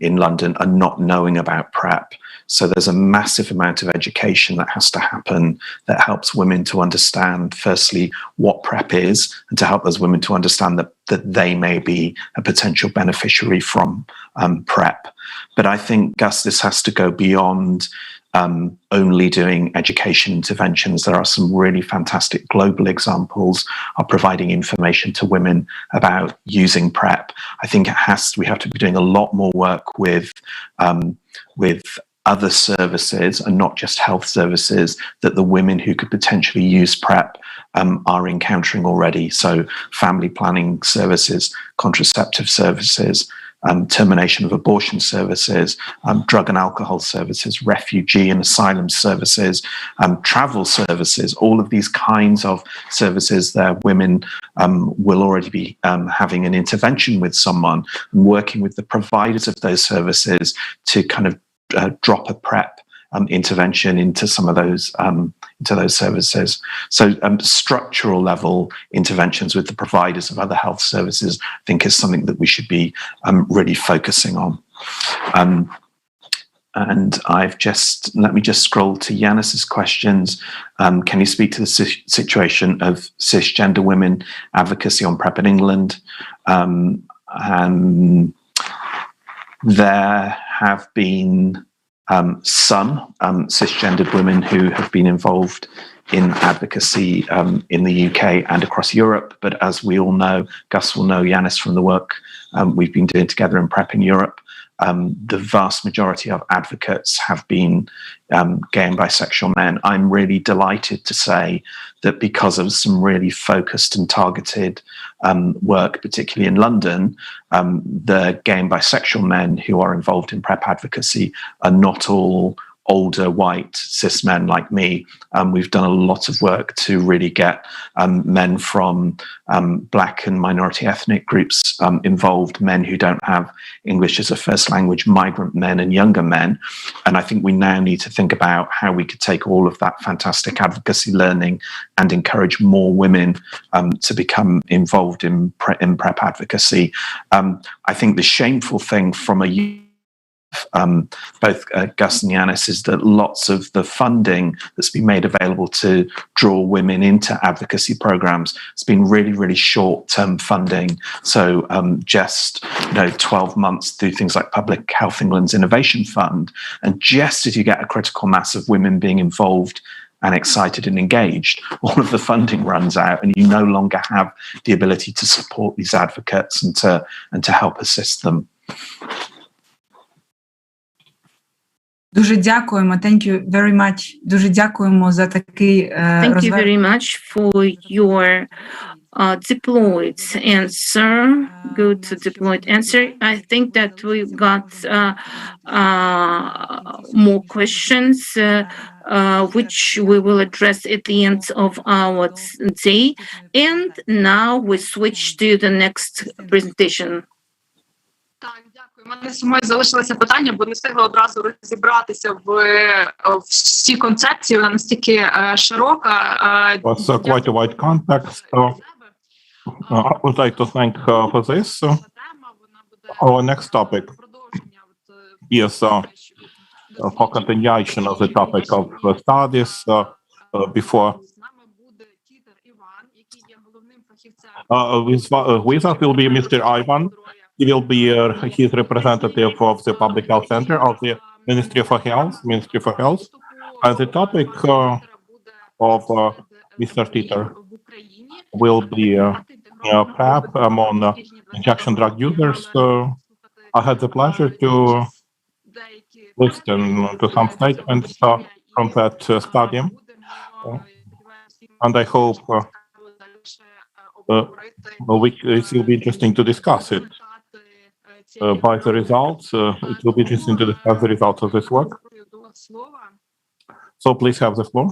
in London are not knowing about PrEP. So there's a massive amount of education that has to happen that helps women to understand, firstly, what PrEP is, and to help those women to understand that they may be a potential beneficiary from PrEP. But I think, Gus, this has to go beyond only doing education interventions. There are some really fantastic global examples of providing information to women about using PrEP. I think we have to be doing a lot more work with other services and not just health services that the women who could potentially use PrEP are encountering already. So family planning services, contraceptive services, termination of abortion services, drug and alcohol services, refugee and asylum services, travel services, all of these kinds of services that women will already be having an intervention with someone and working with the providers of those services to kind of drop a PrEP intervention into some of those services. So structural level interventions with the providers of other health services, I think, is something that we should be really focusing on. And let me just scroll to Yanis's questions. Can you speak to the situation of cisgender women advocacy on PrEP in England? And there have been some cisgendered women who have been involved in advocacy in the UK and across Europe. But as we all know, Gus will know, Yanis, from the work we've been doing together in PrEP in Europe, the vast majority of advocates have been gay and bisexual men. I'm really delighted to say that because of some really focused and targeted work, particularly in London, the gay and bisexual men who are involved in PrEP advocacy are not all older white cis men like me. We've done a lot of work to really get men from Black and minority ethnic groups involved, men who don't have English as a first language, migrant men and younger men. And I think we now need to think about how we could take all of that fantastic advocacy learning and encourage more women to become involved in PrEP advocacy. I think the shameful thing from both Gus and Yanis is that lots of the funding that's been made available to draw women into advocacy programs has been really, really short-term funding. So just 12 months through things like Public Health England's Innovation Fund, and just as you get a critical mass of women being involved and excited and engaged, all of the funding runs out and you no longer have the ability to support these advocates and to help assist them. Дуже дякуємо. Thank you very much. Дуже дякуємо за такий Thank you very much for your deployed answer. Good deployed answer. I think that we got more questions which we will address at the end of our day. And now we switch to the next presentation. У мене самої залишилося питання, бо не встигла одразу розібратися в всій концепції, вона настільки широка. Was quite a wide context. I would like to thank for this. Our next topic is for continuation of the topic of studies before. With us will be Mr. Ivan. He will be his representative of the Public Health Center of the Ministry for Health. And the topic of Mr. Titer will be PrEP among injection drug users. I had the pleasure to listen to some statements from that study, and I hope it will be interesting to discuss it. By the results, it will be interesting to discuss the results of this work. So please have the floor.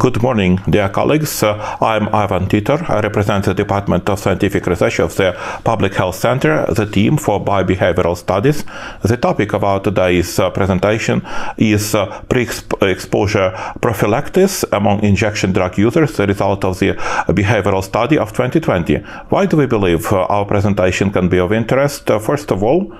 Good morning, dear colleagues. I'm Ivan Titer. I represent the Department of Scientific Research of the Public Health Center, the team for biobehavioral studies. The topic of our today's presentation is pre-exposure prophylaxis among injection drug users, the result of the behavioral study of 2020. Why do we believe our presentation can be of interest? First of all,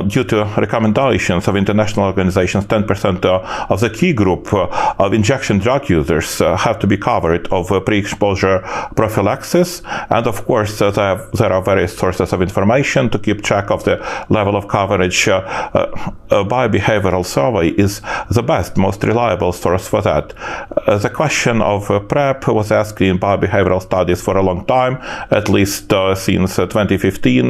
due to recommendations of international organizations, 10% of the key group of injection drug users have to be covered of pre-exposure prophylaxis, and of course there are various sources of information to keep track of the level of coverage. A biobehavioral survey is the best, most reliable source for that. The question of PrEP was asked in biobehavioral studies for a long time, at least since 2015.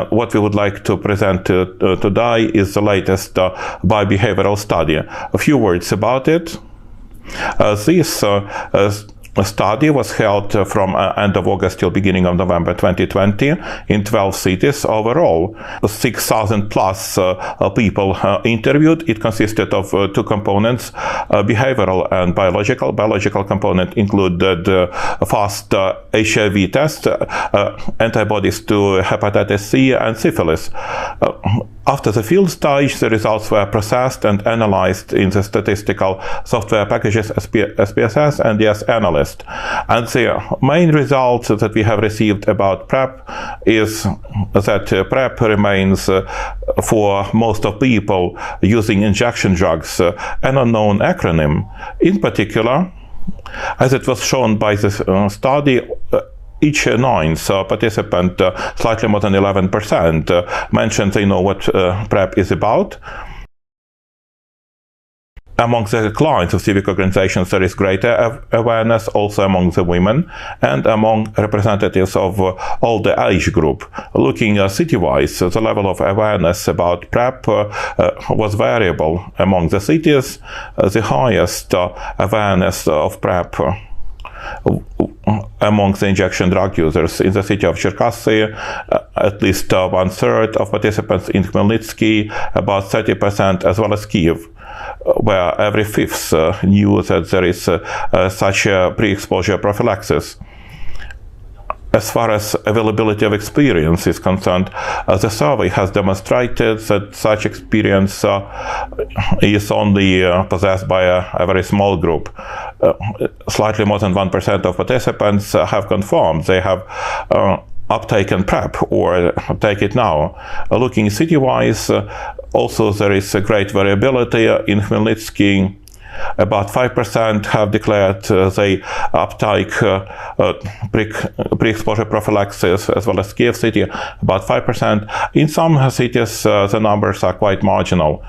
What we would like to present today is the latest biobehavioral study. A few words about it. This study was held from end of August till beginning of November 2020 in 12 cities overall. 6,000 plus people interviewed. It consisted of two components, behavioral and biological. Biological component included fast HIV test, antibodies to hepatitis C and syphilis. After the field stage, the results were processed and analyzed in the statistical software packages SPSS and DS Analyst. And the main result that we have received about PrEP is that PrEP remains for most of people using injection drugs an unknown acronym. In particular, as it was shown by this study, each ninth participant, slightly more than 11%, mentioned they know what PrEP is about. Among the clients of civic organizations, there is greater awareness also among the women and among representatives of all the age group. Looking city-wise, the level of awareness about PrEP was variable. Among the cities, the highest awareness of PrEP among the injection drug users. In the city of Cherkasy, at least one-third of participants, in Khmelnytsky, about 30%, as well as Kiev, where every fifth knew that there is such a pre-exposure prophylaxis. As far as availability of experience is concerned, the survey has demonstrated that such experience is only possessed by a very small group. Slightly more than 1% of participants have confirmed they have uptaken PrEP or take it now. Looking city-wise, also there is a great variability. In Khmelnytsky, about 5% have declared they uptake pre-exposure prophylaxis, as well as Kiev city, about 5%. In some cities, the numbers are quite marginal.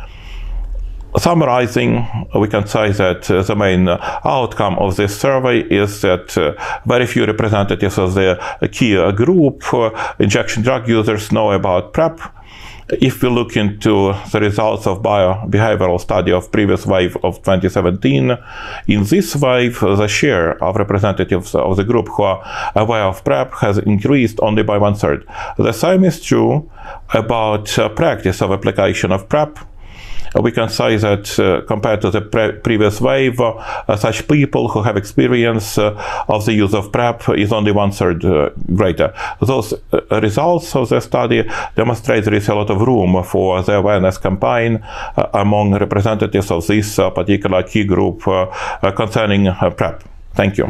Summarizing, we can say that the main outcome of this survey is that very few representatives of the key group, injection drug users, know about PrEP. If we look into the results of biobehavioral study of previous wave of 2017, in this wave, the share of representatives of the group who are aware of PrEP has increased only by 1/3. The same is true about practice of application of PrEP. We can say that compared to the previous wave, such people who have experience of the use of PrEP is only 1/3 greater. Those results of the study demonstrate there is a lot of room for the awareness campaign among representatives of this particular key group concerning PrEP. Thank you.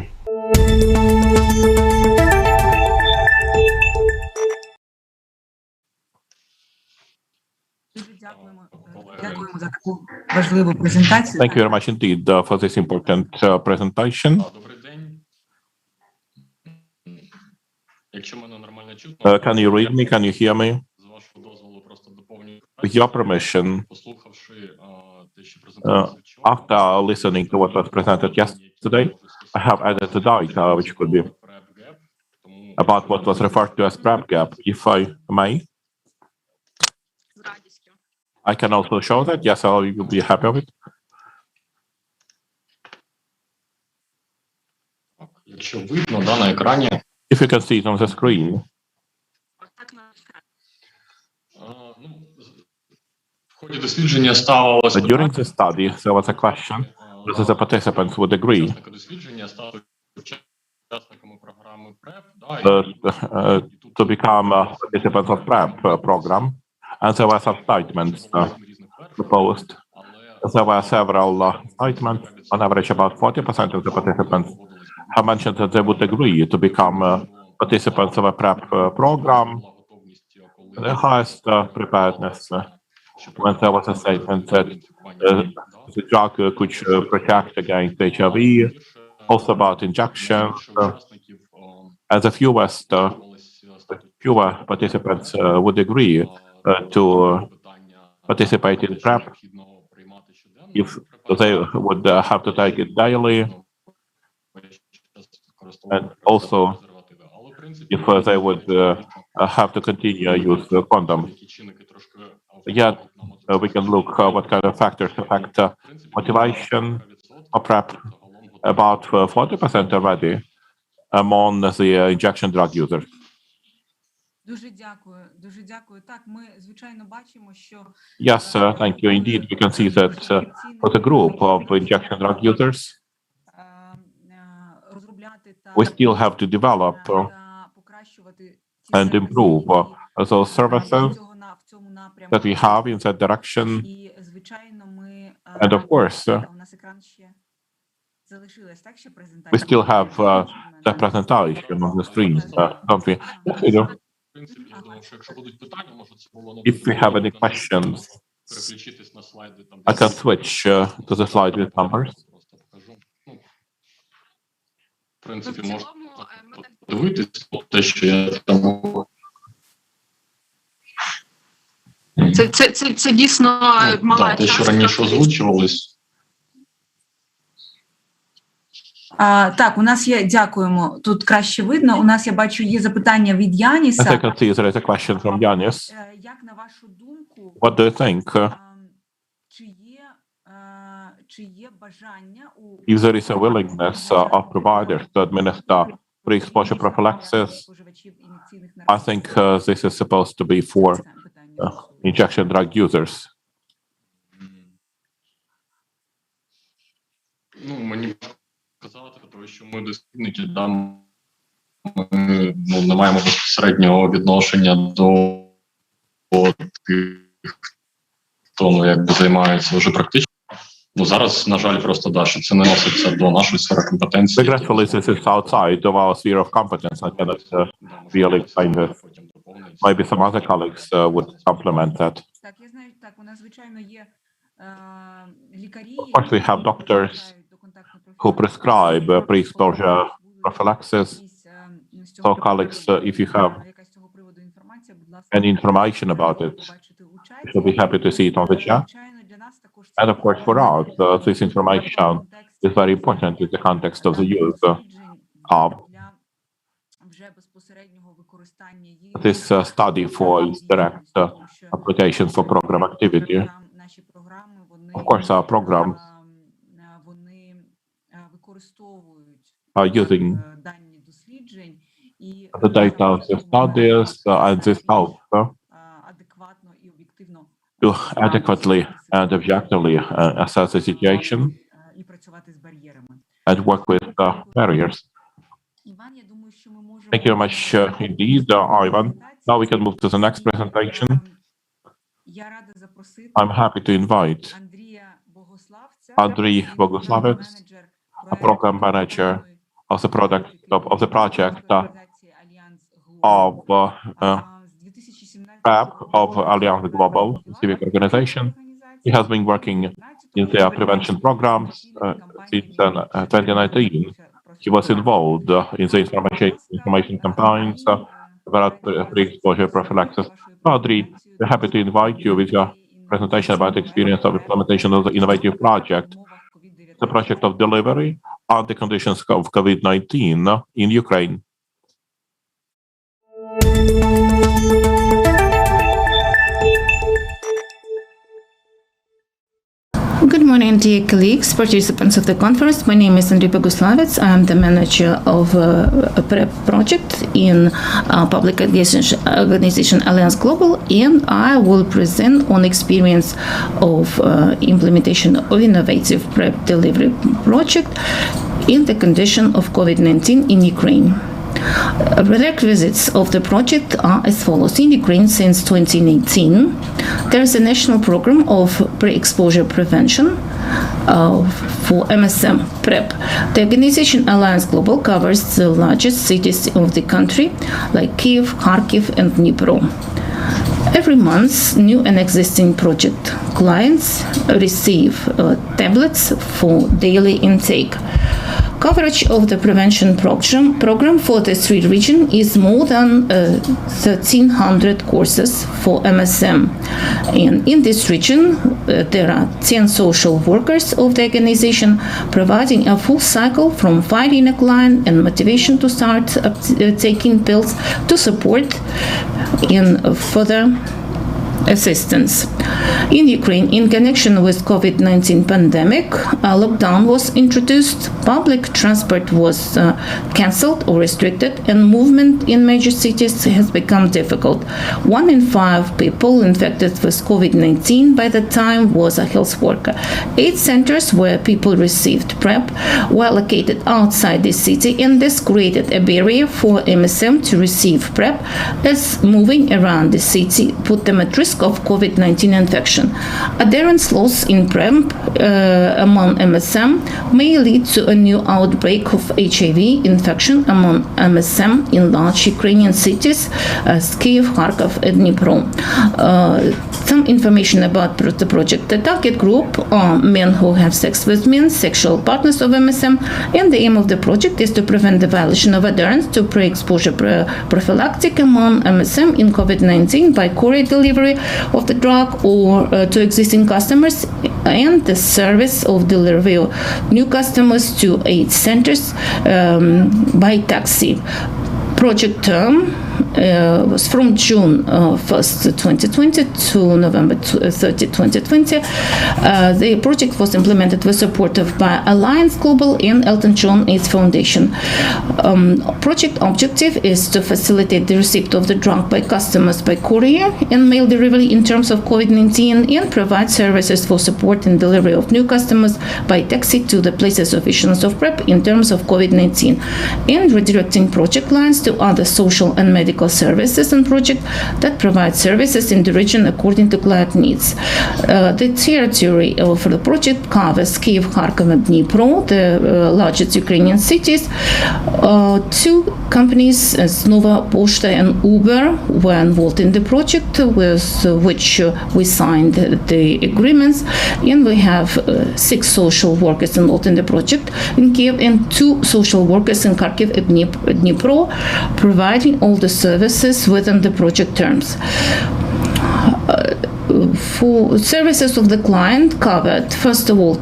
Дякуємо за таку важливу презентацію. Thank you very much indeed for this important presentation. Can you read me? Can you hear me? With your permission, after listening to what was presented yesterday, I have added a data which could be about what was referred to as PrEP gap, if I may. I can also show that. Yes, you'll be happy with it. If you can see it on the screen. During the study, there was a question whether the participants would agree to become participants of PrEP program. And there were some statements proposed. There were several statements. On average, about 40% of the participants have mentioned that they would agree to become participants of a PrEP program. The highest preparedness when there was a statement that the drug could protect against HIV, also about injections, and the fewer participants would agree to participate in PrEP if they would have to take it daily, and also if they would have to continue use the condom. Yet we can look what kind of factors affect motivation for PrEP. About 40% already among the injection drug users. Дуже дякую, дуже дякую. Так, ми, звичайно, бачимо, що... Yes, thank you. Indeed, we can see that for the group of injection drug users, we still have to develop and improve those services that we have in that direction. And of course, we still have the presentation on the screen, don't we? Yes, we do. If we have any questions, I can switch to the slide with numbers. Дивитись, те, що я там... Це дійсно мала те, що раніше озвучувалось. Так, у нас є, дякуємо, тут краще видно. У нас, я бачу, є запитання від Яніса. As I can see, there is a question from Yanis. Як на вашу думку, What do you think? Чи є бажання у... If there is a willingness of providers to administer pre-exposure prophylaxis, I think this is supposed to be for injection drug users. Ну, мені казати, тому що ми дослідники, ми не маємо безпосереднього відношення до тих, хто якби займається вже практично. Ну, зараз, на жаль, просто що це не носиться до нашої сфери компетенції. Regretfully, this is outside of our sphere of competence. I cannot really explain this. Maybe some other colleagues would complement that. Так, я знаю, так, у нас, звичайно, є лікарі. Of course, we have doctors who prescribe pre-exposure prophylaxis. So, colleagues, if you have any information about it, we'll be happy to see it on the chat. And of course, for us, this information is very important in the context of the use of this study for its direct application for program activity. Of course, our programs are using the data of the studies and this helps to adequately and objectively assess the situation and work with barriers. Thank you very much indeed, Ivan. Now we can move to the next presentation. I'm happy to invite Andriy Boguslavets, a program manager of the project of PrEP of Alliance Global civic organization. He has been working in their prevention programs since 2019. He was involved in the information campaigns about pre-exposure prophylaxis. Andriy, we're happy to invite you with your presentation about the experience of implementation of the innovative project, the project of delivery on the conditions of COVID-19 in Ukraine. Good morning, dear colleagues, participants of the conference. My name is Andriy Boguslavets. I am the manager of a PrEP project in public organization Alliance Global, and I will present on experience of implementation of innovative PrEP delivery project in the condition of COVID-19 in Ukraine. Prerequisites of the project are as follows. In Ukraine, since 2018, there is a national program of pre-exposure prevention for MSM PrEP. The organization Alliance Global covers the largest cities of the country, like Kyiv, Kharkiv, and Dnipro. Every month, new and existing project clients receive tablets for daily intake. Coverage of the prevention program for the three regions is more than 1,300 courses for MSM. And in this region, there are 10 social workers of the organization providing a full cycle from finding a client and motivation to start taking pills to support in further assistance. In Ukraine, in connection with COVID-19 pandemic, a lockdown was introduced, public transport was cancelled or restricted, and movement in major cities has become difficult. 1 in 5 people infected with COVID-19 by the time was a health worker. 8 centers where people received PrEP were located outside the city, and this created a barrier for MSM to receive PrEP, as moving around the city put them at risk of COVID-19 infection. infection. Adherence loss in PrEP among MSM may lead to a new outbreak of HIV infection among MSM in large Ukrainian cities as Kyiv, Kharkov, and Dnipro. Some information about the project. The target group are men who have sex with men, sexual partners of MSM, and the aim of the project is to prevent the violation of adherence to pre-exposure prophylactic among MSM in COVID-19 by courier delivery of the drug or to existing customers, and the service of delivery of new customers to AIDS centers by taxi. Project term was from June 1st, 2020 to November 30, 2020. The project was implemented with support by Alliance Global and Elton John AIDS Foundation. Project objective is to facilitate the receipt of the drug by customers by courier and mail delivery in terms of COVID-19 and provide services for support and delivery of new customers by taxi to the places of issuance of PrEP in terms of COVID-19, and redirecting project lines to other social and medical services and projects that provide services in the region according to client needs. The territory of the project covers Kyiv, Kharkov, and Dnipro, the largest Ukrainian cities. Two companies, Nova Poshta and Uber, were involved in the project, with which we signed the agreements, and we have 6 social workers involved in the project in Kyiv and 2 social workers in Kharkiv and Dnipro, providing all the services within the project terms. For services of the client covered, first of all,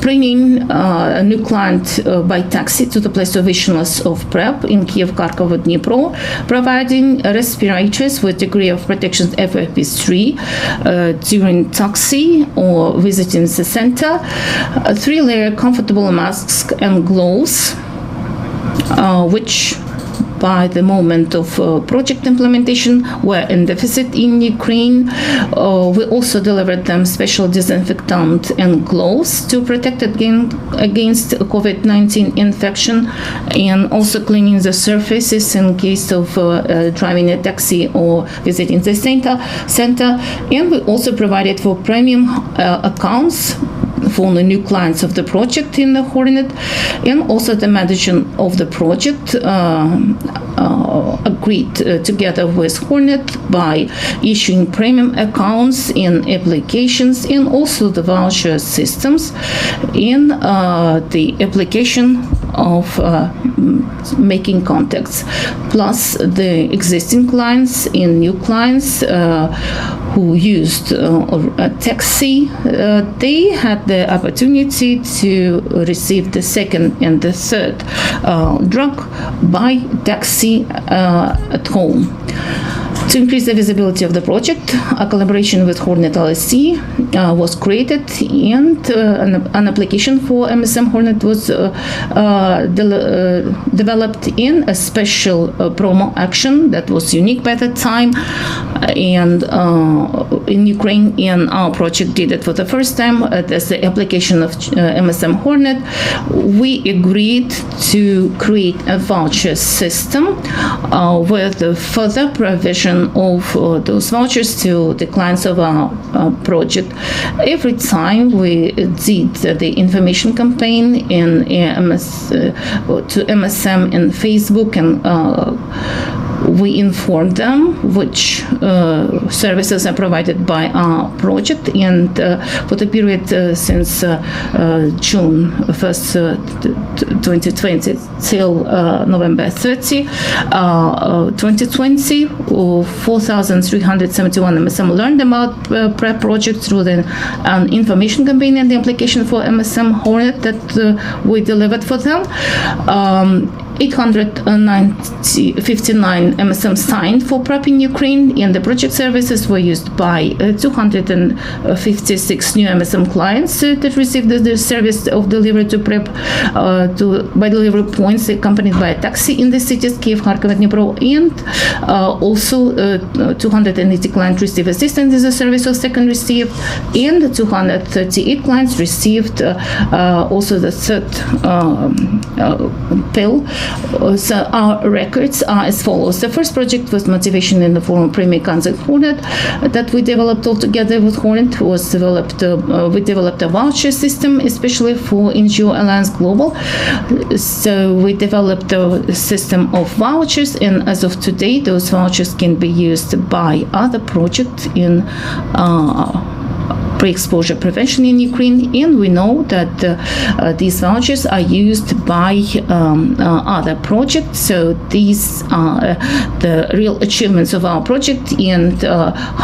bringing a new client by taxi to the place of issuance of PrEP in Kyiv, Kharkov, and Dnipro, providing respirators with degree of protection FFP3 during taxi or visiting the center, 3-layer comfortable masks and gloves, which by the moment of project implementation were in deficit in Ukraine. We also delivered them special disinfectant and gloves to protect against COVID-19 infection, and also cleaning the surfaces in case of driving a taxi or visiting the center. And we also provided for premium accounts for the new clients of the project in the Hornet, and also the management of the project agreed together with Hornet by issuing premium accounts in applications and also the voucher systems in the application of making contacts, plus the existing clients and new clients who used a taxi, they had the opportunity to receive the second and the third drug by taxi at home. To increase the visibility of the project, a collaboration with Hornet LLC was created, and an application for MSM Hornet was developed in a special promo action that was unique by that time, and in Ukraine, and our project did it for the first time as the application of MSM Hornet. We agreed to create a voucher system with the further provision of those vouchers to the clients of our project. Every time we did the information campaign in to MSM in Facebook, and we informed them which services are provided by our project, and for the period since June 1st, 2020 till November 30, 2020, 4,371 MSM learned about PrEP project through an information campaign and the application for MSM Hornet that we delivered for them. 859 MSM signed for PrEP in Ukraine, and the project services were used by 256 new MSM clients that received the service of delivery to PrEP by delivery points accompanied by a taxi in the cities Kyiv, Kharkov, and Dnipro, and also 280 clients received assistance as a service of second received, and 238 clients received also the third pill So our records are as follows. The first project was motivation in the form of Premier Council Hornet that we developed all together with Hornet. We developed a voucher system, especially for NGO Alliance Global. So we developed a system of vouchers, and as of today, those vouchers can be used by other projects in pre-exposure prevention in Ukraine, and we know that these vouchers are used by other projects. So these are the real achievements of our project and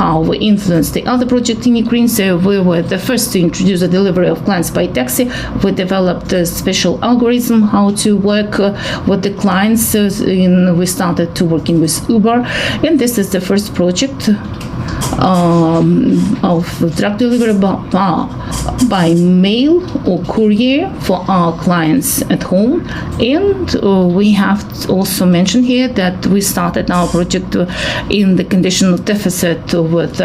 how we influence the other project in Ukraine. So we were the first to introduce the delivery of clients by taxi. We developed a special algorithm how to work with the clients, and we started to working with Uber, and this is the first project of drug delivery by mail or courier for our clients at home. And we have to also mention here that we started our project in the condition of deficit with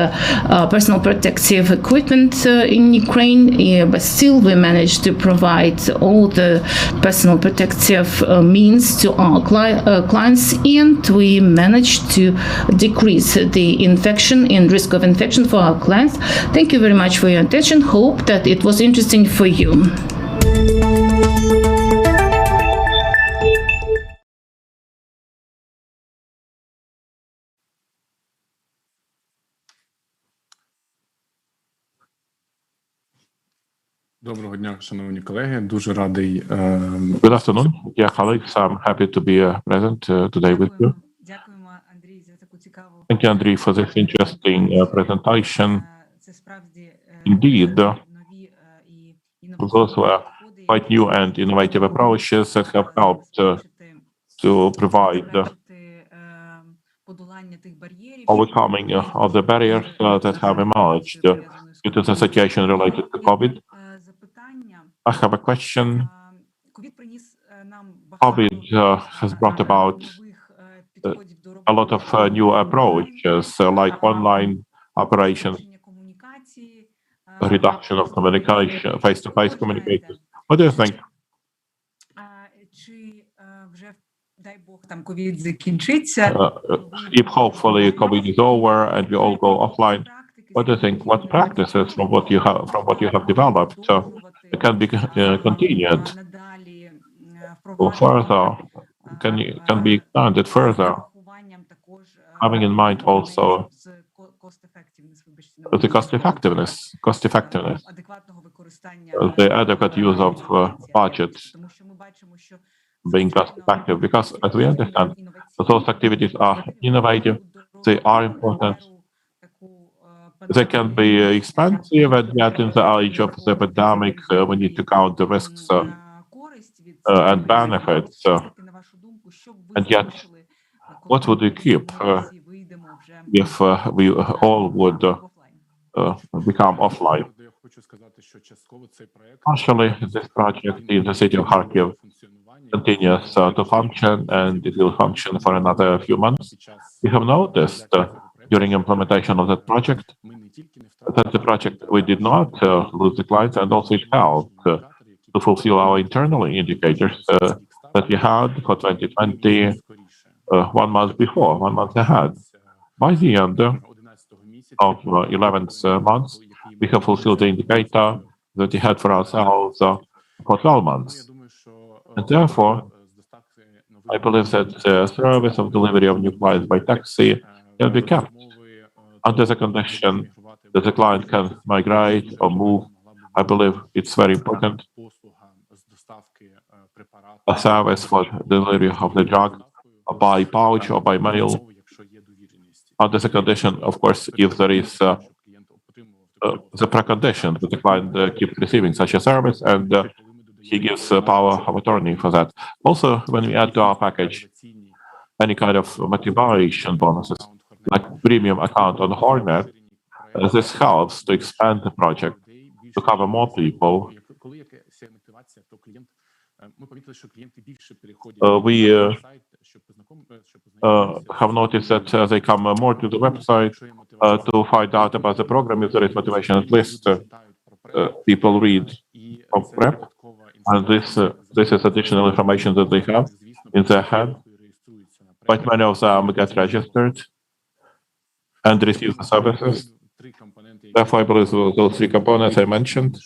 personal protective equipment in Ukraine, but still we managed to provide all the personal protective means to our clients, and we managed to decrease the infection and risk of infection for our clients. Thank you very much for your attention. Hope that it was interesting for you. Доброго дня, шановні колеги. Дуже радий. Good afternoon, dear colleagues. I'm happy to be present today with you. Thank you, Andriy, for this interesting presentation. Indeed, those were quite new and innovative approaches that have helped to provide overcoming of the barriers that have emerged due to the situation related to COVID. I have a question. COVID has brought about a lot of new approaches, like online operations, reduction of communication, face-to-face communication. What do you think? If hopefully COVID is over and we all go offline, what do you think? What practices from what you have developed can be continued or further? Can be expanded further, having in mind also the cost effectiveness, the adequate use of budget being cost effective, because as we understand, those activities are innovative, they are important, they can be expensive, and yet in the age of the epidemic, we need to count the risks and benefits. And yet, what would you keep if we all would become offline? Partially, this project in the city of Kharkiv continues to function, and it will function for another few months. We have noticed during implementation of that project that we did not lose the clients, and also it helped to fulfill our internal indicators that we had for 2020 1 month before, 1 month ahead. By the end of 11th month, we have fulfilled the indicator that we had for ourselves for 12 months. And therefore, I believe that the service of delivery of new clients by taxi can be kept under the condition that the client can migrate or move. I believe it's very important. A service for delivery of the drug by pouch or by mail, under the condition, of course, if there is the precondition that the client keeps receiving such a service, and he gives power of attorney for that. Also, when we add to our package any kind of motivation bonuses, like premium account on Hornet, this helps to expand the project to cover more people. We have noticed that they come more to the website to find out about the program. If there is motivation, at least people read of PrEP, and this is additional information that they have. in their hand, but many of them get registered and receive the services. Therefore, I believe those three components I mentioned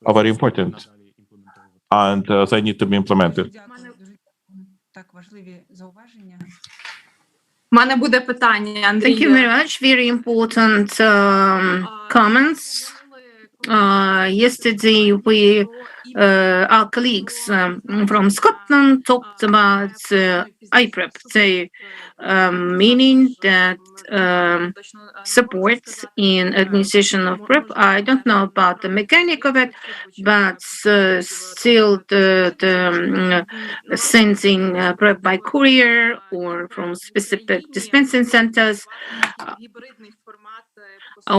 are very important, and they need to be implemented. У мене буде питання, Андрій. Thank you very much. Very important comments. Yesterday, our colleagues from Scotland talked about PrEP, meaning that support in administration of PrEP. I don't know about the mechanic of it, but still the sending PrEP by courier or from specific dispensing centers,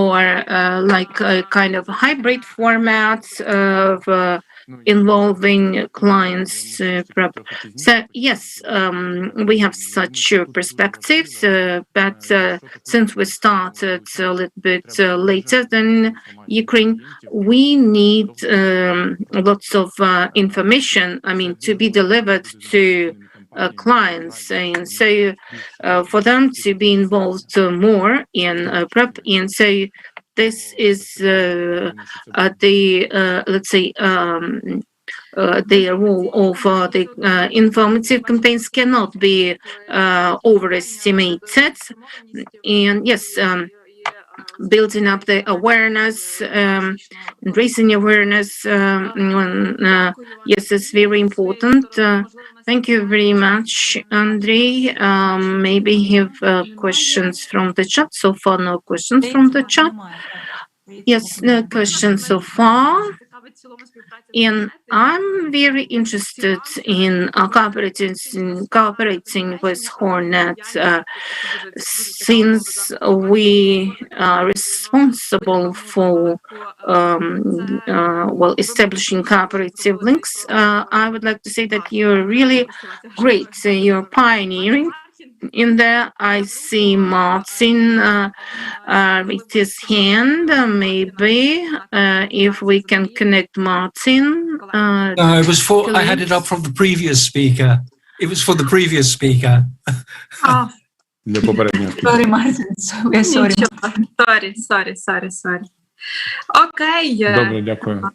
or like a kind of hybrid format of involving clients PrEP. So yes, we have such perspectives, but since we started a little bit later than Ukraine, we need lots of information, to be delivered to clients, and so for them to be involved more in PrEP, and so this is the let's say the role of the informative campaigns cannot be overestimated, and yes. Building up the awareness, raising awareness, yes, it's very important. Thank you very much, Andrei. Maybe have questions from the chat. So far, no questions from the chat. Yes, no questions so far. And I'm very interested in cooperating with Hornet, since we are responsible for establishing cooperative links. I would like to say that you're really great. You're pioneering. In there, I see Martin with his hand. Maybe if we can connect Martin. No, it was for. I had it up from the previous speaker. It was for the previous speaker. Sorry, Martin. Sorry. Окей. Добре, дякую.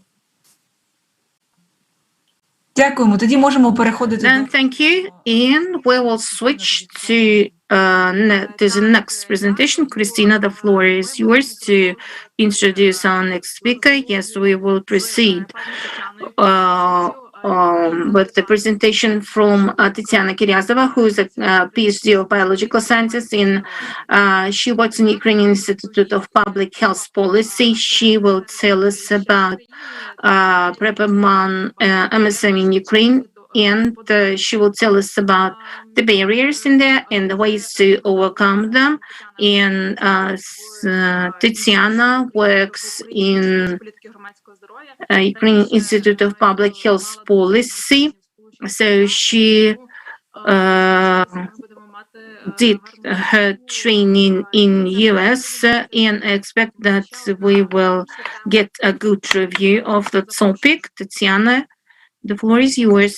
Дякуємо. Тоді можемо переходити Then thank you, and we will switch to the next presentation. Christina, the floor is yours to introduce our next speaker. Yes, we will proceed with the presentation from Tatiana Kiryazova, who is a PhD of biological sciences, and she works in Ukrainian Institute of Public Health Policy. She will tell us about PrEP among MSM in Ukraine, and she will tell us about the barriers in there and the ways to overcome them. And Tatiana works in Ukrainian Institute of Public Health Policy, so she did her training in US, and I expect that we will get a good review of the topic. Tatiana, the floor is yours.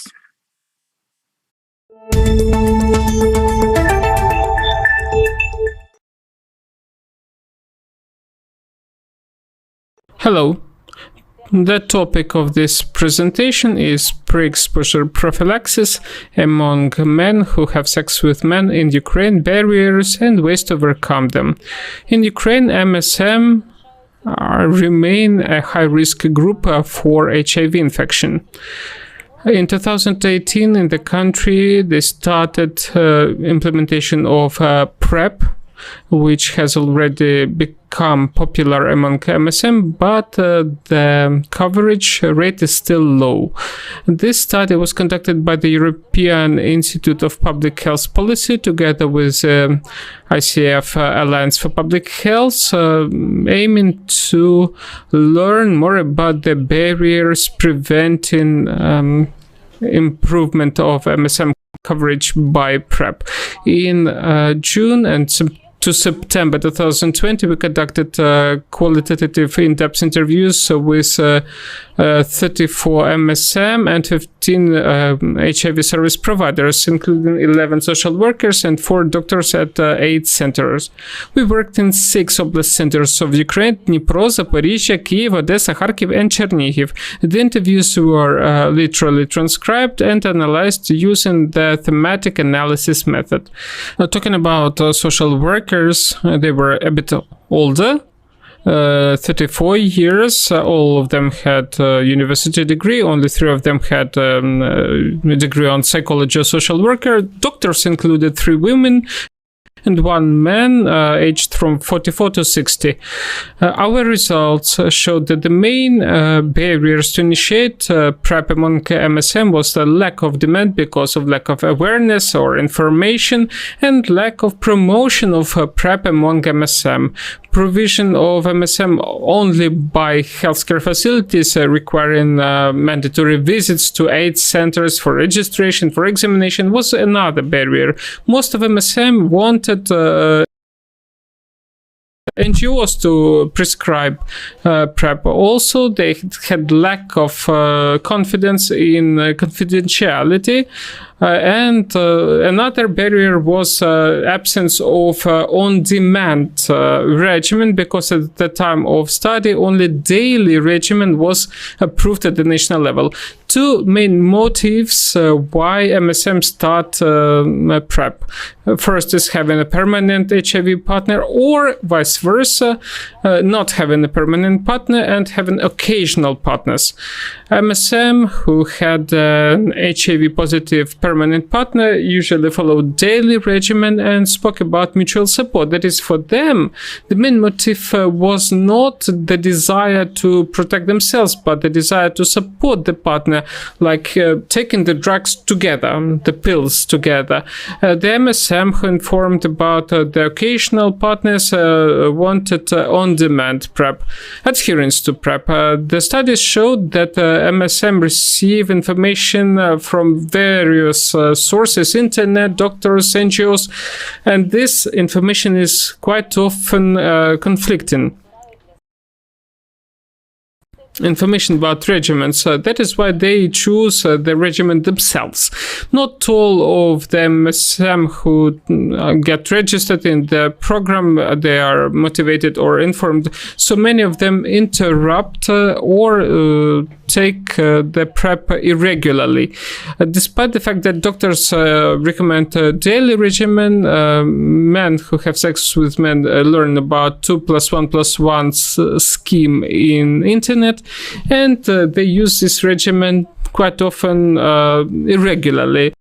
Hello. The topic of this presentation is pre-exposure prophylaxis among men who have sex with men in Ukraine, barriers and ways to overcome them. In Ukraine, MSM remain a high-risk group for HIV infection. In 2018, in the country, they started implementation of PrEP, which has already become popular among MSM, but the coverage rate is still low. This study was conducted by the European Institute of Public Health Policy together with ICF Alliance for Public Health, aiming to learn more about the barriers preventing improvement of MSM coverage by PrEP. In June and to September 2020, we conducted qualitative in-depth interviews with 34 MSM and 15 HIV service providers, including 11 social workers and 4 doctors at 8 centers. We worked in 6 oblast centers of Ukraine: Dnipro, Zaporizhia, Kyiv, Odessa, Kharkiv, and Chernihiv. The interviews were literally transcribed and analyzed using the thematic analysis method. Talking about social workers, they were a bit older, 34 years. All of them had a university degree. Only 3 of them had a degree on psychology or social worker. Doctors included 3 women and 1 man, aged from 44 to 60. Our results showed that the main barriers to initiate PrEP among MSM was the lack of demand because of lack of awareness or information, and lack of promotion of PrEP among MSM. Provision of MSM only by healthcare facilities requiring mandatory visits to 8 centers for registration, for examination, was another barrier. Most of MSM wanted NGOs to prescribe PrEP. Also, they had lack of confidence in confidentiality. And another barrier was absence of on-demand regimen, because at the time of study only daily regimen was approved at the national level. 2 main motives why MSM start PrEP. First is having a permanent HIV partner, or vice versa, not having a permanent partner and having occasional partners. MSM who had an HIV positive permanent partner usually followed daily regimen and spoke about mutual support. That is, for them, the main motive was not the desire to protect themselves, but the desire to support the partner, like taking the drugs together, the pills together. The MSM who informed about the occasional partners wanted on-demand PrEP, adherence to PrEP. The studies showed that MSM receive information from various sources, internet, doctors, NGOs, and this information is quite often conflicting. Information about regimens. That is why they choose the regimen themselves. Not all of them who get registered in the program, they are motivated or informed. So many of them interrupt or take the PrEP irregularly. Despite the fact that doctors recommend a daily regimen, men who have sex with men learn about 2+1+1 scheme in internet, and they use this regimen quite often irregularly.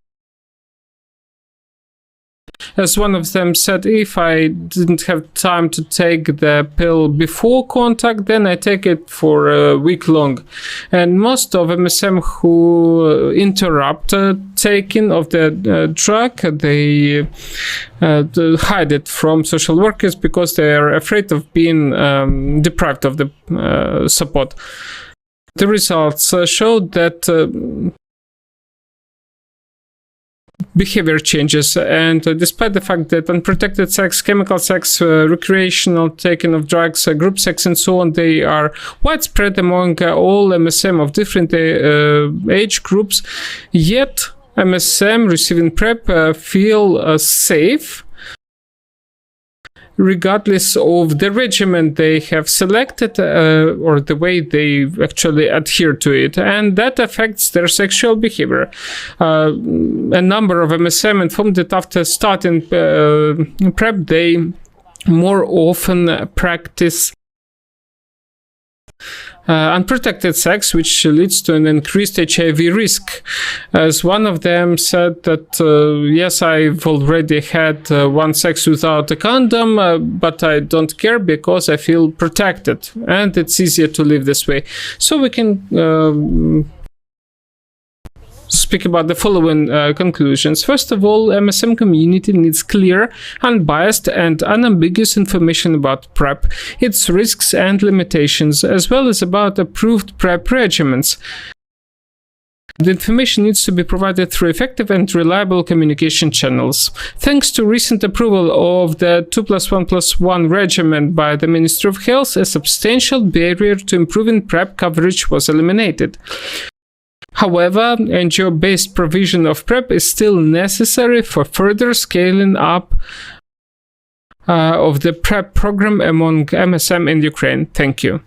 As one of them said, if I didn't have time to take the pill before contact, then I take it for a week long. And most of MSM who interrupt taking of the drug, they hide it from social workers because they are afraid of being deprived of the support. The results showed that behavior changes, and despite the fact that unprotected sex, chemical sex, recreational taking of drugs, group sex, and so on, they are widespread among all MSM of different age groups, yet MSM receiving PrEP feel safe regardless of the regimen they have selected or the way they actually adhere to it, and that affects their sexual behavior. A number of MSM informed that after starting PrEP, they more often practice unprotected sex, which leads to an increased HIV risk. As one of them said that, yes, I've already had one sex without a condom, but I don't care because I feel protected and it's easier to live this way. So we can speak about the following conclusions. First of all, MSM community needs clear, unbiased, and unambiguous information about PrEP, its risks and limitations, as well as about approved PrEP regimens. The information needs to be provided through effective and reliable communication channels. Thanks to recent approval of the 2+1+1 regimen by the Ministry of Health, a substantial barrier to improving PrEP coverage was eliminated. However, NGO-based provision of PrEP is still necessary for further scaling up of the PrEP program among MSM in Ukraine. Thank you.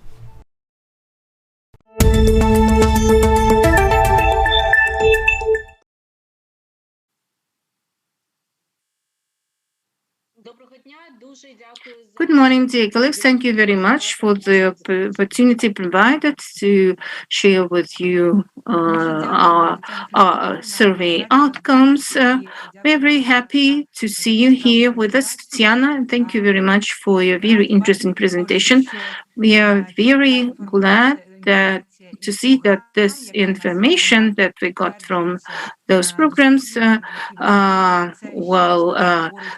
Good morning, dear colleagues. Thank you very much for the opportunity provided to share with you our survey outcomes. We're very happy to see you here with us, Tatiana, and thank you very much for your very interesting presentation. We are very glad to see that this information that we got from those programs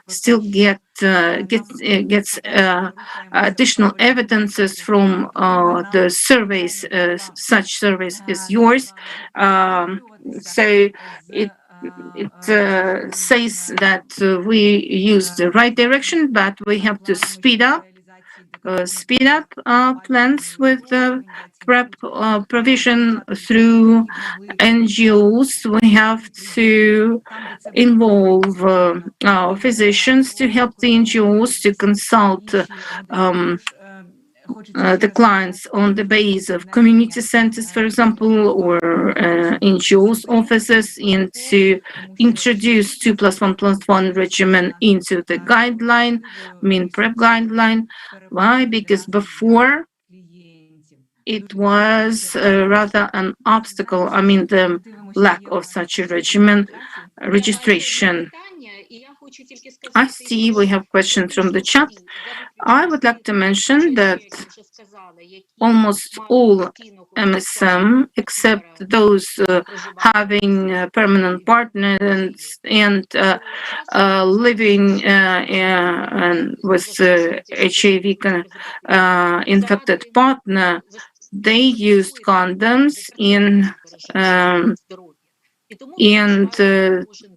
still gets additional evidences from the surveys, such surveys as yours. So it says that we use the right direction, but we have to speed up our plans with PrEP provision through NGOs. We have to involve our physicians to help the NGOs to consult the clients on the base of community centers, for example, or NGOs offices, and to introduce 2+1+1 regimen into the guideline, PrEP guideline. Why? Because before it was rather an obstacle, the lack of such a regimen registration. I see we have questions from the chat. I would like to mention that almost all MSM, except those having permanent partners and living with HIV infected partner, they used condoms and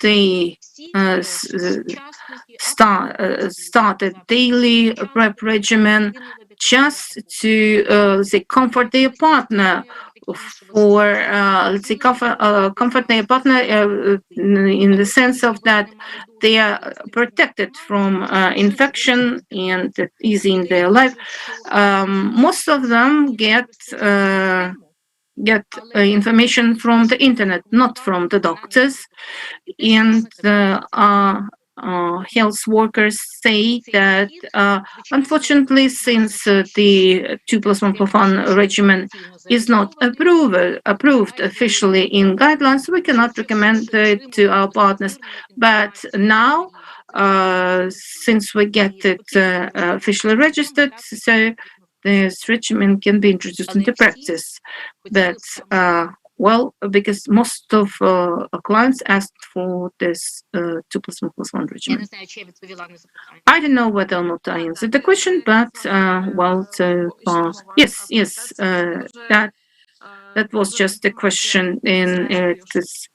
they started daily PrEP regimen just to comfort their partner, comfort their partner in the sense of that they are protected from infection and easing their life. Most of them get information from the internet, not from the doctors, and health workers say that unfortunately, since the 2+1+1 regimen is not approved officially in guidelines, we cannot recommend it to our partners. But now, since we get it officially registered, so this regimen can be introduced into practice. But because most of clients asked for this 2+1+1 regimen. I don't know whether or not I answered the question, but yes, that was just a question in this.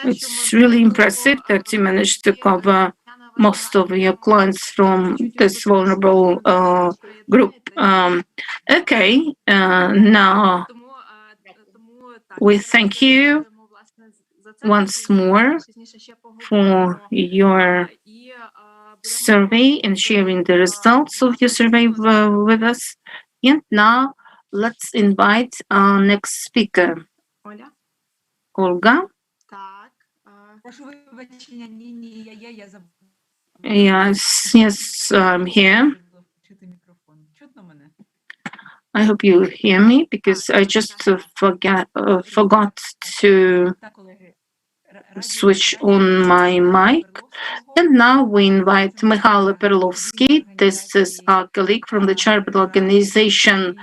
It's really impressive that you managed to cover most of your clients from this vulnerable group. Now we thank you once more for your survey and sharing the results of your survey with us. And now let's invite our next speaker. Olga. Yes, I'm here. I hope you hear me because I just forgot to switch on my mic. And now we invite Mikhailo Perlovsky. This is our colleague from the charitable organization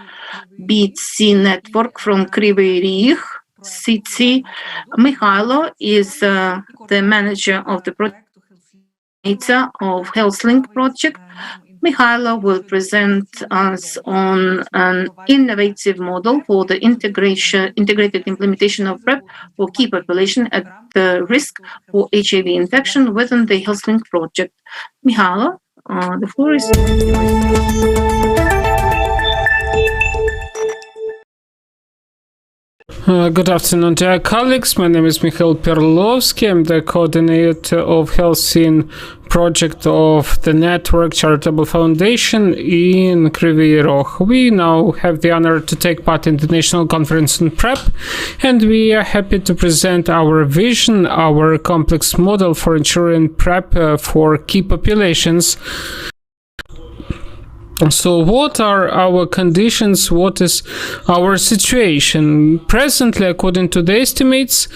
BC Network from Kryvyi Rih city. Mikhailo is the manager of the project of HealthLink project. Mihailo will present us on an innovative model for the integrated implementation of PrEP for key population at the risk for HIV infection within the HealthLink project. Mihailo, the floor is yours. Good afternoon, dear colleagues. My name is Mikhail Perlovsky. I'm the coordinator of HealthLink project of the Network Charitable Foundation in Kryvyi Rog. We now have the honor to take part in the National Conference on PrEP, and we are happy to present our vision, our complex model for ensuring PrEP for key populations. So what are our conditions? What is our situation? Presently, according to the estimates,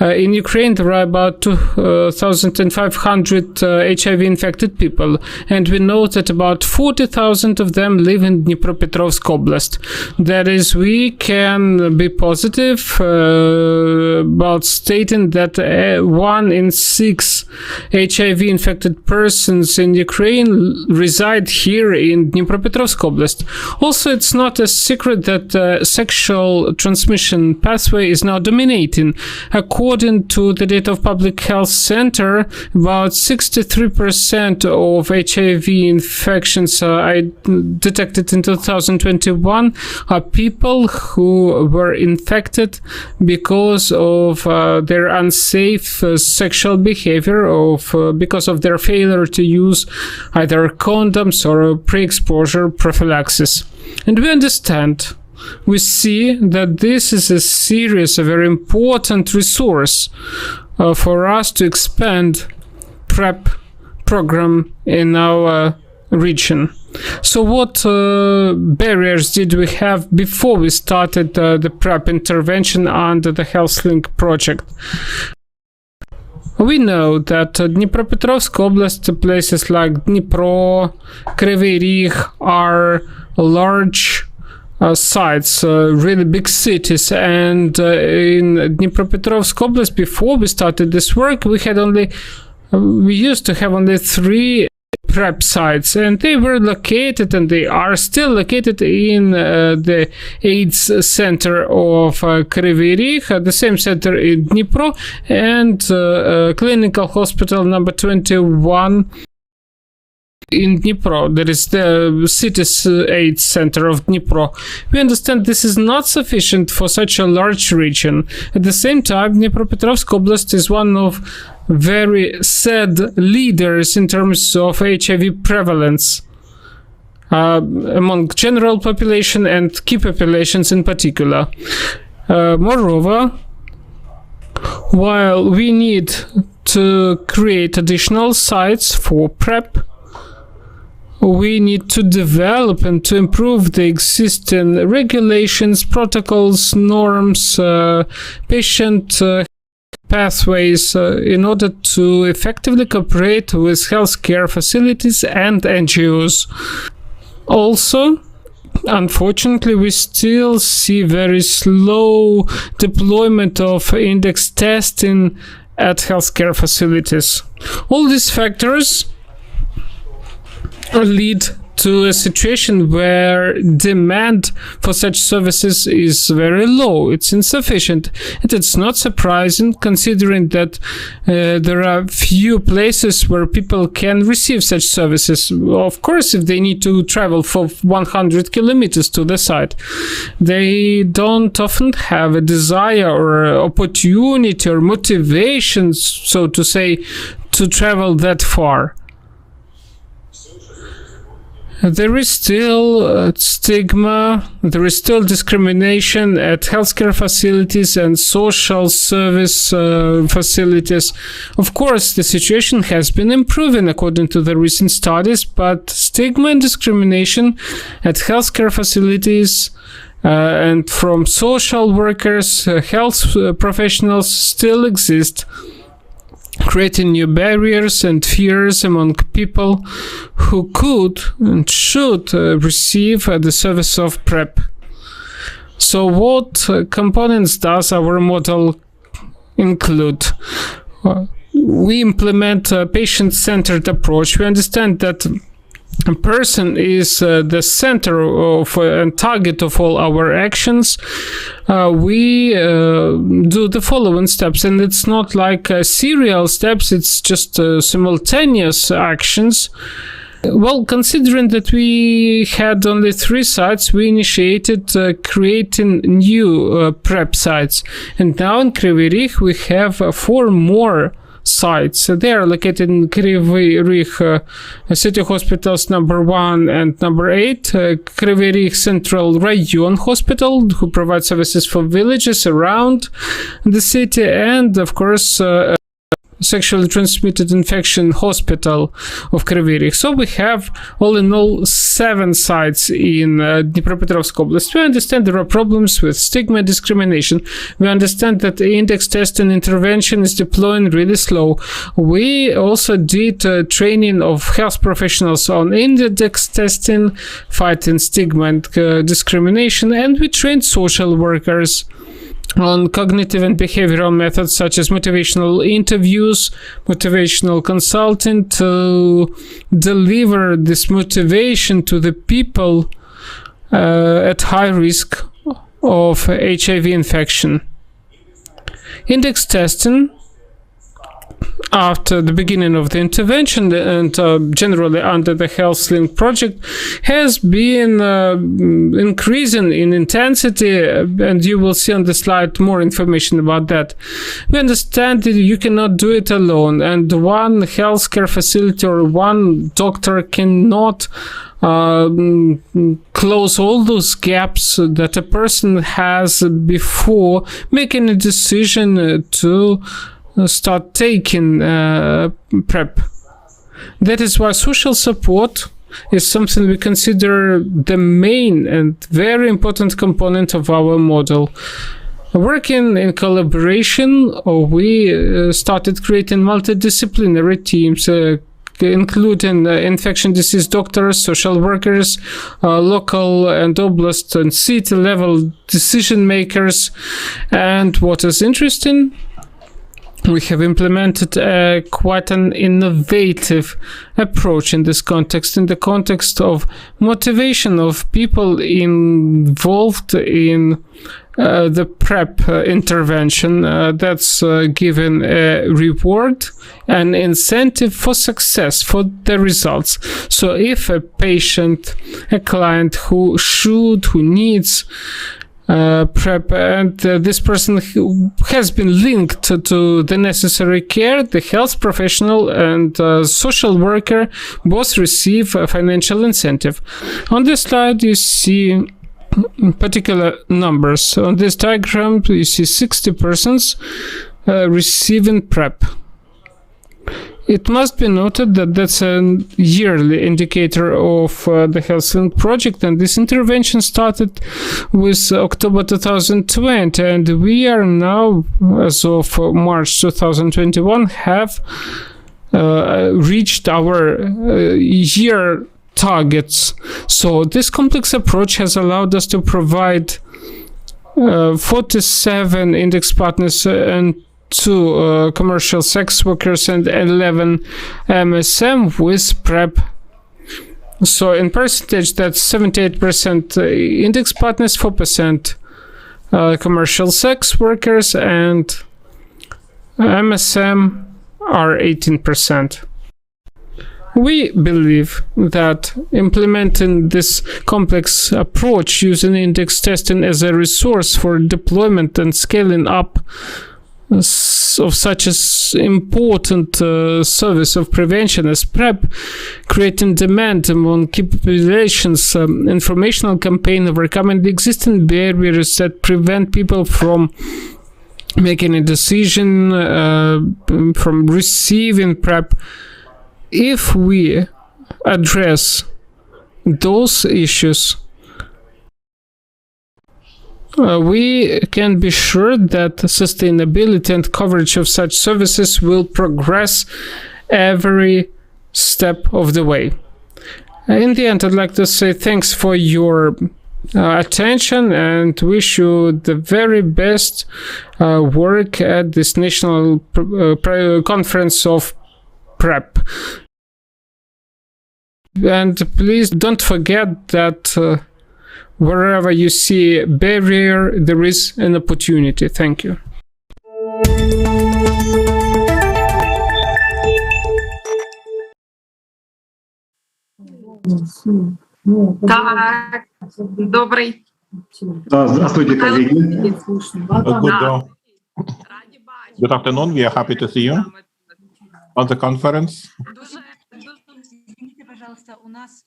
in Ukraine there are about 2,500 HIV-infected people, and we know that about 40,000 of them live in Dnipropetrovsk Oblast. That is, we can be positive about stating that 1 in 6 HIV-infected persons in Ukraine reside here in Dnipropetrovsk Oblast. Also, it's not a secret that sexual transmission pathway is now dominating. According to the data of Public Health Center, about 63% of HIV infections detected in 2021 are people who were infected because of their unsafe sexual behavior, because of their failure to use either condoms or pre-exposure prophylaxis. And we understand, we see that this is a serious, a very important resource for us to expand PrEP program in our region. So what barriers did we have before we started the PrEP intervention under the HealthLink project? We know that Dnipropetrovsk Oblast, places like Dnipro, Kryvyi Rih are large sites, really big cities, and in Dnipropetrovsk Oblast, before we started this work, we used to have only 3 PrEP sites, and they were located, and they are still located in the AIDS center of Kryvyi Rih, the same center in Dnipro, and clinical hospital number 21 in Dnipro. There is the city's AIDS center of Dnipro. We understand this is not sufficient for such a large region. At the same time, Dnipropetrovsk Oblast is one of very sad leaders in terms of HIV prevalence among general population and key populations in particular. Moreover, while we need to create additional sites for PrEP, we need to develop and to improve the existing regulations, protocols, norms, patient pathways in order to effectively cooperate with healthcare facilities and NGOs. Also, unfortunately, we still see very slow deployment of index testing at healthcare facilities. All these factors lead to a situation where demand for such services is very low. It's insufficient, and it's not surprising considering that there are few places where people can receive such services. Of course, if they need to travel for 100 kilometers to the site, they don't often have a desire or opportunity or motivation, so to say, to travel that far. There is still stigma, there is still discrimination at healthcare facilities and social service facilities. Of course, the situation has been improving according to the recent studies, but stigma and discrimination at healthcare facilities and from social workers, health professionals still exist, creating new barriers and fears among people who could and should receive the service of PrEP. So what components does our model include? We implement a patient-centered approach. We understand that a person is the center of and target of all our actions, we do the following steps, and it's not like serial steps, it's just simultaneous actions. Well, considering that we had only 3 sites, we initiated creating new PrEP sites, and now in Kryvyi Rih we have 4 more sites. They are located in Kryvyi Rih City Hospitals number 1 and number 8, Kryvyi Rih Central Rayon Hospital, who provides services for villages around the city, and of course sexually transmitted infection hospital of Kryvyi Rih. So we have all in all 7 sites in Dnipropetrovsk Oblast. We understand there are problems with stigma and discrimination. We understand that index testing intervention is deploying really slow. We also did training of health professionals on index testing, fighting stigma and discrimination, and we trained social workers on cognitive and behavioral methods such as motivational interviews, motivational consulting, to deliver this motivation to the people at high risk of HIV infection. Index testing, after the beginning of the intervention and generally under the Health Link project, has been increasing in intensity, and you will see on the slide more information about that. We understand that you cannot do it alone, and one healthcare facility or one doctor cannot close all those gaps that a person has before making a decision to start taking PrEP. That is why social support is something we consider the main and very important component of our model. Working in collaboration, we started creating multidisciplinary teams, including infection disease doctors, social workers, local and oblast and city level decision makers. And what is interesting, we have implemented quite an innovative approach in this context, in the context of motivation of people involved in the PrEP intervention. That's given a reward, an incentive for success, for the results. So if a patient, a client who needs PrEP, and this person has been linked to the necessary care, the health professional and social worker both receive a financial incentive. On this slide you see particular numbers. On this diagram you see 60 persons receiving PrEP. It must be noted that that's a yearly indicator of the Health Link project, and this intervention started with October 2020, and we are now, as of March 2021, have reached our year targets. So this complex approach has allowed us to provide 47 index partners and 2 commercial sex workers and 11 MSM with PrEP. So in percentage, that's 78% index partners, 4% commercial sex workers, and MSM are 18%. We believe that implementing this complex approach using index testing as a resource for deployment and scaling up of such as important service of prevention as PrEP, creating demand among key populations, informational campaign overcoming the existing barriers that prevent people from making a decision, from receiving PrEP. If we address those issues, we can be sure that sustainability and coverage of such services will progress every step of the way. In the end, I'd like to say thanks for your attention and wish you the very best work at this national conference of PrEP. And please don't forget that wherever you see a barrier, there is an opportunity. Thank you. Так, добрий. Здравствуйте, коллеги. Good afternoon. We are happy to see you on the conference. Извините, пожалуйста, у нас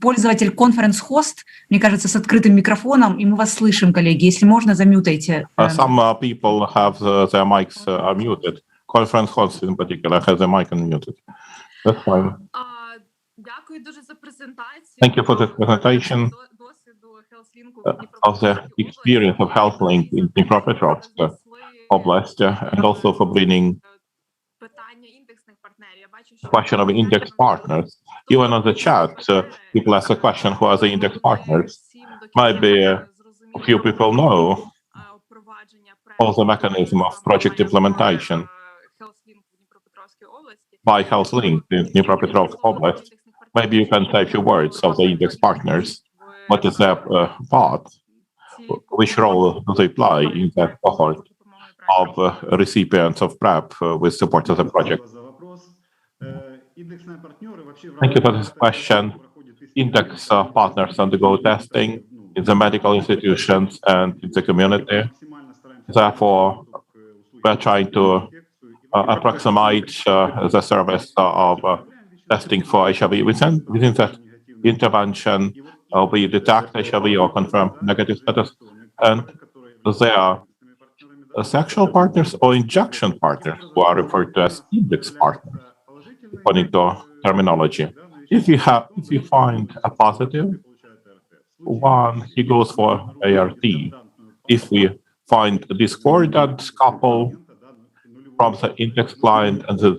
пользователь конференц-хост, мне кажется, с открытым микрофоном, и мы вас слышим, коллеги. Если можно, замьютайте. Some people have their mics muted. Conference host in particular has their mic unmuted. That's fine. Дякую дуже за презентацію. Thank you for the presentation of the experience of HealthLink in Dnipropetrovsk Oblast, and also for bringing the question of index partners. Even on the chat, people ask the question, who are the index partners? Maybe a few people know all the mechanism of project implementation by HealthLink in Dnipropetrovsk Oblast. Maybe you can say a few words of the index partners. What is their part? Which role do they play in that cohort of recipients of PrEP with support of the project? Thank you for this question. Index partners undergo testing in the medical institutions and in the community. Therefore, we're trying to approximate the service of testing for HIV. Within that intervention, we detect HIV or confirm negative status, and they are sexual partners or injection partners who are referred to as index partners, according to terminology. If you find a positive one, he goes for ART. If we find a discordant couple from the index client and the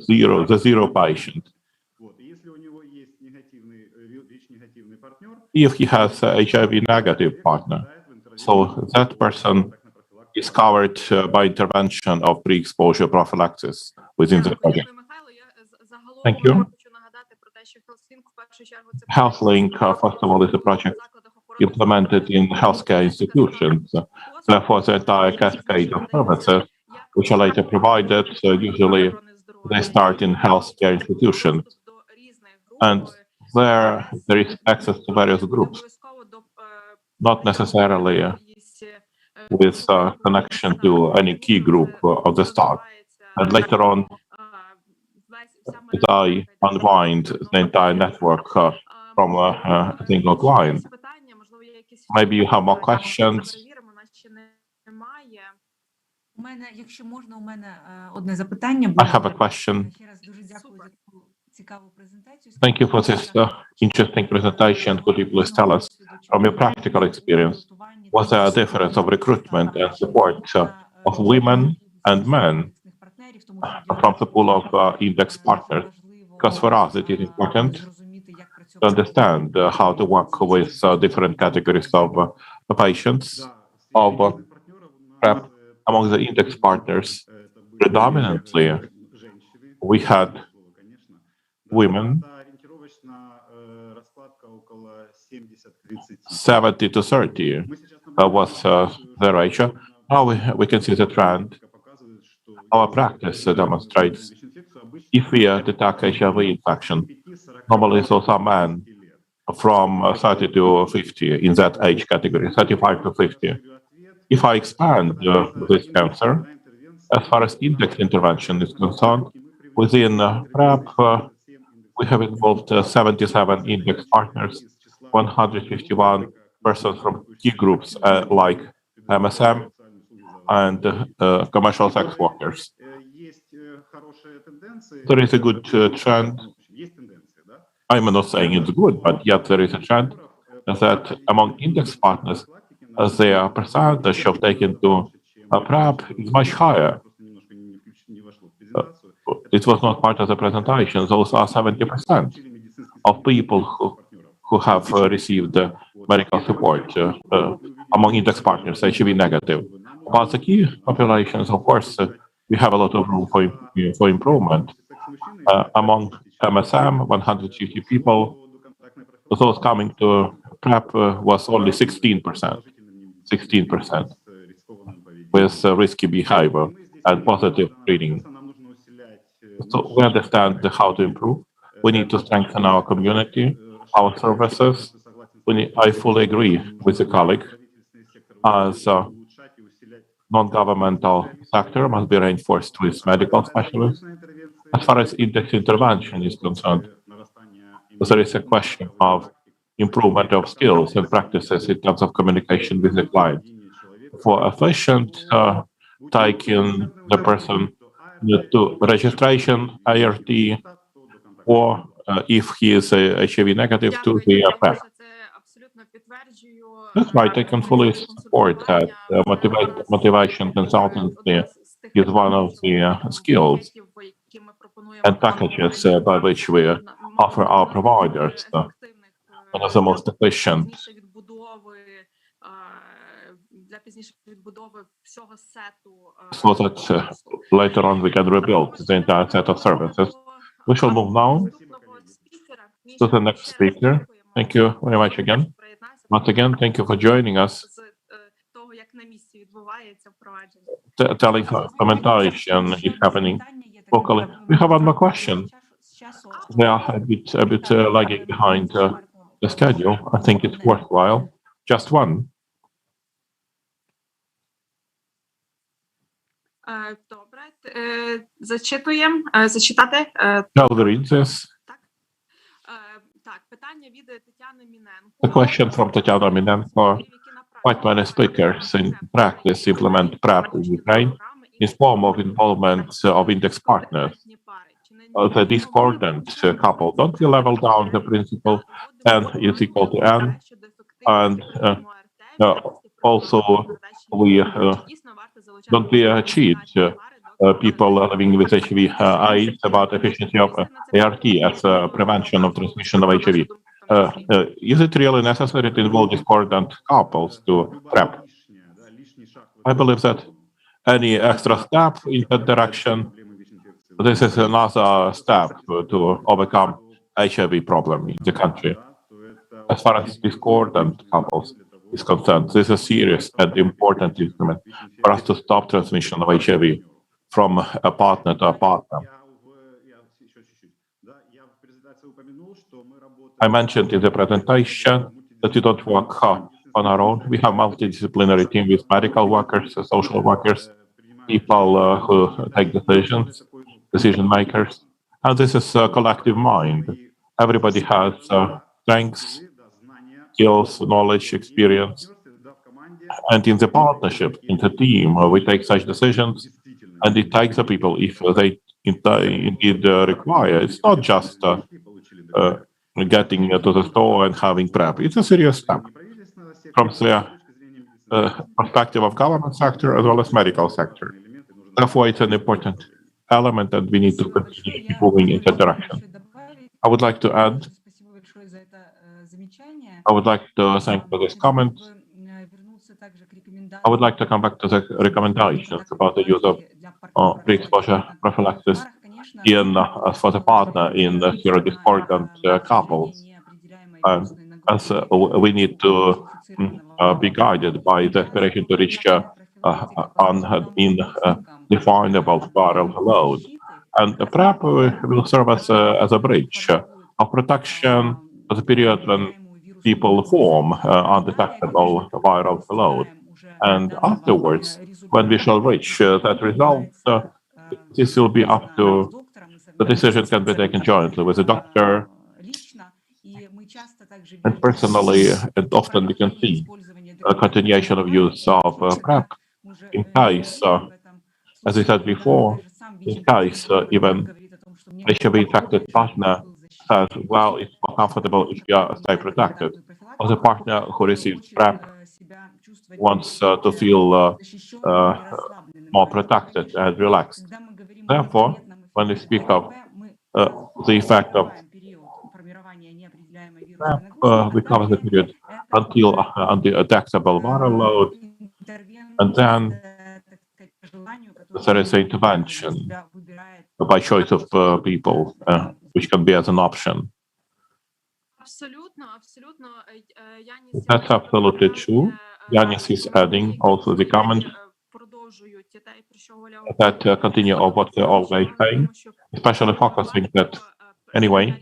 zero patient, if he has a HIV negative partner, so that person is covered by intervention of pre-exposure prophylaxis within the project. Thank you. HealthLink, first of all, is a project implemented in healthcare institutions. Therefore, the entire cascade of services, which are later provided, usually they start in healthcare institutions. And there is access to various groups, not necessarily with connection to any key group of the start. And later on, they unwind the entire network from a single client. Maybe you have more questions. I have a question. Thank you for this interesting presentation. Could you please tell us, from your practical experience, was there a difference of recruitment and support of women and men from the pool of index partners? Because for us, it is important to understand how to work with different categories of patients of PrEP. Among the index partners, predominantly, we had women, 70 to 30 was the ratio. Now we can see the trend. Our practice demonstrates if we detect HIV infection, normally those are men from 30 to 50 in that age category, 35 to 50. If I expand this answer, as far as index intervention is concerned, within PrEP, we have involved 77 index partners, 151 persons from key groups like MSM and commercial sex workers. There is a good trend. I'm not saying it's good, but yet there is a trend that among index partners, their percentage of taking to PrEP is much higher. It was not part of the presentation. Those are 70% of people who have received medical support among index partners, HIV negative. About the key populations, of course, we have a lot of room for improvement. Among MSM, 150 people. Those coming to PrEP was only 16%, with risky behavior and positive reading. So we understand how to improve. We need to strengthen our community, our services. I fully agree with the colleague. As non-governmental sector must be reinforced with medical specialists. As far as index intervention is concerned, there is a question of improvement of skills and practices in terms of communication with the client. For efficient taking the person to registration, ART, or if he is HIV negative, to the PrEP. That's right, I can fully support that. Motivation consultancy is one of the skills and packages by which we offer our providers one of the most efficient so that later on we can rebuild the entire set of services. We shall move now to the next speaker. Thank you very much again. Once again, thank you for joining us. Telling how implementation is happening locally. We have one more question. They are a bit lagging behind the schedule. I think it's worthwhile. Just one. Зачитати. Shall we read this? The question from Tatiana Minenko. Quite many speakers in practice implement PrEP in Ukraine in form of involvement of index partners. The discordant couple, don't we level down the principle N is equal to N? And also we don't we cheat people living with HIV/AIDS about efficiency of ART as a prevention of transmission of HIV. Is it really necessary to involve discordant couples to PrEP? I believe that any extra step in that direction, this is another step to overcome HIV problem in the country. As far as discordant couples is concerned, this is a serious and important instrument for us to stop transmission of HIV from a partner to a partner. I mentioned in the presentation that we don't work on our own. We have multidisciplinary team with medical workers, social workers, people who take decision makers. And this is a collective mind. Everybody has strengths, skills, knowledge, experience. And in the partnership, in the team, we take such decisions, and it takes the people if they indeed require. It's not just getting to the store and having PrEP. It's a serious step from the perspective of government sector as well as medical sector. Therefore, it's an important element, and we need to continue moving in that direction. I would like to add, I would like to thank for this comment. I would like to come back to the recommendations about the use of pre-exposure prophylaxis for the partner in the serodiscordant couples. As we need to be guided by the aspiration to reach indefinable viral load. And the PrEP will serve as a bridge of protection for the period when people form undetectable viral load. And afterwards, when we shall reach that result, this will be up to the decision can be taken jointly with the doctor. And personally, and often we can see a continuation of use of PrEP in case, as I said before, in case even HIV-infected partner says, well, it's more comfortable if you stay protected, or the partner who receives PrEP wants to feel more protected and relaxed. Therefore, when we speak of the effect of PrEP, we cover the period until undetectable viral load, and then there is an intervention by choice of people which can be as an option. That's absolutely true. Yanis is adding also the comment that continue of what they're always saying, especially focusing that anyway,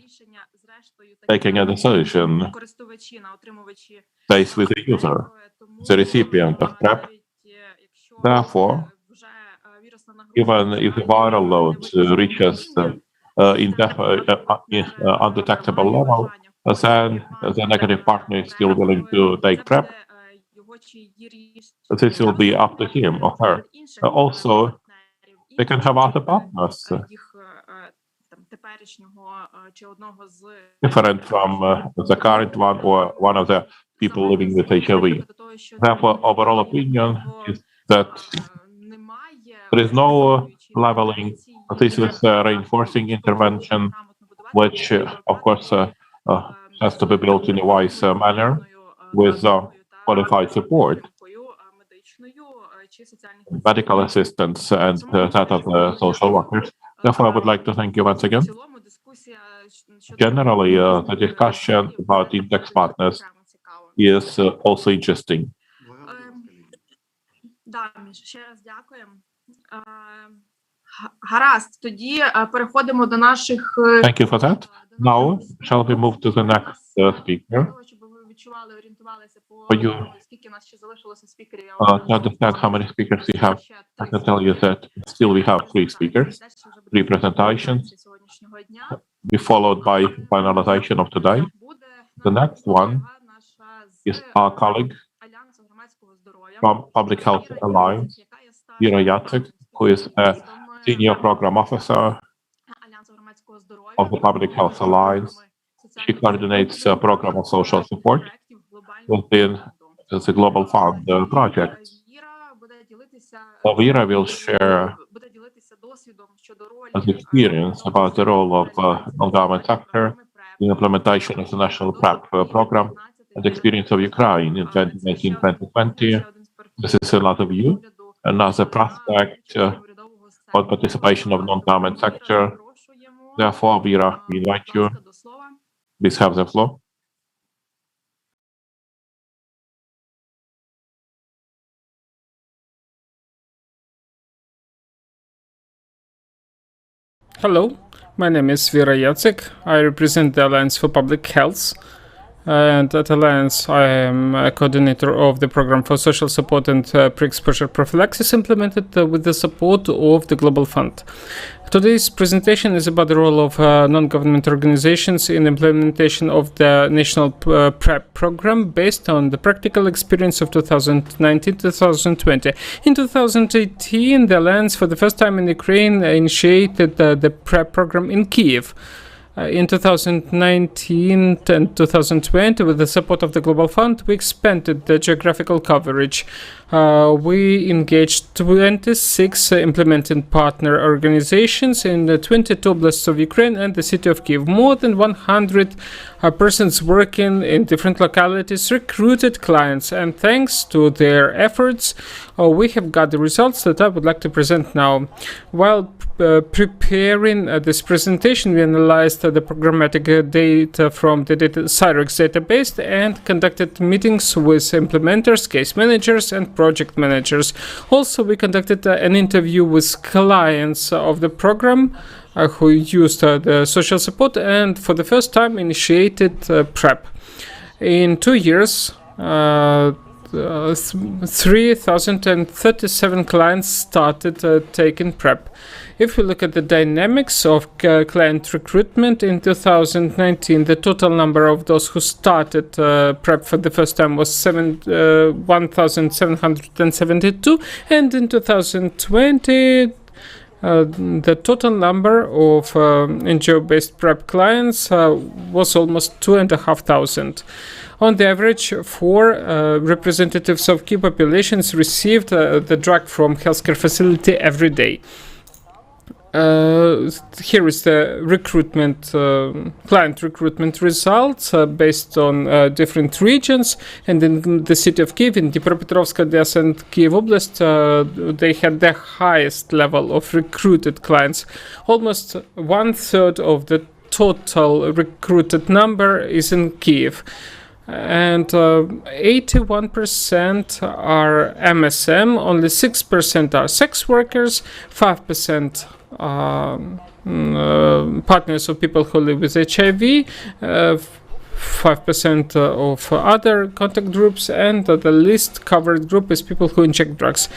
taking a decision stays with the user, the recipient of PrEP. Therefore, even if the viral load reaches undetectable level, then the negative partner is still willing to take PrEP. This will be up to him or her. Also, they can have other partners, different from the current one or one of the people living with HIV. Therefore, overall opinion is that there is no leveling. This is a reinforcing intervention, which, of course, has to be built in a wise manner with qualified support, medical assistance, and that of the social workers. Therefore, I would like to thank you once again. Generally, the discussion about index partners is also interesting. Гаразд, тоді переходимо до наших... Thank you for that. Now, shall we move to the next speaker? For you to understand how many speakers we have, I can tell you that still we have 3 speakers, 3 presentations, be followed by finalization of today. The next one is our colleague from Public Health Alliance, Vera Jacek, who is a Senior Program Officer of the Public Health Alliance. She coordinates a program of social support within the Global Fund project. Vera will share an experience about the role of non-government sector in implementation of the national PrEP program and the experience of Ukraine in 2019-2020. This is another view, another prospect on participation of non-government sector. Therefore, Vera, we invite you. Please have the floor. Hello, my name is Vera Jacek. I represent the Alliance for Public Health. And at Alliance, I am a coordinator of the program for social support and pre-exposure prophylaxis implemented with the support of the Global Fund. Today's presentation is about the role of non-government organizations in implementation of the national PrEP program based on the practical experience of 2019-2020. In 2018, the Alliance, for the first time in Ukraine, initiated the PrEP program in Kyiv. In 2019 and 2020, with the support of the Global Fund, we expanded the geographical coverage. We engaged 26 implementing partner organizations in the 22 oblasts of Ukraine and the city of Kyiv. More than 100 persons working in different localities recruited clients, and thanks to their efforts, we have got the results that I would like to present now. While preparing this presentation, we analyzed the programmatic data from the Cyrex database and conducted meetings with implementers, case managers, and project managers. Also, we conducted an interview with clients of the program who used the social support and for the first time initiated PrEP. In 2 years, 3,037 clients started taking PrEP. If we look at the dynamics of client recruitment in 2019, the total number of those who started PrEP for the first time was 1,772, and in 2020, the total number of NGO-based PrEP clients was almost 2,500. On the average, 4 representatives of key populations received the drug from healthcare facility every day. Here is the recruitment, client recruitment results based on different regions. And in the city of Kyiv, in Dnipropetrovsk, Odessa, and Kyiv Oblast, they had the highest level of recruited clients. Almost 1/3 of the total recruited number is in Kiev. And 81% are MSM, only 6% are sex workers, 5% partners of people who live with HIV, 5% of other contact groups, and the least covered group is people who inject drugs.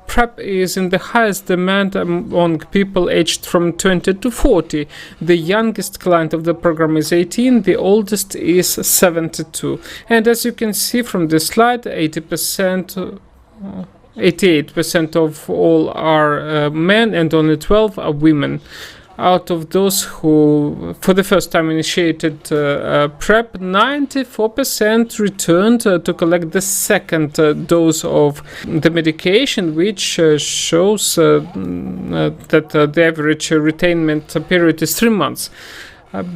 PrEP is in the highest demand among people aged from 20 to 40. The youngest client of the program is 18, the oldest is 72. And as you can see from this slide, 88% of all are men and only 12 are women. Out of those who for the first time initiated PrEP, 94% returned to collect the second dose of the medication, which shows that the average retainment period is 3 months.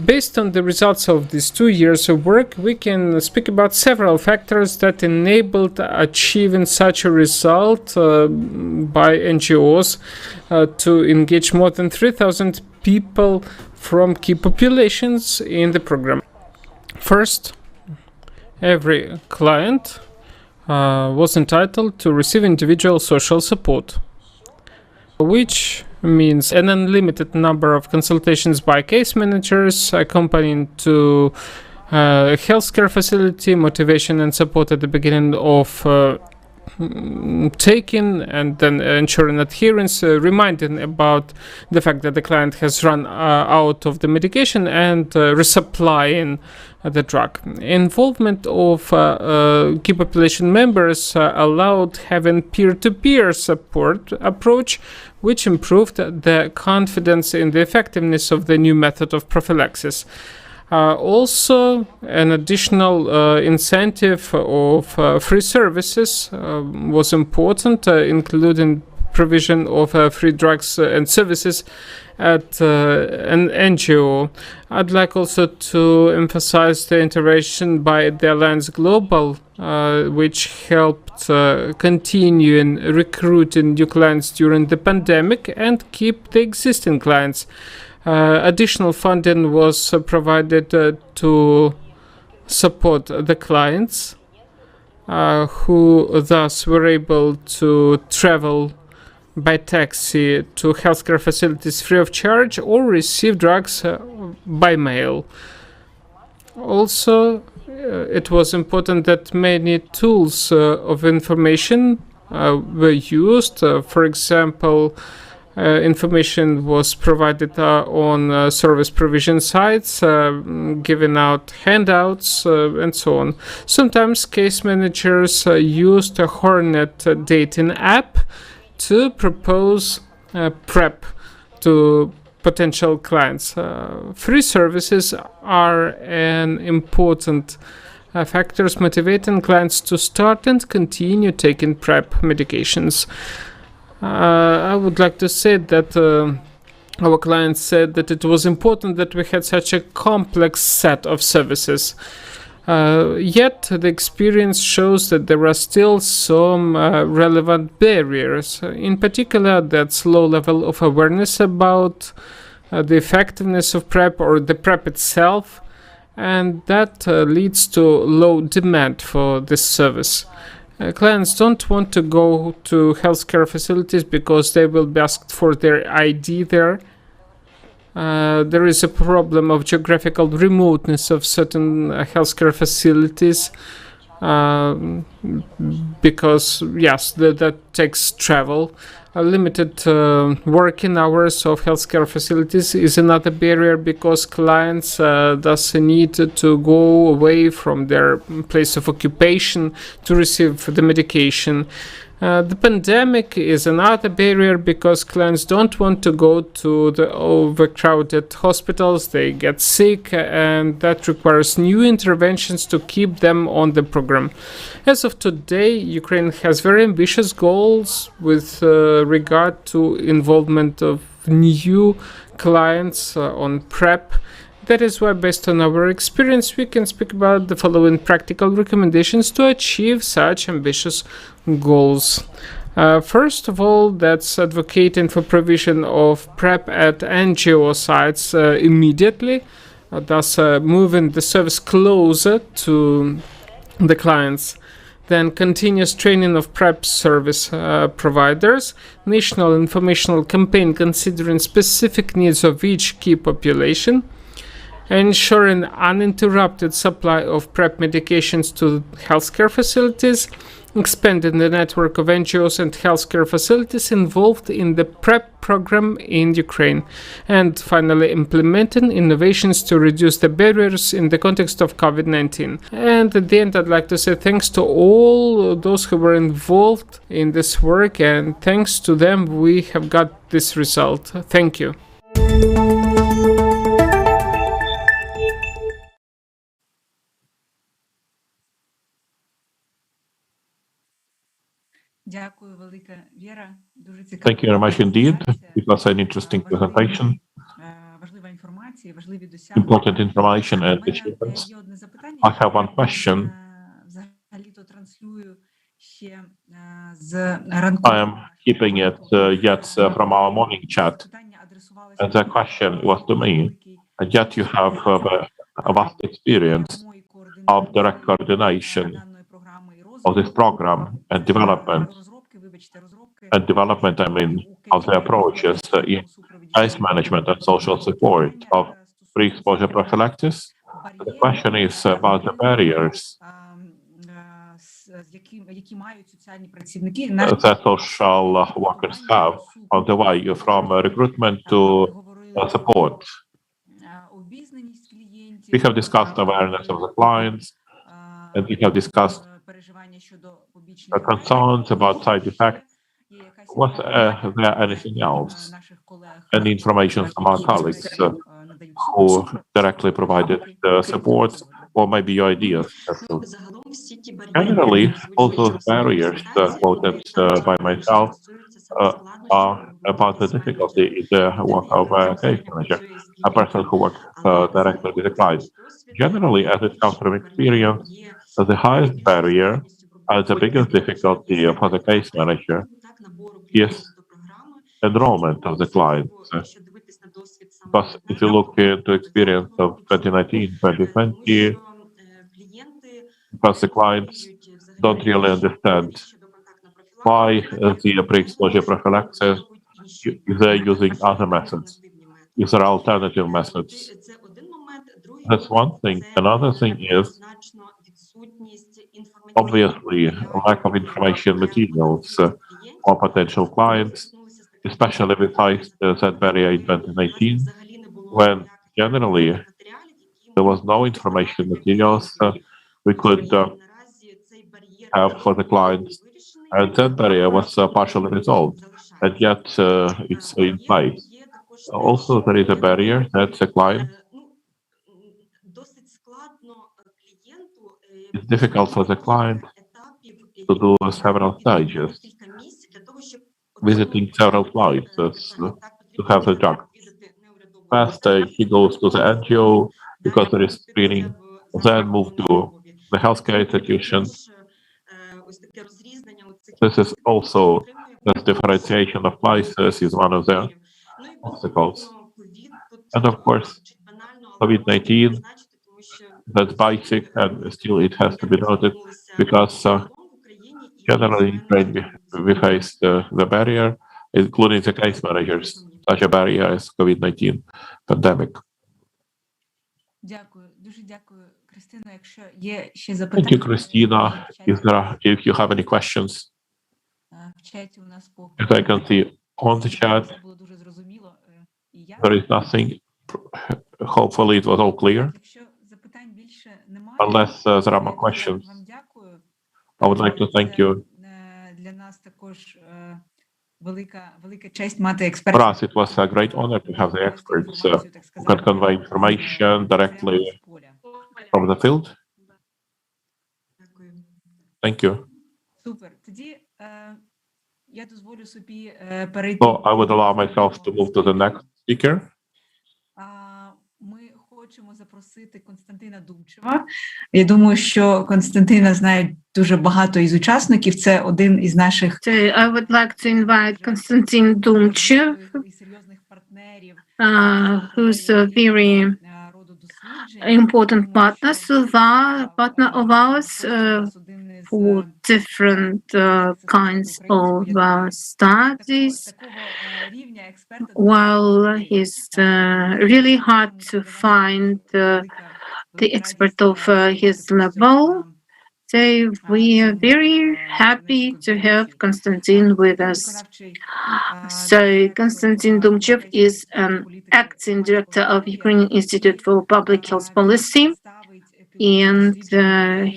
Based on the results of these 2 years of work, we can speak about several factors that enabled achieving such a result by NGOs to engage more than 3,000 people from key populations in the program. First, every client was entitled to receive individual social support, which means an unlimited number of consultations by case managers, accompanying to a healthcare facility, motivation and support at the beginning of taking, and then ensuring adherence, reminding about the fact that the client has run out of the medication, and resupplying the drug. Involvement of key population members allowed having peer-to-peer support approach, which improved the confidence in the effectiveness of the new method of prophylaxis. Also, an additional incentive of free services was important, including provision of free drugs and services at an NGO. I'd like also to emphasize the intervention by the Alliance Global, which helped continue in recruiting new clients during the pandemic and keep the existing clients. Additional funding was provided to support the clients who thus were able to travel by taxi to healthcare facilities free of charge or receive drugs by mail. Also, it was important that many tools of information were used. For example, information was provided on service provision sites, giving out handouts, and so on. Sometimes case managers used a Hornet dating app to propose PrEP to potential clients. Free services are an important factors motivating clients to start and continue taking PrEP medications. I would like to say that our clients said that it was important that we had such a complex set of services. Yet the experience shows that there are still some relevant barriers. In particular, that's low level of awareness about the effectiveness of PrEP or the PrEP itself, and that leads to low demand for this service. Clients don't want to go to healthcare facilities because they will be asked for their ID there. There is a problem of geographical remoteness of certain healthcare facilities because, yes, that takes travel. Limited working hours of healthcare facilities is another barrier because clients thus need to go away from their place of occupation to receive the medication. The pandemic is another barrier because clients don't want to go to the overcrowded hospitals. They get sick, and that requires new interventions to keep them on the program. As of today, Ukraine has very ambitious goals with regard to involvement of new clients on PrEP. That is why, based on our experience, we can speak about the following practical recommendations to achieve such ambitious goals. First of all, that's advocating for provision of PrEP at NGO sites immediately, thus moving the service closer to the clients. Then continuous training of PrEP service providers, national informational campaign considering specific needs of each key population, ensuring uninterrupted supply of PrEP medications to healthcare facilities, expanding the network of NGOs and healthcare facilities involved in the PrEP program in Ukraine, and finally implementing innovations to reduce the barriers in the context of COVID-19. And at the end, I'd like to say thanks to all those who were involved in this work, and thanks to them we have got this result. Thank you. Дякую, велика Віра. Дуже цікаво. Thank you very much indeed. It was an interesting presentation. Важлива інформація, важливі Important information and achievements. I have one question. Взагалі-то транслюю ще з ранку. I am keeping it yet from our morning chat. And the question was to me, and yet you have a vast experience of direct coordination of this program and development, I mean, of the approaches in case management and social support of pre-exposure prophylaxis. The question is about the barriers that social workers have on the way from recruitment to support. We have discussed awareness of the clients, and we have discussed concerns about side effects. Was there anything else? Any information from our colleagues who directly provided the support, or maybe your ideas? Generally, all those barriers quoted by myself are about the difficulty in the work of a case manager, a person who works directly with the client. Generally, as it comes from experience, the highest barrier and the biggest difficulty for the case manager is enrollment of the client. Because if you look into experience of 2019, 2020, because the clients don't really understand why the pre-exposure prophylaxis, if they're using other methods, if there are alternative methods. That's one thing. Another thing is, obviously, lack of information materials for potential clients, especially with that barrier in 2019, when generally there was no information materials we could have for the clients, and that barrier was partially resolved, and yet it's in place. Also, there is a barrier that the client, it's difficult for the client to do several stages, visiting several places to have the drug. First, he goes to the NGO because there is screening, then move to the healthcare institution. This is also the differentiation of places is one of the obstacles. And of course, COVID-19, that's basic, and still it has to be noted because generally in Ukraine we face the barrier, including the case managers, such a barrier as COVID-19 pandemic. Thank you, Christina. If you have any questions, if I can see on the chat, there is nothing. Hopefully it was all clear. Unless there are more questions, I would like to thank you. For us, it was a great honor to have the experts who can convey information directly from the field. Thank you. So I would allow myself to move to the next speaker. запросити Константина Думчева. Я думаю, що Константина знають дуже багато із учасників. Це один із наших I would like to invite Konstantin Dumchev, who's a very important partner of ours for different kinds of studies. While it's really hard to find the expert of his level, so we are very happy to have Konstantin with us. So Konstantin Dumchev is an acting director of Ukrainian Institute for Public Health Policy, and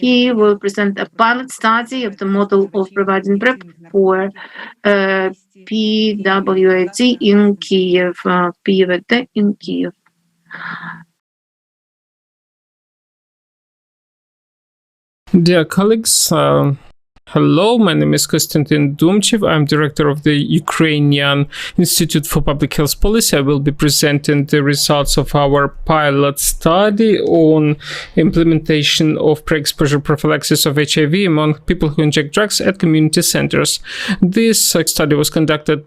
he will present a pilot study of the model of providing PrEP for PWD in Kiev, PWD in Kiev. Dear colleagues, hello, my name is Konstantin Dumchev. I'm director of the Ukrainian Institute for Public Health Policy. I will be presenting the results of our pilot study on implementation of pre-exposure prophylaxis of HIV among people who inject drugs at community centers. This study was conducted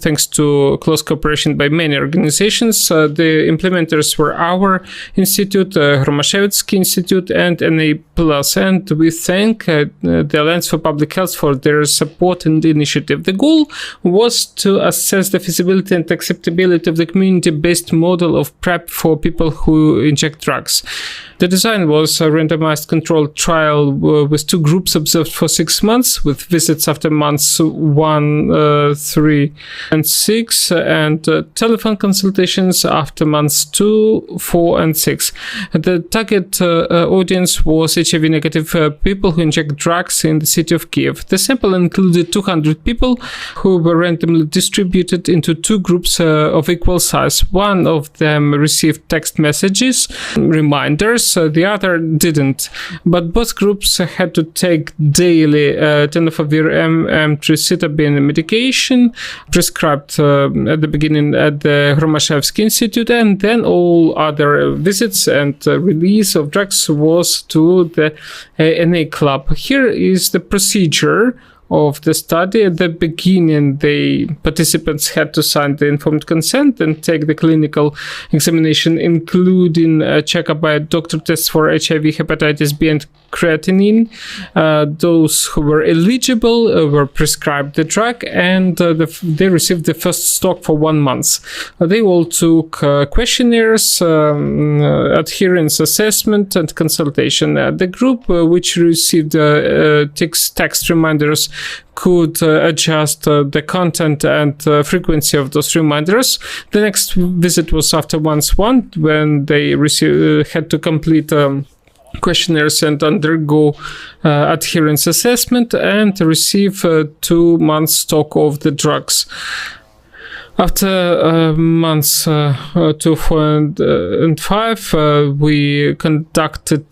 thanks to close cooperation by many organizations. The implementers were our institute, Громадський Institute, and NA+. And we thank the Alliance for Public Health for their support and initiative. The goal was to assess the feasibility and acceptability of the community-based model of PrEP for people who inject drugs. The design was a randomized controlled trial with 2 groups observed for 6 months, with visits after months 1, 3, and 6, and telephone consultations after months 2, 4, and 6. The target audience was HIV-negative people who inject drugs in the city of Kiev. The sample included 200 people who were randomly distributed into 2 groups of equal size. One of them received text messages, reminders, the other didn't. But both groups had to take daily tenofovir emtricitabine medication prescribed at the beginning at the громадський Institute, and then all other visits and release of drugs was to the NA Club. Here is the procedure of the study. At the beginning, the participants had to sign the informed consent and take the clinical examination, including a checkup by a doctor, tests for HIV, hepatitis B, and creatinine. Those who were eligible were prescribed the drug, and they received the first stock for 1 month. They all took questionnaires, adherence assessment, and consultation. The group which received text reminders could adjust the content and frequency of those reminders. The next visit was after month 1, when they had to complete questionnaires and undergo adherence assessment and receive 2 months stock of the drugs. After months 2, 4, and 5, we conducted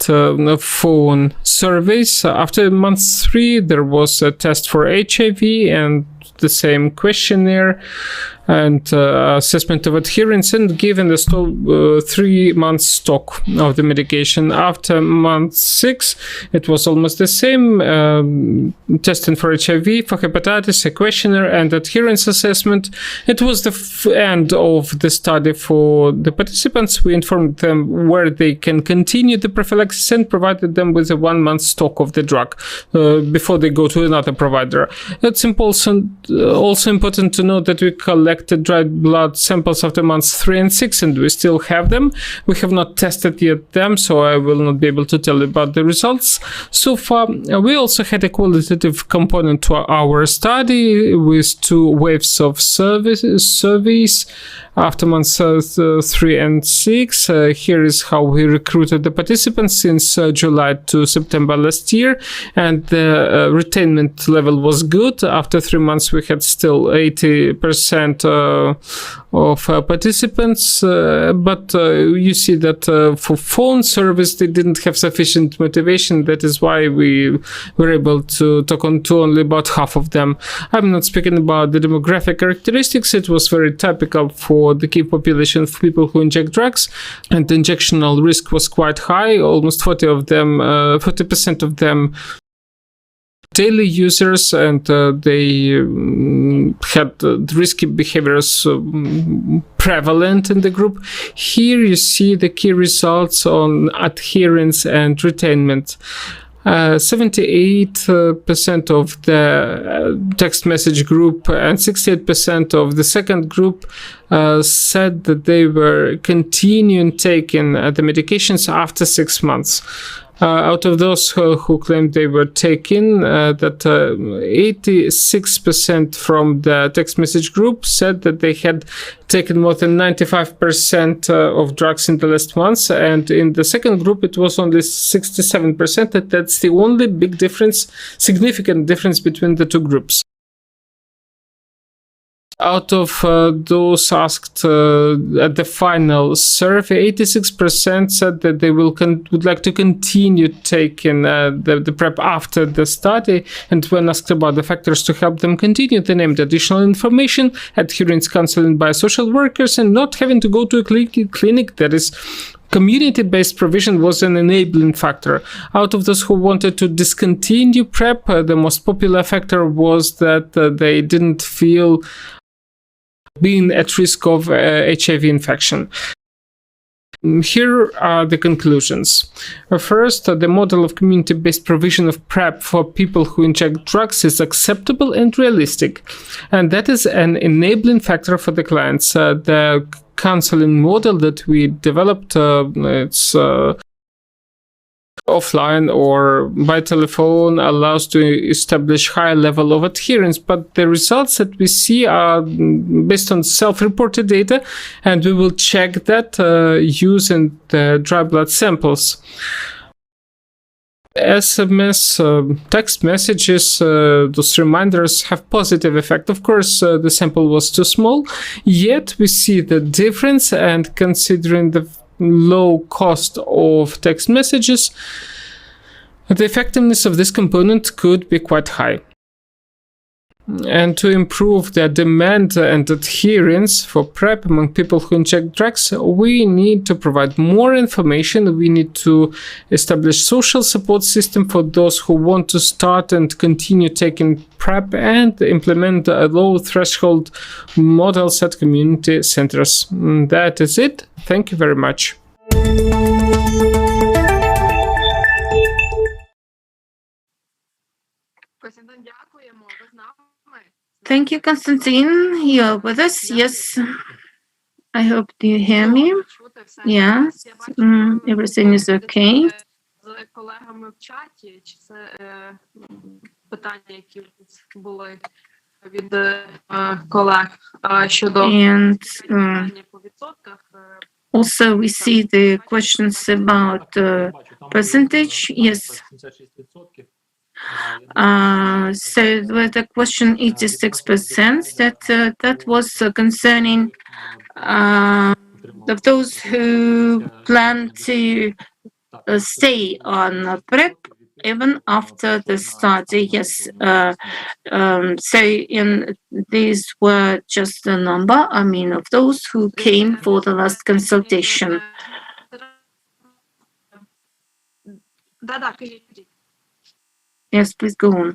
phone surveys. After month 3, there was a test for HIV and the same questionnaire and assessment of adherence, and given the 3 months stock of the medication. After month 6, it was almost the same, testing for HIV, for hepatitis, a questionnaire, and adherence assessment. It was the end of the study for the participants. We informed them where they can continue the prophylaxis and provided them with a 1 month stock of the drug before they go to another provider. It's also important to note that we collected dried blood samples after months 3 and 6, and we still have them. We have not tested yet them, so I will not be able to tell you about the results. So far, we also had a qualitative component to our study with 2 waves of surveys after months 3 and 6. Here is how we recruited the participants since July to September last year, and the retainment level was good. After 3 months, months, we had still 80% of participants, but you see that for phone service, they didn't have sufficient motivation. That is why we were able to talk on to only about half of them. I'm not speaking about the demographic characteristics. It was very typical for the key population of people who inject drugs, and the injectional risk was quite high. Almost 40% of them daily users, and they had risky behaviors prevalent in the group. Here you see the key results on adherence and retainment. 78% of the text message group and 68% of the second group said that they were continuing taking the medications after 6 months. Out of those who claimed they were taking, that 86% from the text message group said that they had taken more than 95% of drugs in the last months, and in the second group it was only 67%. That's the only big difference, significant difference between the two groups. Out of those asked at the final survey, 86% said that they would like to continue taking the PrEP after the study. And when asked about the factors to help them continue, they named additional information, adherence counseling by social workers, and not having to go to a clinic. That is, community-based provision was an enabling factor. Out of those who wanted to discontinue PrEP, the most popular factor was that they didn't feel being at risk of HIV infection. Here are the conclusions. First, the model of community-based provision of PrEP for people who inject drugs is acceptable and realistic, and that is an enabling factor for the clients. The counseling model that we developed, it's offline or by telephone, allows to establish high level of adherence, but the results that we see are based on self-reported data, and we will check that using the dry blood samples. SMS, text messages, those reminders have positive effect. Of course, the sample was too small, yet we see the difference, and considering the low cost of text messages, the effectiveness of this component could be quite high. And to improve the demand and adherence for PrEP among people who inject drugs, we need to provide more information. We need to establish social support system for those who want to start and continue taking PrEP, and implement low threshold models at community centers. That is it. Thank you very much. Thank you, Konstantin. You're with us. Yes. I hope you hear me. Yes. Everything is okay. Колегами в чаті, чи це питання, які були від колег щодо питання по відсотках? Also, we see the questions about percentage. Yes. So with the question 86%, that was concerning of those who plan to stay on PrEP even after the study. Yes. So these were just the number, I mean, of those who came for the last consultation. Yes, please go on.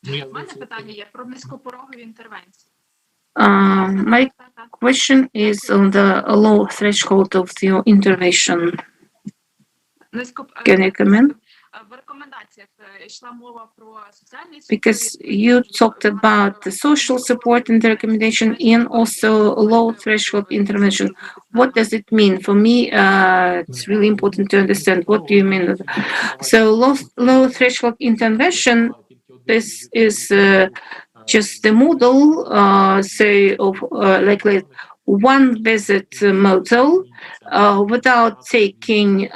У мене питання є про низькопорогові інтервенції. My question is on the low threshold of your intervention. Can you comment? Because you talked about the social support in the recommendation and also low threshold intervention. What does it mean? For me, it's really important to understand. What do you mean? So low threshold intervention, this is just the model, say, of like one visit model without taking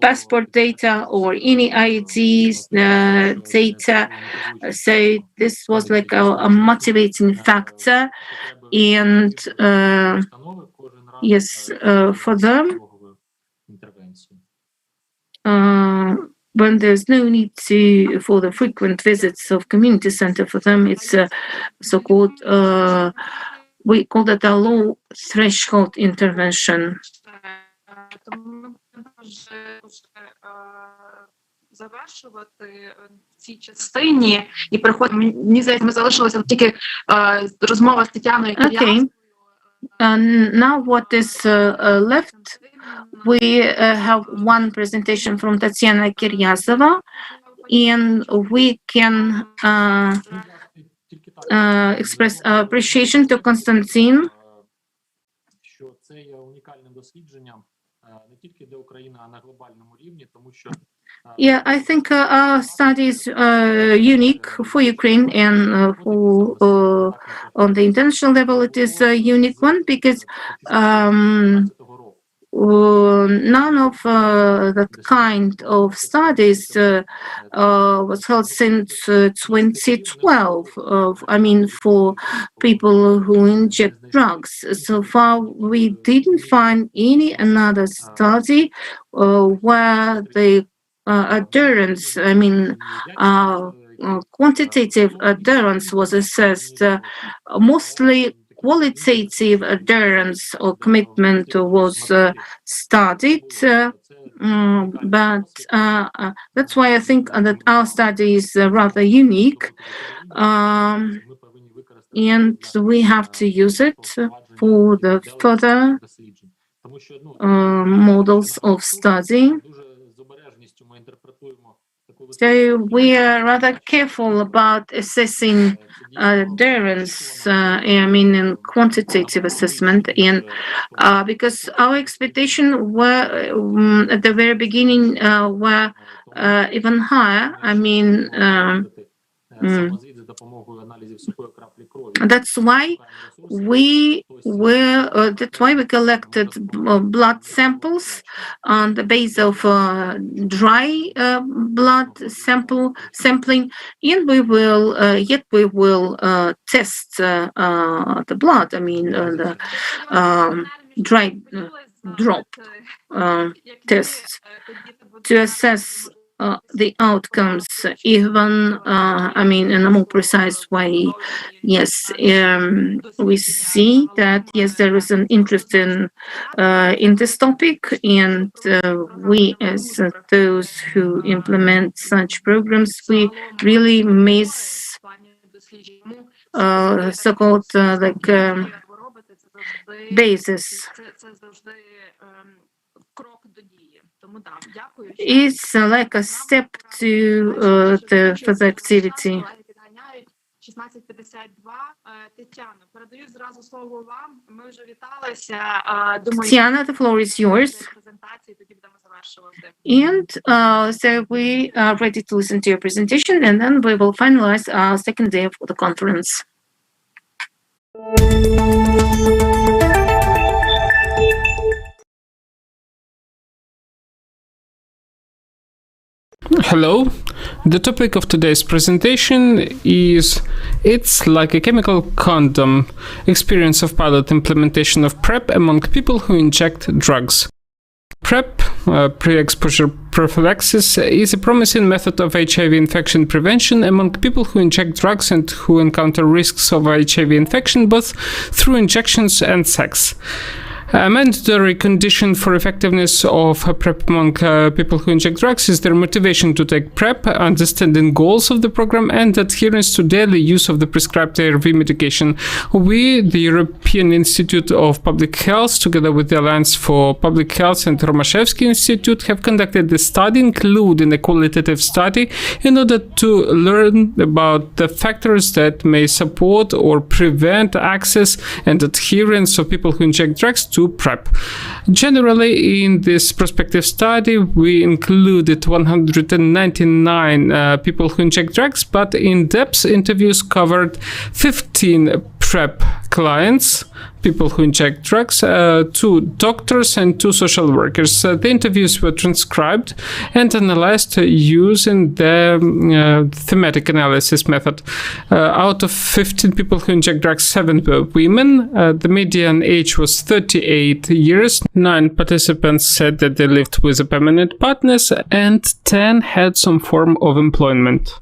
passport data or any IDs data. So this was like a motivating factor, and yes, for them, when there's no need for the frequent visits of community center, for them it's so-called we call that a low threshold intervention. Завершувати в цій частині і переходимо. Мені здається, ми залишилося тільки розмова з Тетяною Кир'янською. Now what is left? We have one presentation from Tatiana Kiryazova, and we can express appreciation to Konstantin. Що це є унікальним дослідженням не тільки для України, а на глобальному рівні, тому що Yeah, I think our study is unique for Ukraine, and for on the international level, it is a unique one because none of that kind of studies was held since 2012. I mean, for people who inject drugs. So far, we didn't find any another study where the adherence, I mean, quantitative adherence was assessed. Mostly qualitative adherence or commitment was studied, but that's why I think that our study is rather unique, and we have to use it for the further models of study. So we are rather careful about assessing adherence, I mean, in quantitative assessment, and because our expectation were at the very beginning were even higher. I mean, that's why we collected blood samples on the base of dry blood sampling, and we will test the blood. I mean, the dry drop tests to assess the outcomes, even I mean, in a more precise way. Yes, we see that yes, there is an interest in this topic, and we, as those who implement such programs, we really miss so-called like basis. It's like a step to the further activity. 16:52. Тетяно, передаю зразу слово вам. Ми вже віталися. Tiana, the floor is yours. And so we are ready to listen to your presentation, and then we will finalize our second day of the conference. Hello. The topic of today's presentation is It's Like a Chemical Condom, Experience of Pilot Implementation of PrEP Among People Who Inject Drugs. PrEP, pre-exposure prophylaxis, is a promising method of HIV infection prevention among people who inject drugs and who encounter risks of HIV infection both through injections and sex. A mandatory condition for effectiveness of PrEP among people who inject drugs is their motivation to take PrEP, understanding goals of the program, and adherence to daily use of the prescribed ARV medication. We, the European Institute of Public Health, together with the Alliance for Public Health and Romashevsky Institute, have conducted the study, including a qualitative study, in order to learn about the factors that may support or prevent access and adherence of people who inject drugs to PrEP. Generally, in this prospective study, we included 199 people who inject drugs, but in-depth interviews covered 15 PrEP clients, people who inject drugs, 2 doctors and 2 social workers. The interviews were transcribed and analyzed using the thematic analysis method. Out of 15 people who inject drugs, 7 were women. The median age was 38 years. 9 participants said that they lived with a permanent partners, and 10 had some form of employment.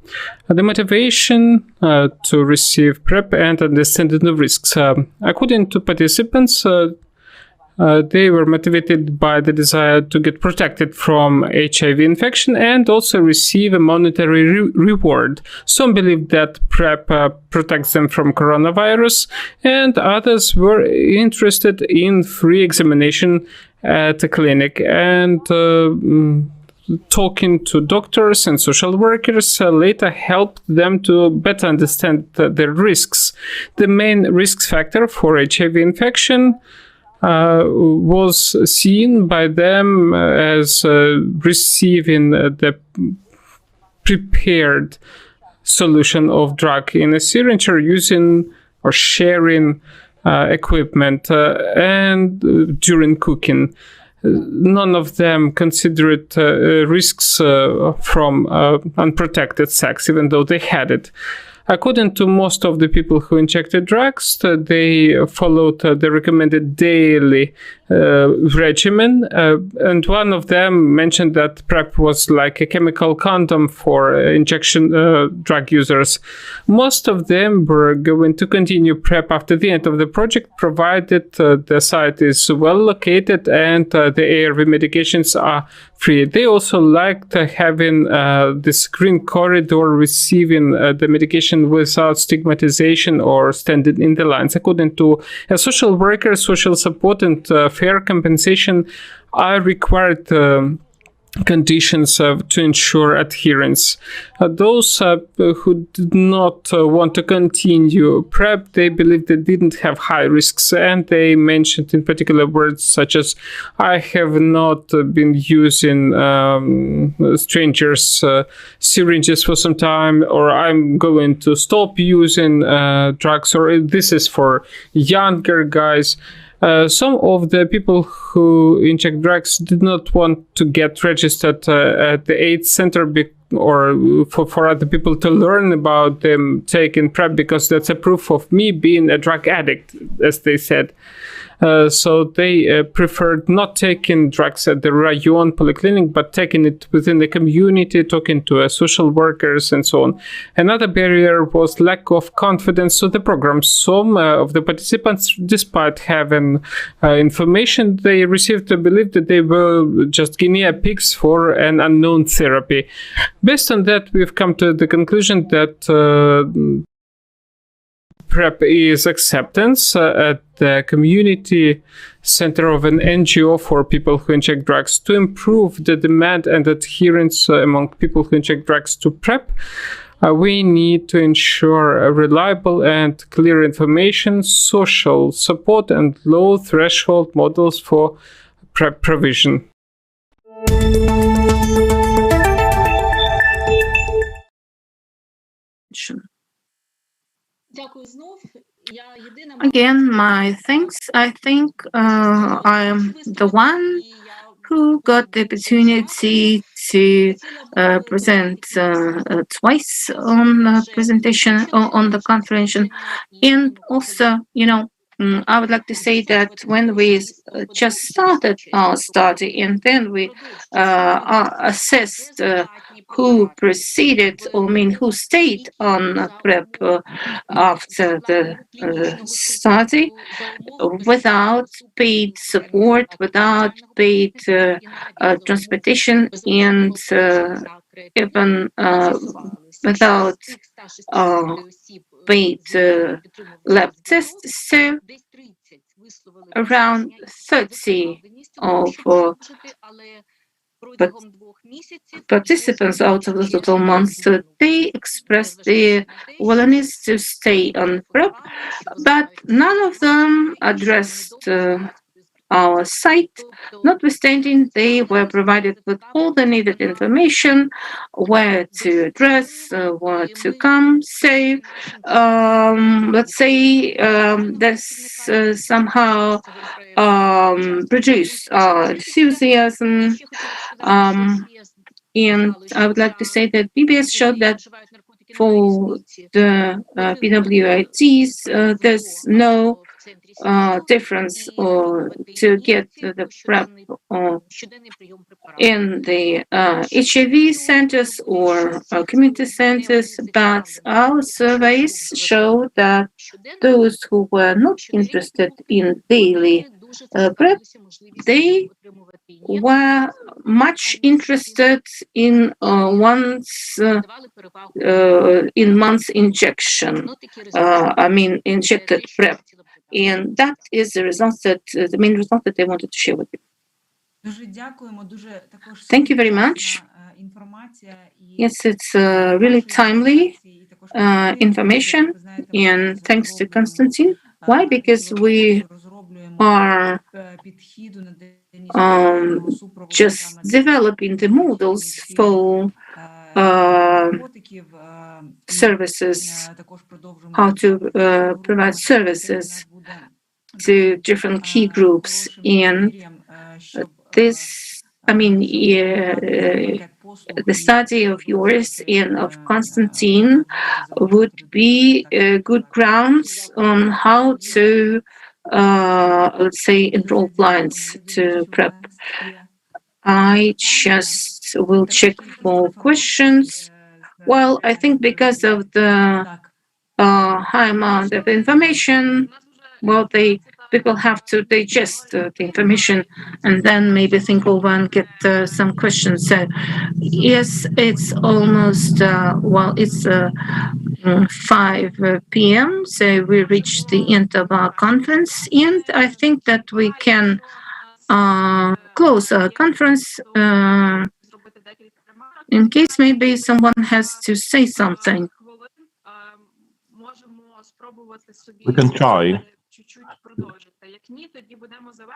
The motivation to receive PrEP and understanding the risks. According to participants, they were motivated by the desire to get protected from HIV infection and also receive a monetary reward. Some believed that PrEP protects them from coronavirus, and others were interested in free examination at a clinic. And talking to doctors and social workers later helped them to better understand the risks. The main risk factor for HIV infection was seen by them as receiving the prepared solution of drug in a syringe or using or sharing equipment and during cooking. None of them considered risks from unprotected sex, even though they had it. According to most of the people who injected drugs, they followed the recommended daily regimen, and one of them mentioned that PrEP was like a chemical condom for injection drug users. Most of them were going to continue PrEP after the end of the project, provided the site is well located and the ARV medications are free. They also liked having this green corridor, receiving the medication without stigmatization or standing in the lines. According to a social worker, social support and fair compensation are required conditions to ensure adherence. Those who did not want to continue PrEP, they believed they didn't have high risks, and they mentioned in particular words such as, I have not been using strangers' syringes for some time, or I'm going to stop using drugs, or this is for younger guys. Some of the people who inject drugs did not want to get registered at the AIDS Center or for other people to learn about them taking PrEP, because that's a proof of me being a drug addict, as they said. So they preferred not taking drugs at the Rayon Polyclinic, but taking it within the community, talking to social workers and so on. Another barrier was lack of confidence to the program. Some of the participants, despite having information they received, believed that they were just guinea pigs for an unknown therapy. Based on that, we've come to the conclusion that PrEP is acceptance at the community center of an NGO for people who inject drugs to improve the demand and adherence among people who inject drugs to PrEP. We need to ensure reliable and clear information, social support, and low threshold models for PrEP provision. Again, my thanks. I think I'm the one who got the opportunity to present twice on the presentation on the conference. And also, I would like to say that when we just started our study and then we assessed who proceeded, who stayed on PrEP after the study without paid support, without paid transportation, and even without paid lab tests. So around 30 of participants out of the total months, they expressed their willingness to stay on PrEP, but none of them addressed our site. Notwithstanding, they were provided with all the needed information, where to address, where to come. So, let's say this somehow produced enthusiasm. And I would like to say that PBS showed that for the PWITs, there's no difference to get the PrEP in the HIV centers or community centers, but our surveys show that those who were not interested in daily PrEP, they were much interested in month's injection. Injected PrEP. And that is the main result that I wanted to share with you. Thank you very much. Yes, it's really timely information, and thanks to Konstantin. Why? Because we are just developing the models for services, how to provide services to different key groups. And this, the study of yours and of Konstantin would be good grounds on how to, let's say, enroll clients to PrEP. I just will check for questions. Well, I think because of the high amount of information, well, people have to digest the information and then maybe think over and get some questions. So, yes, it's almost, it's 5 p.m., so we reached the end of our conference, and I think that we can close our conference in case maybe someone has to say something. We can try.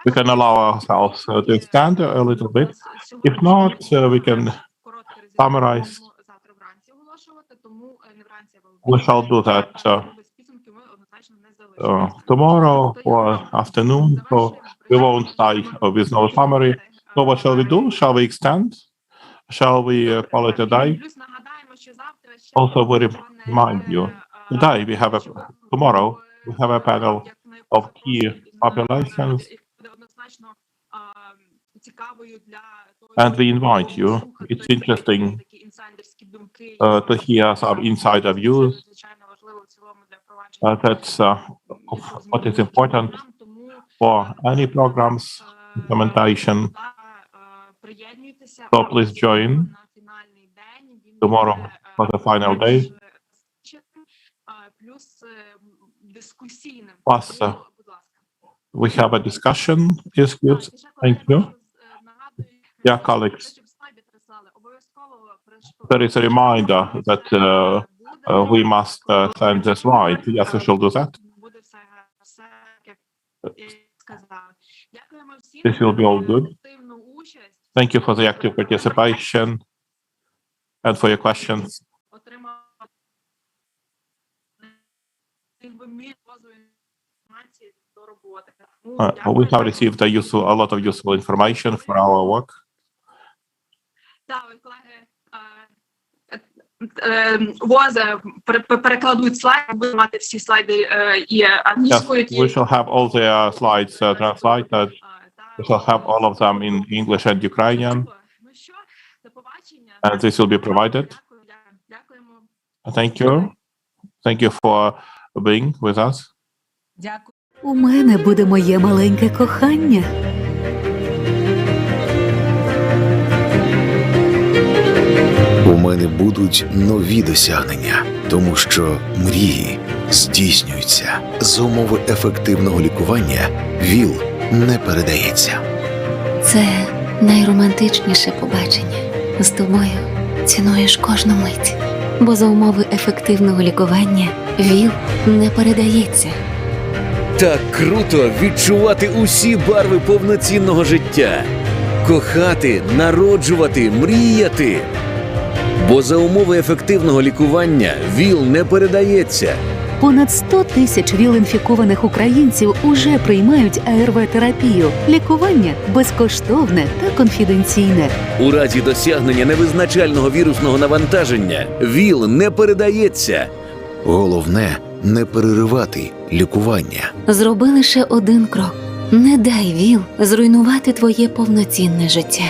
We can allow ourselves to extend a little bit. If not, we can summarize. We shall do that tomorrow or afternoon, so we won't start with no summary. So what shall we do? Shall we extend? Shall we call it a day? Also, we remind you, tomorrow we have a panel of key populations, and we invite you. It's interesting to hear some insider views. That's what is important for any programs implementation. So please join tomorrow for the final day. Plus, we have a discussion. Yes, thank you. Yeah, colleagues. There is a reminder that we must send the slide. Yes, we shall do that. This will be all good. Thank you for the active participation and for your questions. We have received a lot of useful information for our work. Перекладуть слайди, будемо мати всі слайди і англійською. Yes, we shall have all the slides translated. We shall have all of them in English and Ukrainian. And this will be provided. Thank you. Thank you for being with us. У мене буде моє маленьке кохання. У мене будуть нові досягнення, тому що мрії здійснюються. За умови ефективного лікування ВІЛ не передається. Це найромантичніше побачення. З тобою цінуєш кожну мить. Бо за умови ефективного лікування ВІЛ не передається. Так круто відчувати усі барви повноцінного життя. Кохати, народжувати, мріяти. Бо за умови ефективного лікування ВІЛ не передається. Понад 100 тисяч ВІЛ-інфікованих українців уже приймають АРВ-терапію. Лікування безкоштовне та конфіденційне. У разі досягнення невизначального вірусного навантаження ВІЛ не передається. Головне – не переривати лікування. Зроби лише один крок. Не дай ВІЛ зруйнувати твоє повноцінне життя.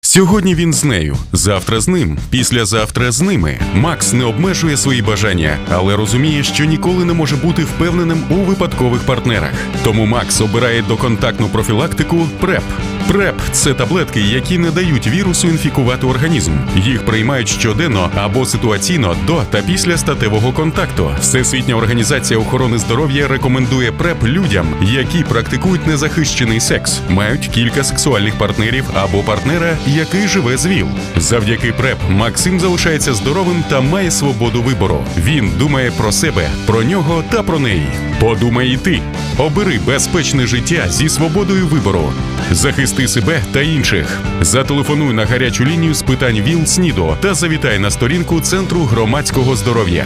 Сьогодні він з нею, завтра з ним, післязавтра з ними. Макс не обмежує свої бажання, але розуміє, що ніколи не може бути впевненим у випадкових партнерах. Тому Макс обирає доконтактну профілактику PrEP. PrEP – це таблетки, які не дають вірусу інфікувати організм. Їх приймають щоденно або ситуаційно до та після статевого контакту. Всесвітня організація охорони здоров'я рекомендує PrEP людям, які практикують незахищений секс, мають кілька сексуальних партнерів або партнера, який живе з ВІЛ. Завдяки PrEP Максим залишається здоровим та має свободу вибору. Він думає про себе, про нього та про неї. Подумай і ти. Обери безпечне життя зі свободою вибору. Захисти себе та інших. Зателефонуй на гарячу лінію з питань ВІЛ СНІДу та завітай на сторінку Центру громадського здоров'я.